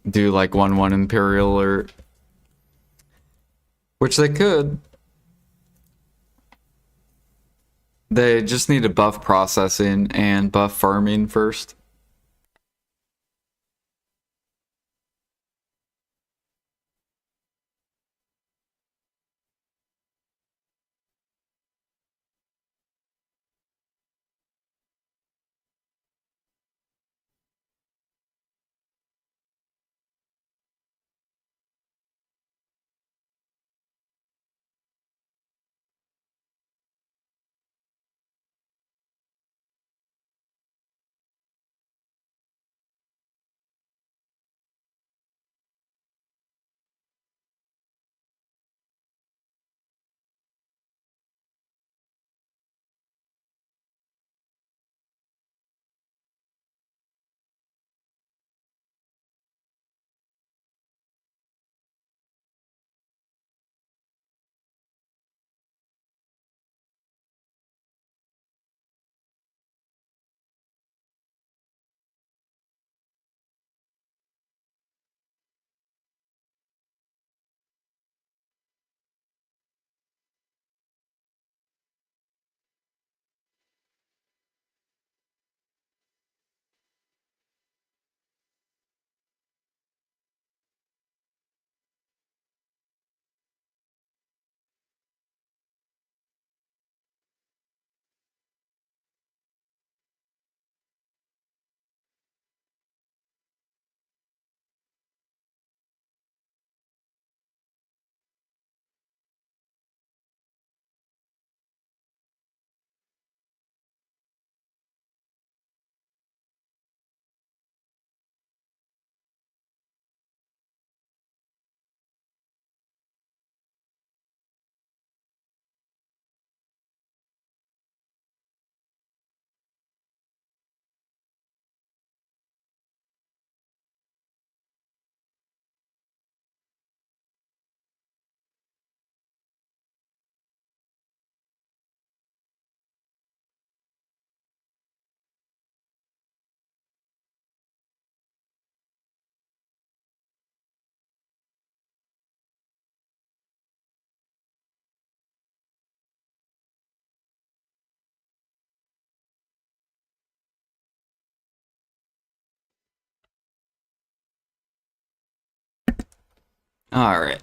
do like 1/1 Imperial or which they could. They just need to buff processing and buff farming first. All right.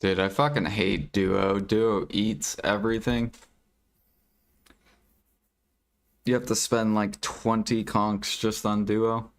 Dude, I fucking hate Duo. Duo eats everything. You have to spend like 20 conks just on Duo.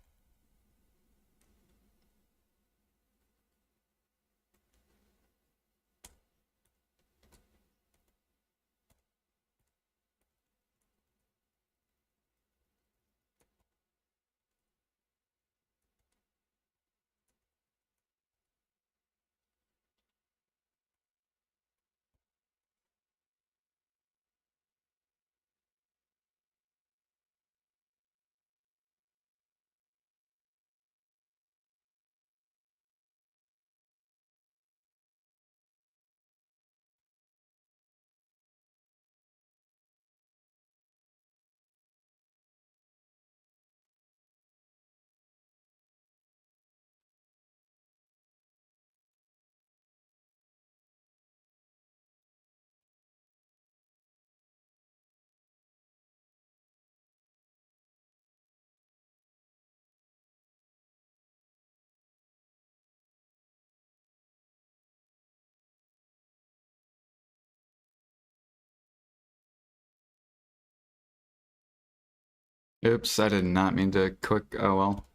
Oops, I did not mean to click. Oh well.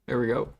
There we go.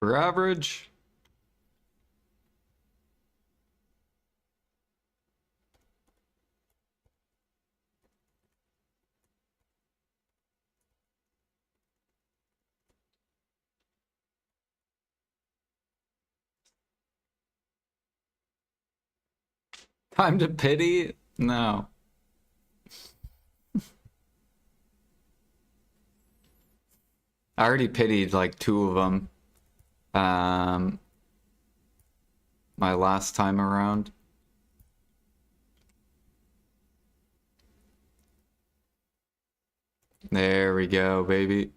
For average. Time to pity? No. I already pitied like two of them. Um, my last time around. There we go, baby.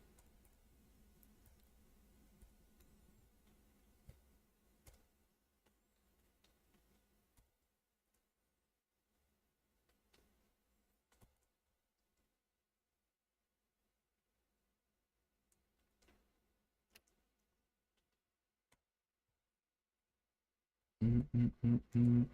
Mm, mm, mm, mm.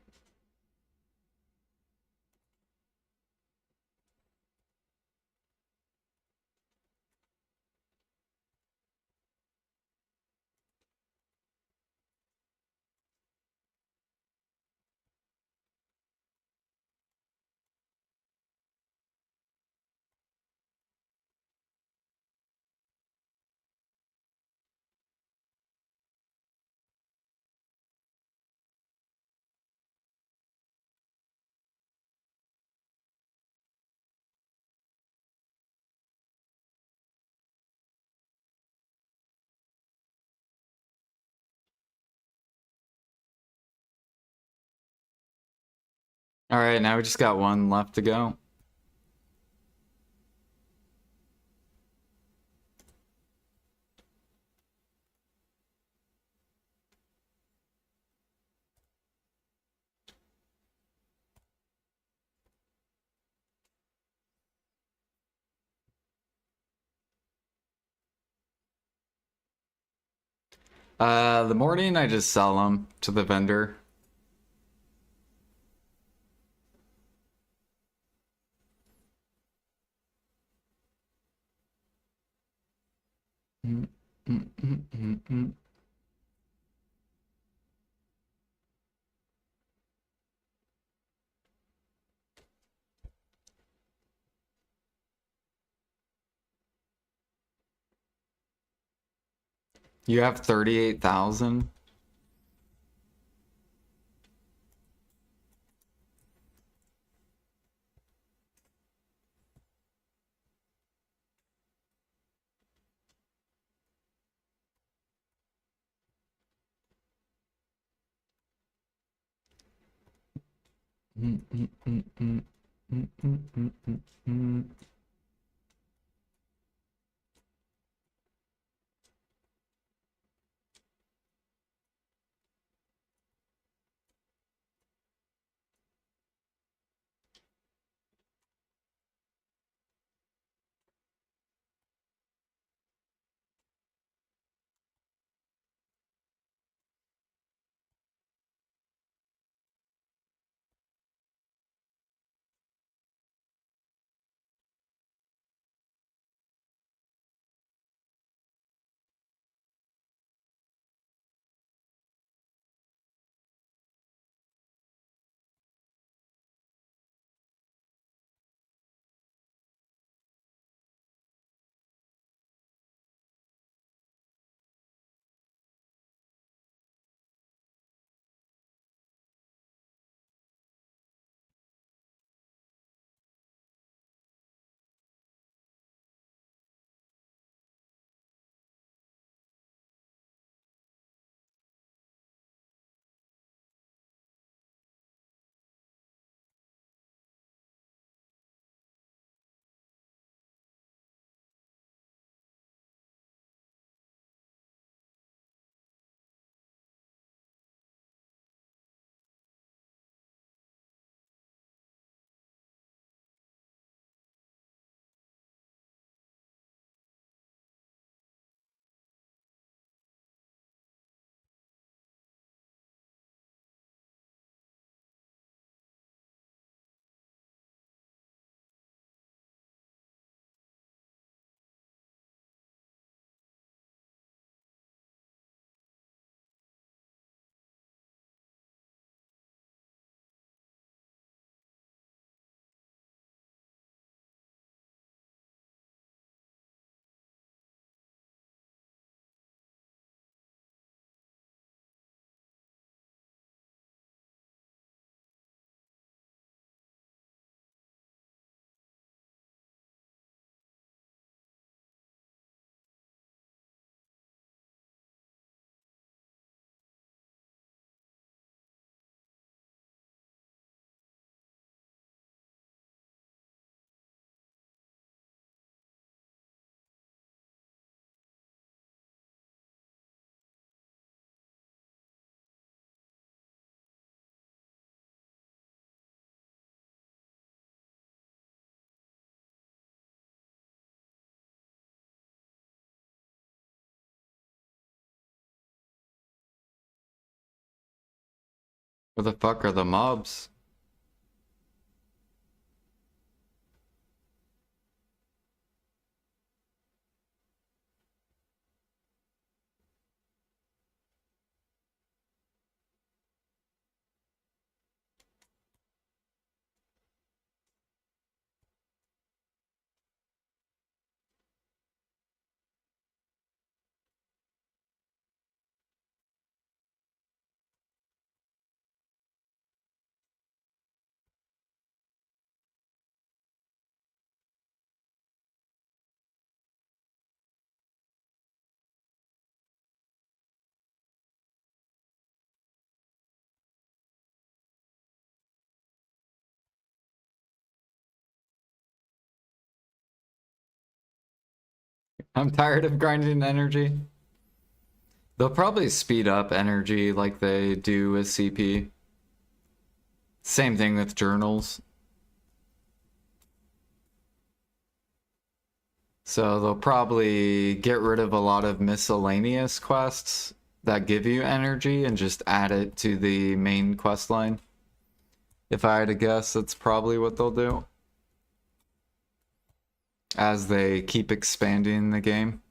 All right, now we just got one left to go. The morning I just sell them to the vendor. Mm, mm, mm, mm, mm. You have 38,000? Mm, mm, mm, mm, mm, mm, mm, mm, mm. Where the fuck are the mobs? I'm tired of grinding energy. They'll probably speed up energy like they do with CP. Same thing with journals. So they'll probably get rid of a lot of miscellaneous quests that give you energy and just add it to the main quest line. If I had to guess, that's probably what they'll do. As they keep expanding the game.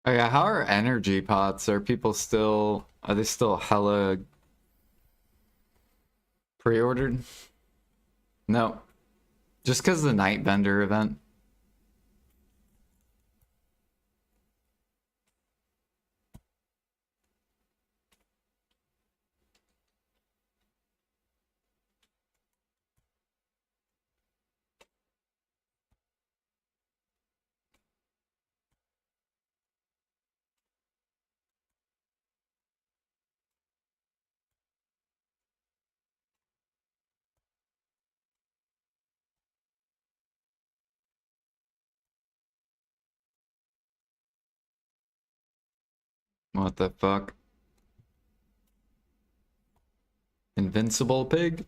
Oh yeah, how are energy pots? Are people still, are they still hella pre-ordered? No. Just because the Night Bender event. What the fuck? Invincible pig?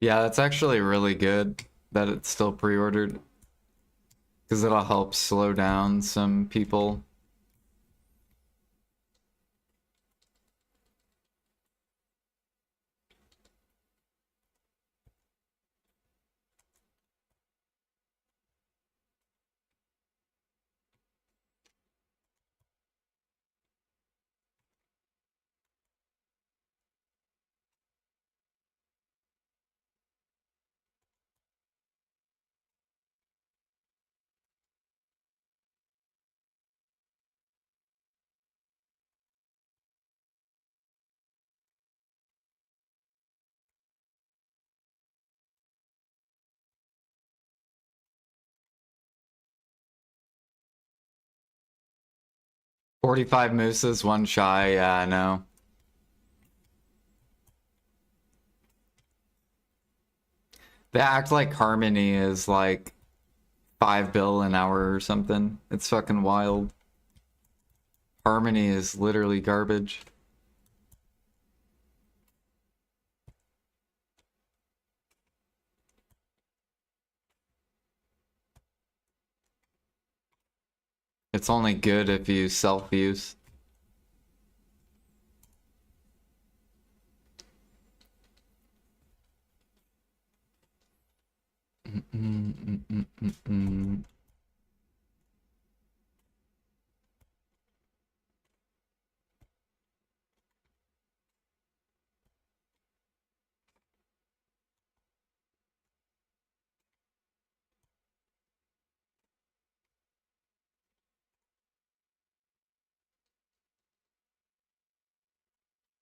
Yeah, that's actually really good that it's still pre-ordered. Because it'll help slow down some people. "45 mooses, one shy." Yeah, I know. They act like Harmony is like 5 bill an hour or something. It's fucking wild. Harmony is literally garbage. It's only good if you self-use.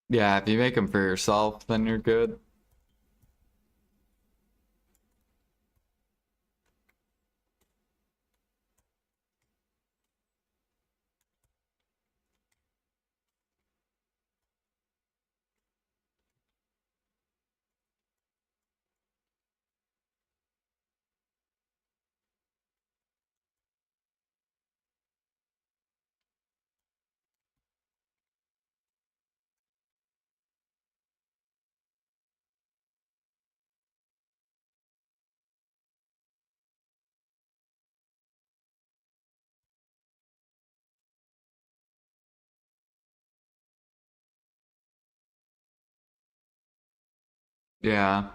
Yeah, if you make them for yourself, then you're good. Yeah.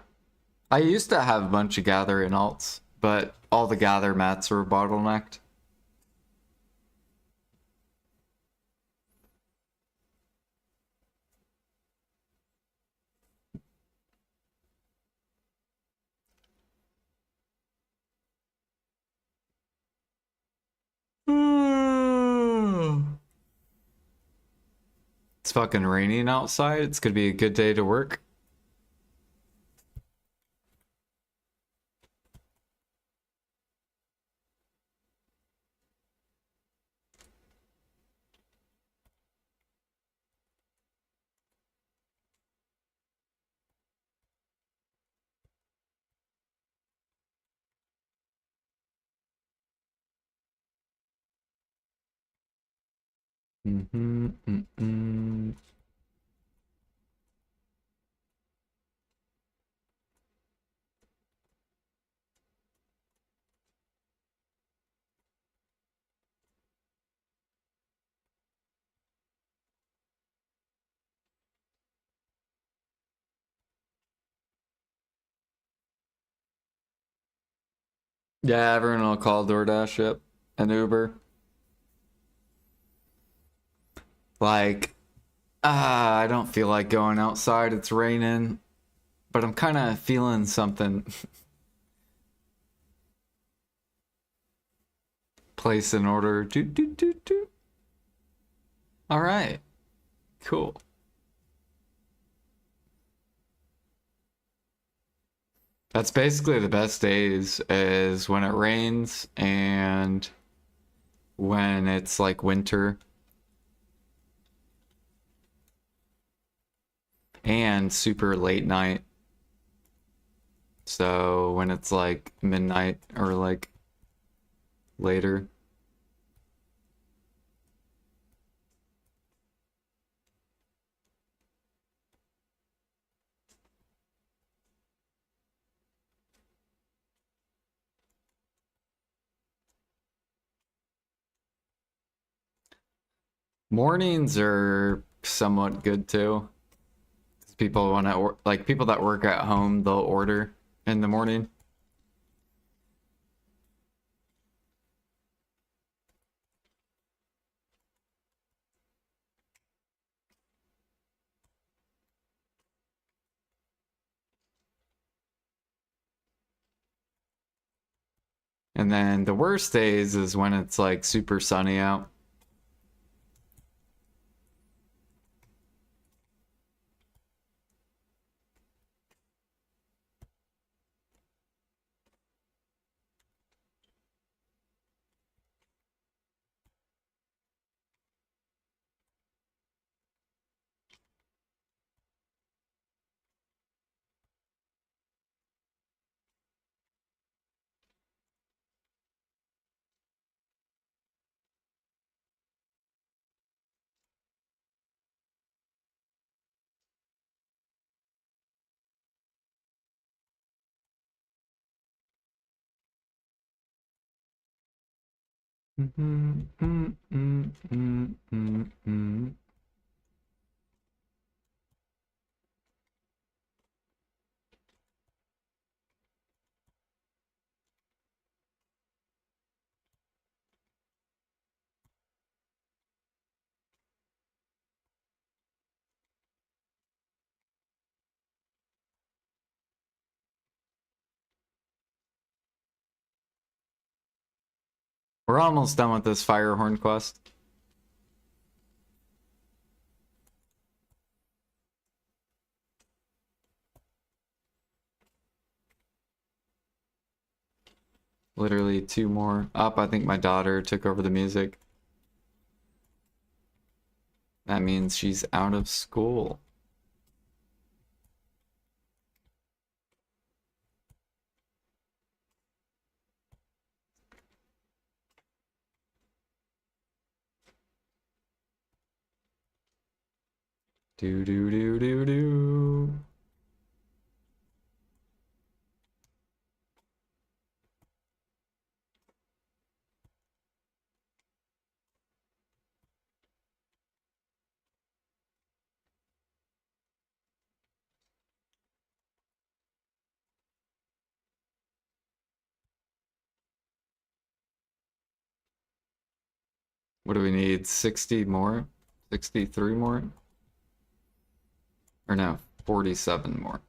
I used to have a bunch of gather in alts, but all the gather mats were bottlenecked. It's fucking raining outside. It's gonna be a good day to work. Yeah, everyone will call DoorDash, yep, and Uber. Like, I don't feel like going outside. It's raining, but I'm kind of feeling something. Place an order. Doot, doot, doot, doot. All right, cool. That's basically the best days is when it rains and when it's like winter and super late night. So when it's like midnight or like later. Mornings are somewhat good too. People want to like people that work at home, they'll order in the morning. And then the worst days is when it's like super sunny out. We're almost done with this Firehorn quest. Literally 2 more. Up, I think my daughter took over the music. That means she's out of school. Do do do do do. What do we need? 60 more? 63 more? Or no, 47 more.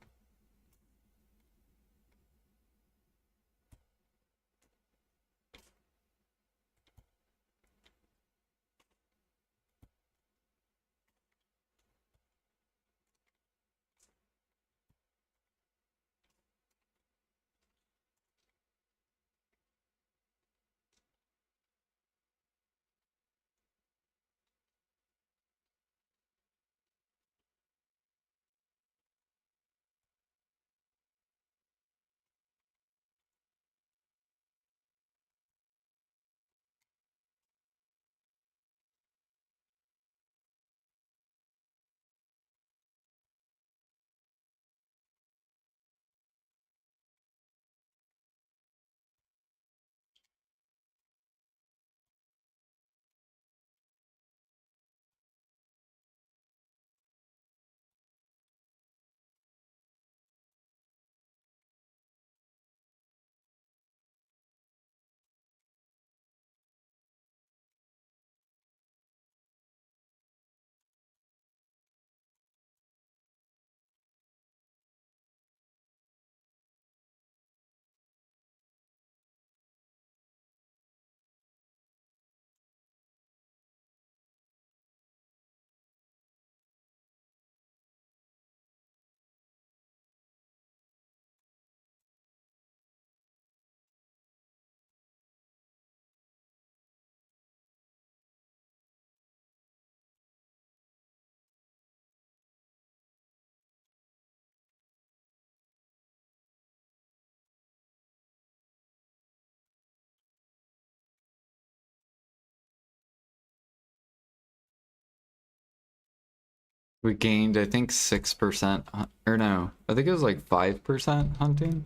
We gained, I think, 6%, or no, I think it was like 5% hunting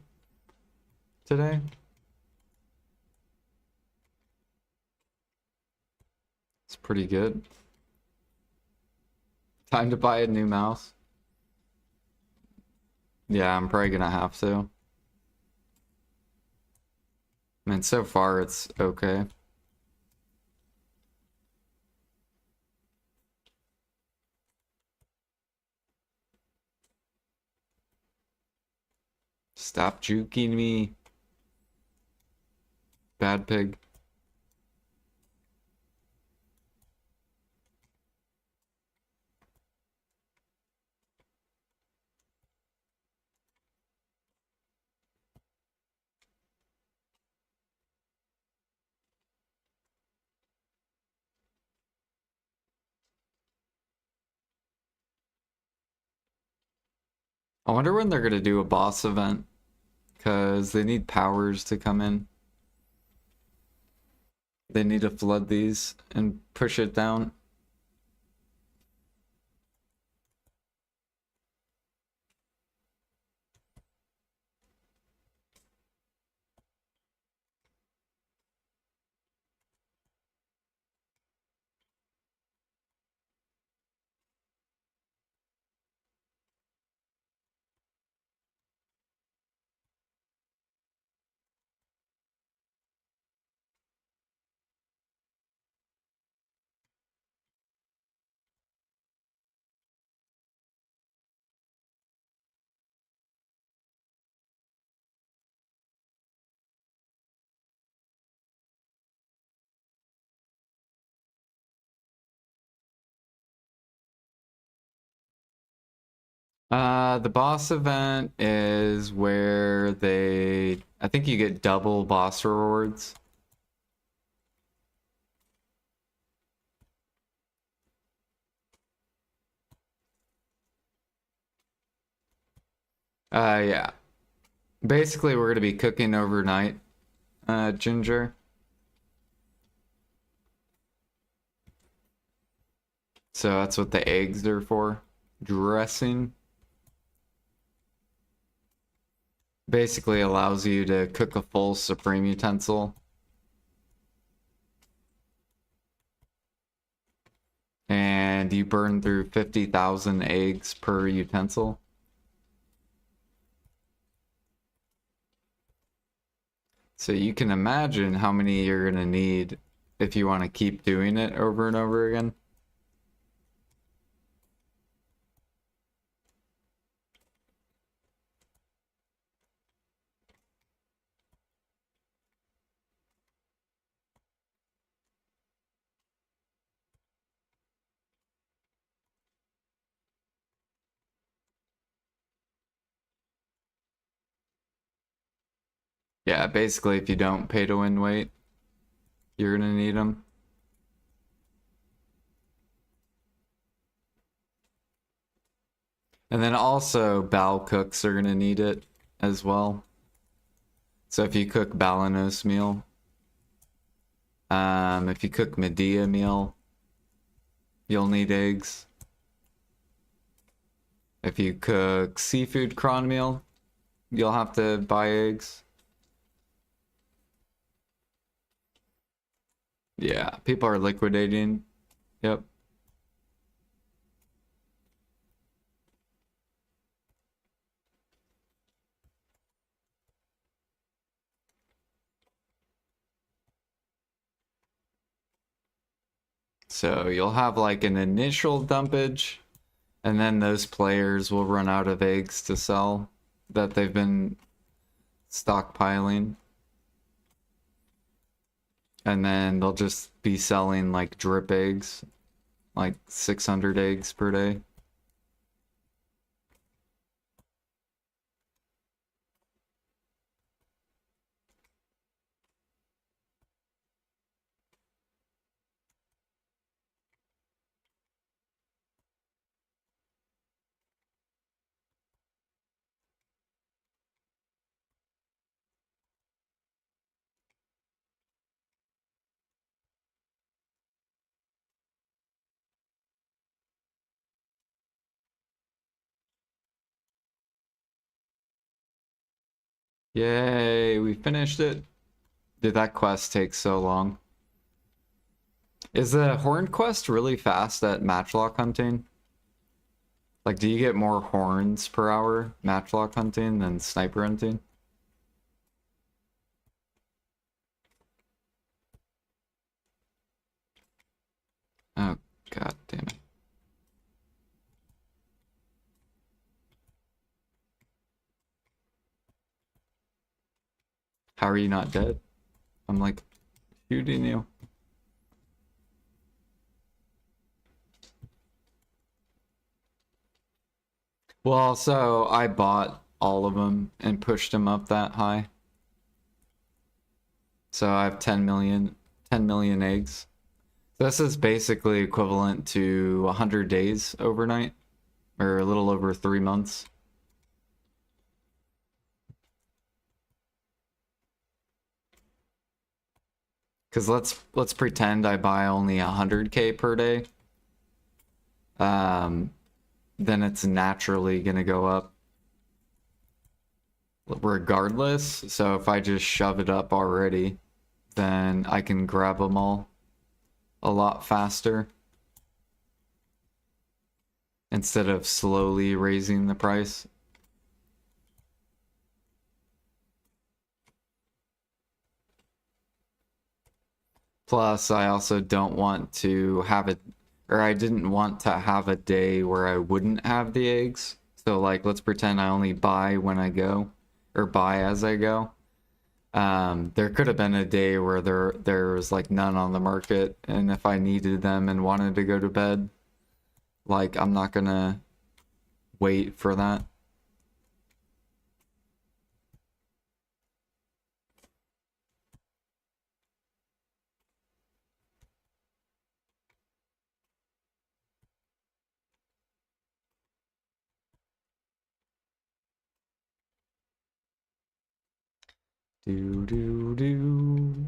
today. It's pretty good. Time to buy a new mouse. Yeah, I'm probably gonna have to. I mean, so far it's okay. Stop juking me. Bad pig. I wonder when they're gonna do a boss event, because they need powers to come in. They need to flood these and push it down. The boss event is where I think you get double boss rewards. Yeah. Basically, we're gonna be cooking overnight, ginger. So that's what the eggs are for. Dressing. Basically allows you to cook a full supreme utensil. And you burn through 50,000 eggs per utensil. So you can imagine how many you're gonna need if you want to keep doing it over and over again. Yeah, basically if you don't pay to win weight, you're gonna need them. And then also bow cooks are gonna need it as well. So if you cook Balanos meal, if you cook Medea meal, you'll need eggs. If you cook seafood cron meal, you'll have to buy eggs. Yeah, people are liquidating. Yep. So you'll have like an initial dumpage, and then those players will run out of eggs to sell that they've been stockpiling. And then they'll just be selling like drip eggs, like 600 eggs per day. Yay, we finished it. Did that quest take so long? Is the horn quest really fast at matchlock hunting? Like, do you get more horns per hour matchlock hunting than sniper hunting? Oh, god damn it. How are you not dead? I'm like shooting you. Well, so I bought all of them and pushed them up that high. So I have 10 million eggs. This is basically equivalent to 100 days overnight, or a little over 3 months. Because let's pretend I buy only 100K per day. Then it's naturally gonna go up regardless. So if I just shove it up already, then I can grab them all a lot faster instead of slowly raising the price. Plus, I also don't want to have it, or I didn't want to have a day where I wouldn't have the eggs. So like, let's pretend I only buy when I go, or buy as I go. There could have been a day where there was like none on the market, and if I needed them and wanted to go to bed, like I'm not gonna wait for that. Do do do.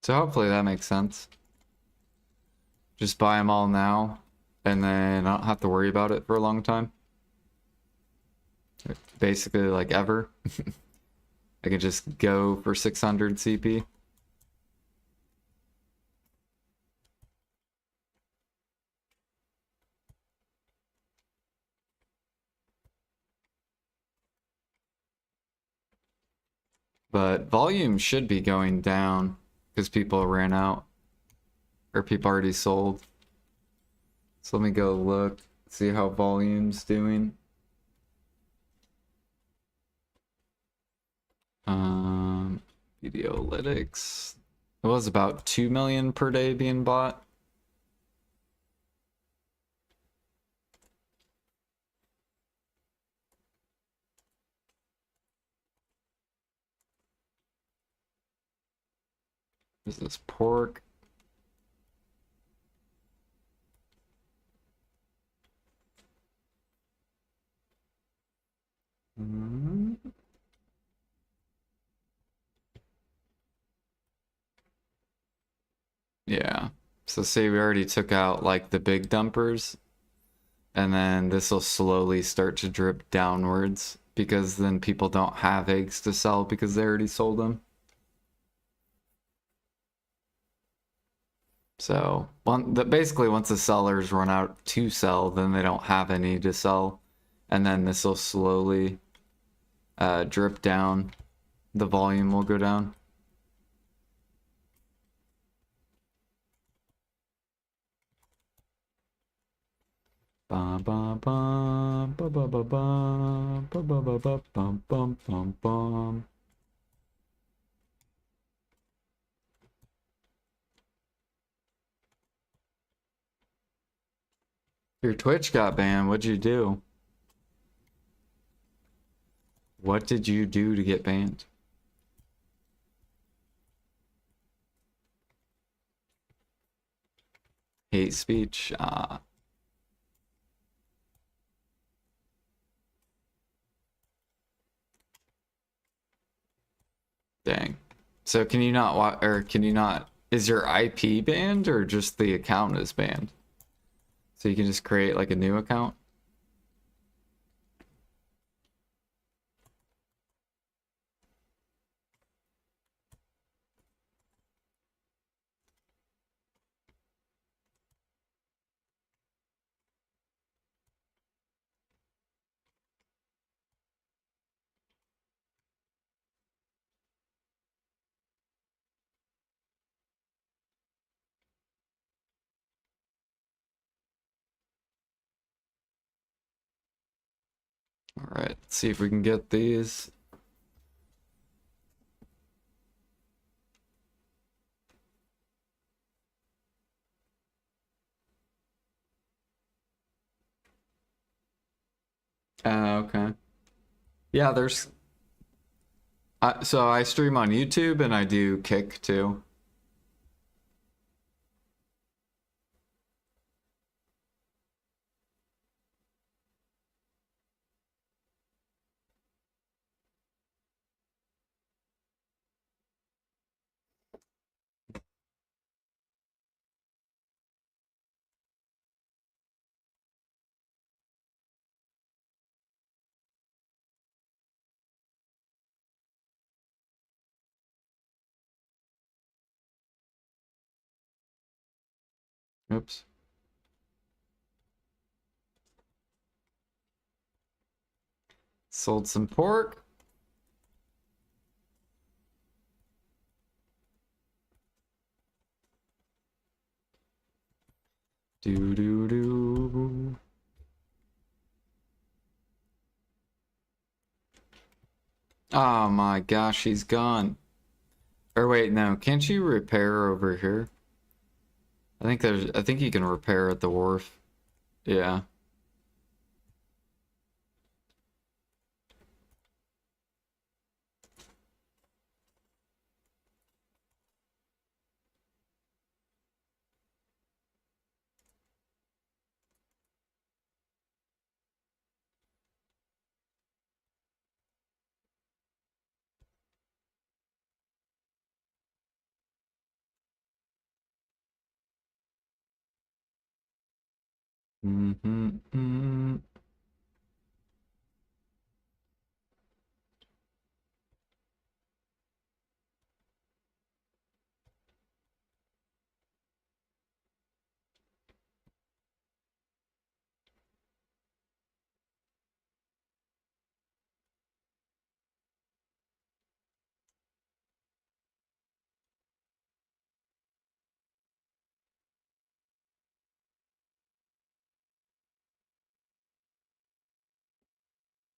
So hopefully that makes sense. Just buy them all now, and then I don't have to worry about it for a long time. Basically, like ever. I can just go for 600 CP. But volume should be going down because people ran out or people already sold. So let me go look, see how volume's doing. Videolytics. It was about 2 million per day being bought. Is this pork? Yeah. So say we already took out like the big dumpers, and then this will slowly start to drip downwards because then people don't have eggs to sell because they already sold them. So basically once the sellers run out to sell, then they don't have any to sell, and then this will slowly drip down. The volume will go down. Bum bum bum bum bum bum bum bum bum bum bum bum bum. Your Twitch got banned. What'd you do? What did you do to get banned? Hate speech. Dang. So can you not or can you not? Is your IP banned or just the account is banned? So you can just create like a new account? All right, let's see if we can get these. Okay. Yeah, there's. So I stream on YouTube and I do Kick too. Oops. Sold some pork. Do do do. Oh my gosh, he's gone. Or wait, no, can't you repair over here? I think you can repair at the wharf. Yeah. Mm-hmm.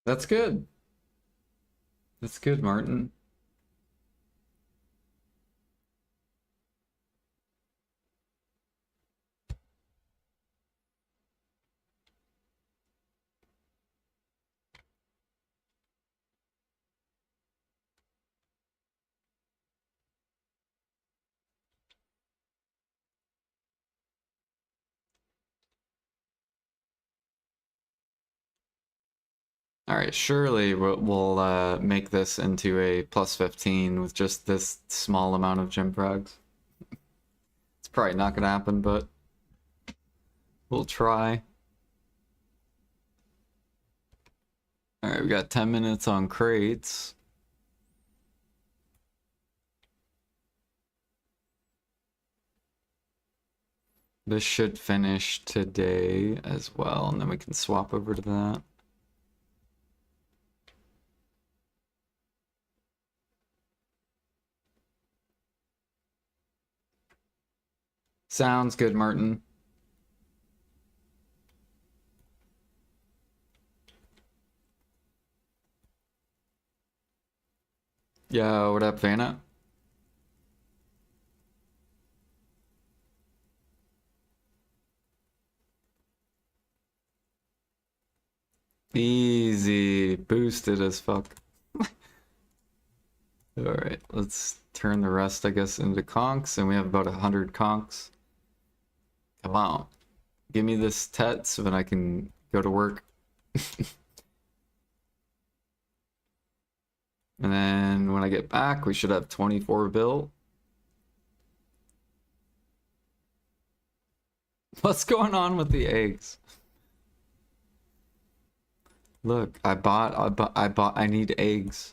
That's good. That's good, Martin. All right, surely we'll make this into a plus 15 with just this small amount of gem frags. It's probably not gonna happen, but we'll try. All right, we got 10 minutes on crates. This should finish today as well, and then we can swap over to that. Sounds good, Martin. Yo, what up, Vanna? Easy. Boosted as fuck. Alright, let's turn the rest, I guess, into conks, and we have about 100 conks. Come on. Give me this tet so that I can go to work. And then when I get back, we should have 24 bill. What's going on with the eggs? Look, I need eggs.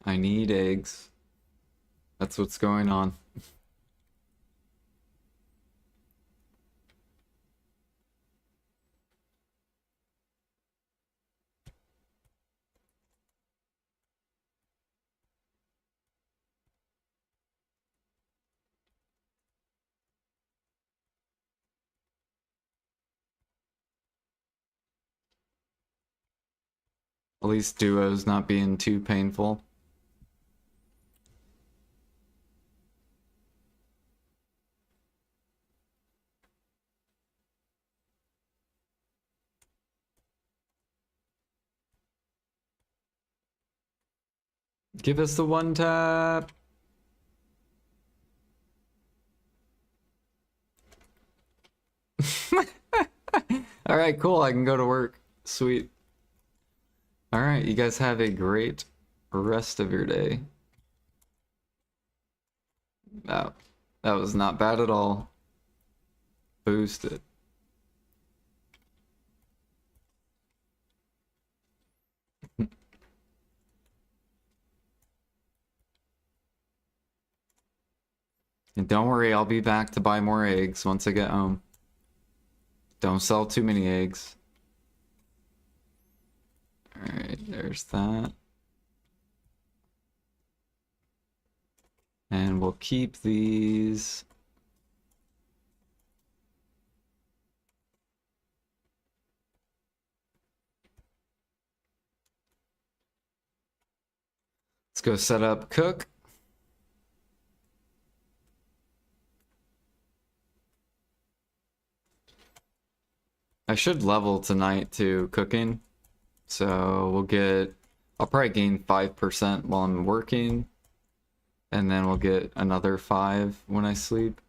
I need eggs. That's what's going on. At least duo's not being too painful. Give us the one tap. All right, cool. I can go to work. Sweet. All right, you guys have a great rest of your day. That was not bad at all. Boosted. And don't worry, I'll be back to buy more eggs once I get home. Don't sell too many eggs. Alright, there's that. And we'll keep these. Let's go set up cook. I should level tonight to cooking. So we'll get, I'll probably gain 5% while I'm working. And then we'll get another 5 when I sleep.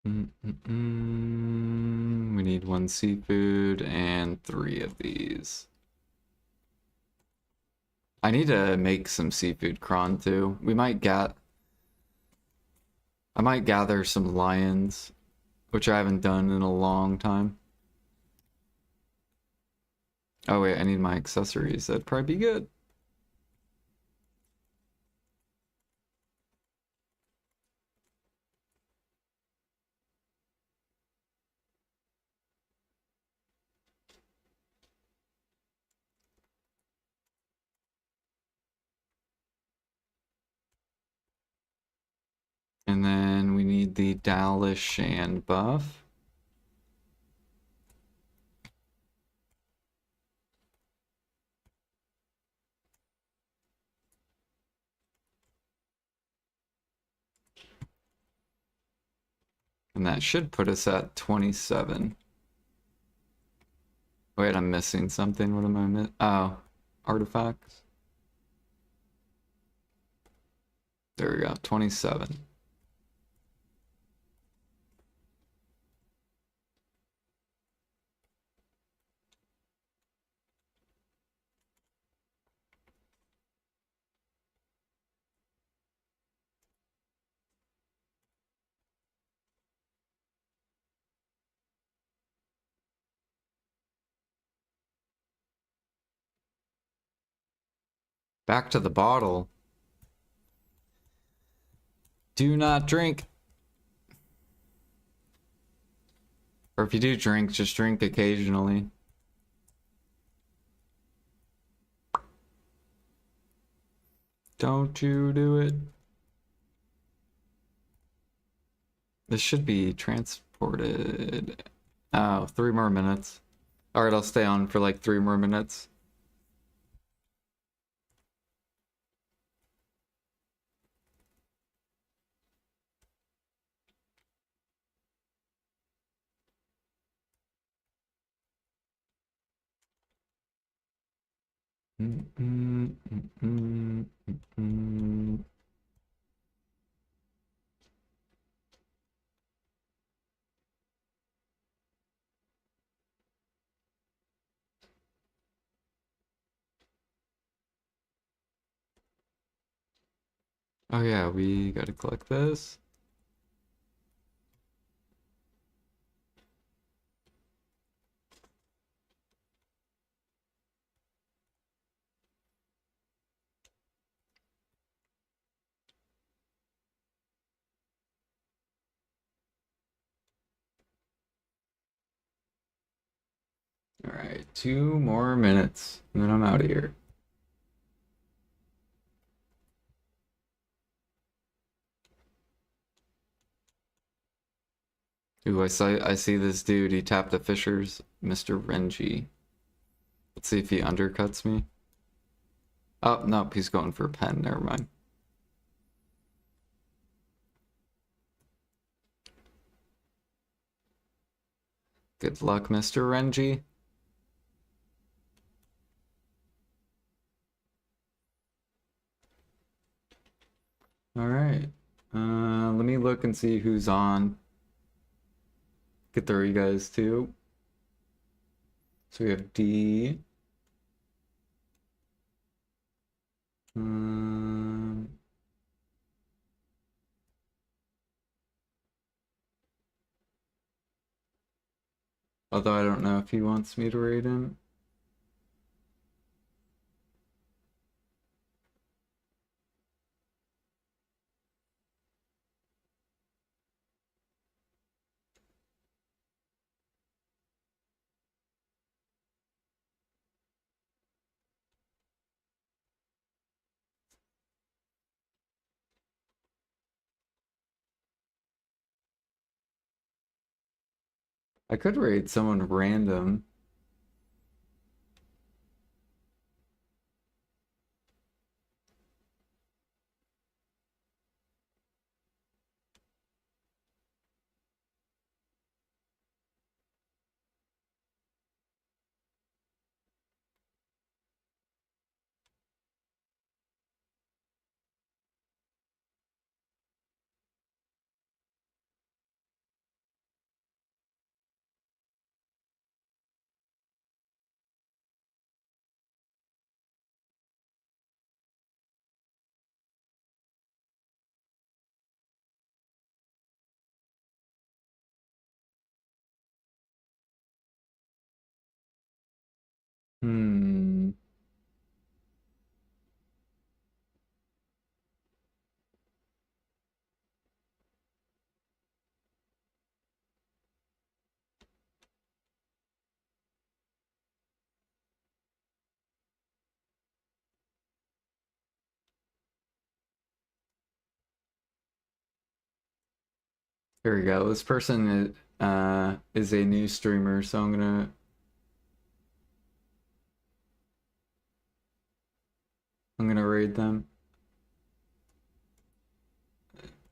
We need 1 seafood and 3 of these. I need to make some seafood cron too. I might gather some lions, which I haven't done in a long time. Oh wait, I need my accessories. That'd probably be good. And then we need the Dallas Shan buff. And that should put us at 27. Wait, I'm missing something. What am I missing? Oh, artifacts. There we go, 27. Back to the bottle. Do not drink. Or if you do drink, just drink occasionally. Don't you do it. This should be transported. Oh, 3 more minutes. Alright, I'll stay on for like 3 more minutes. Oh yeah, we gotta collect this. Alright, 2 more minutes, and then I'm out of here. Ooh, I see this dude, he tapped the fishers, Mr. Renji. Let's see if he undercuts me. Oh, nope, he's going for a pen, never mind. Good luck, Mr. Renji. Alright. Let me look and see who's on. Get through you guys too. So we have D. Um, Although I don't know if he wants me to raid him. I could raid someone random. Hmm. Here we go. This person is a new streamer, so I'm gonna raid them.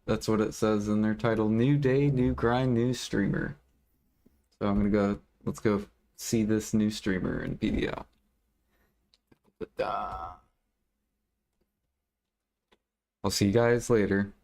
That's what it says in their title. New day, new grind, new streamer. So I'm gonna go, let's go see this new streamer in PDO. I'll see you guys later.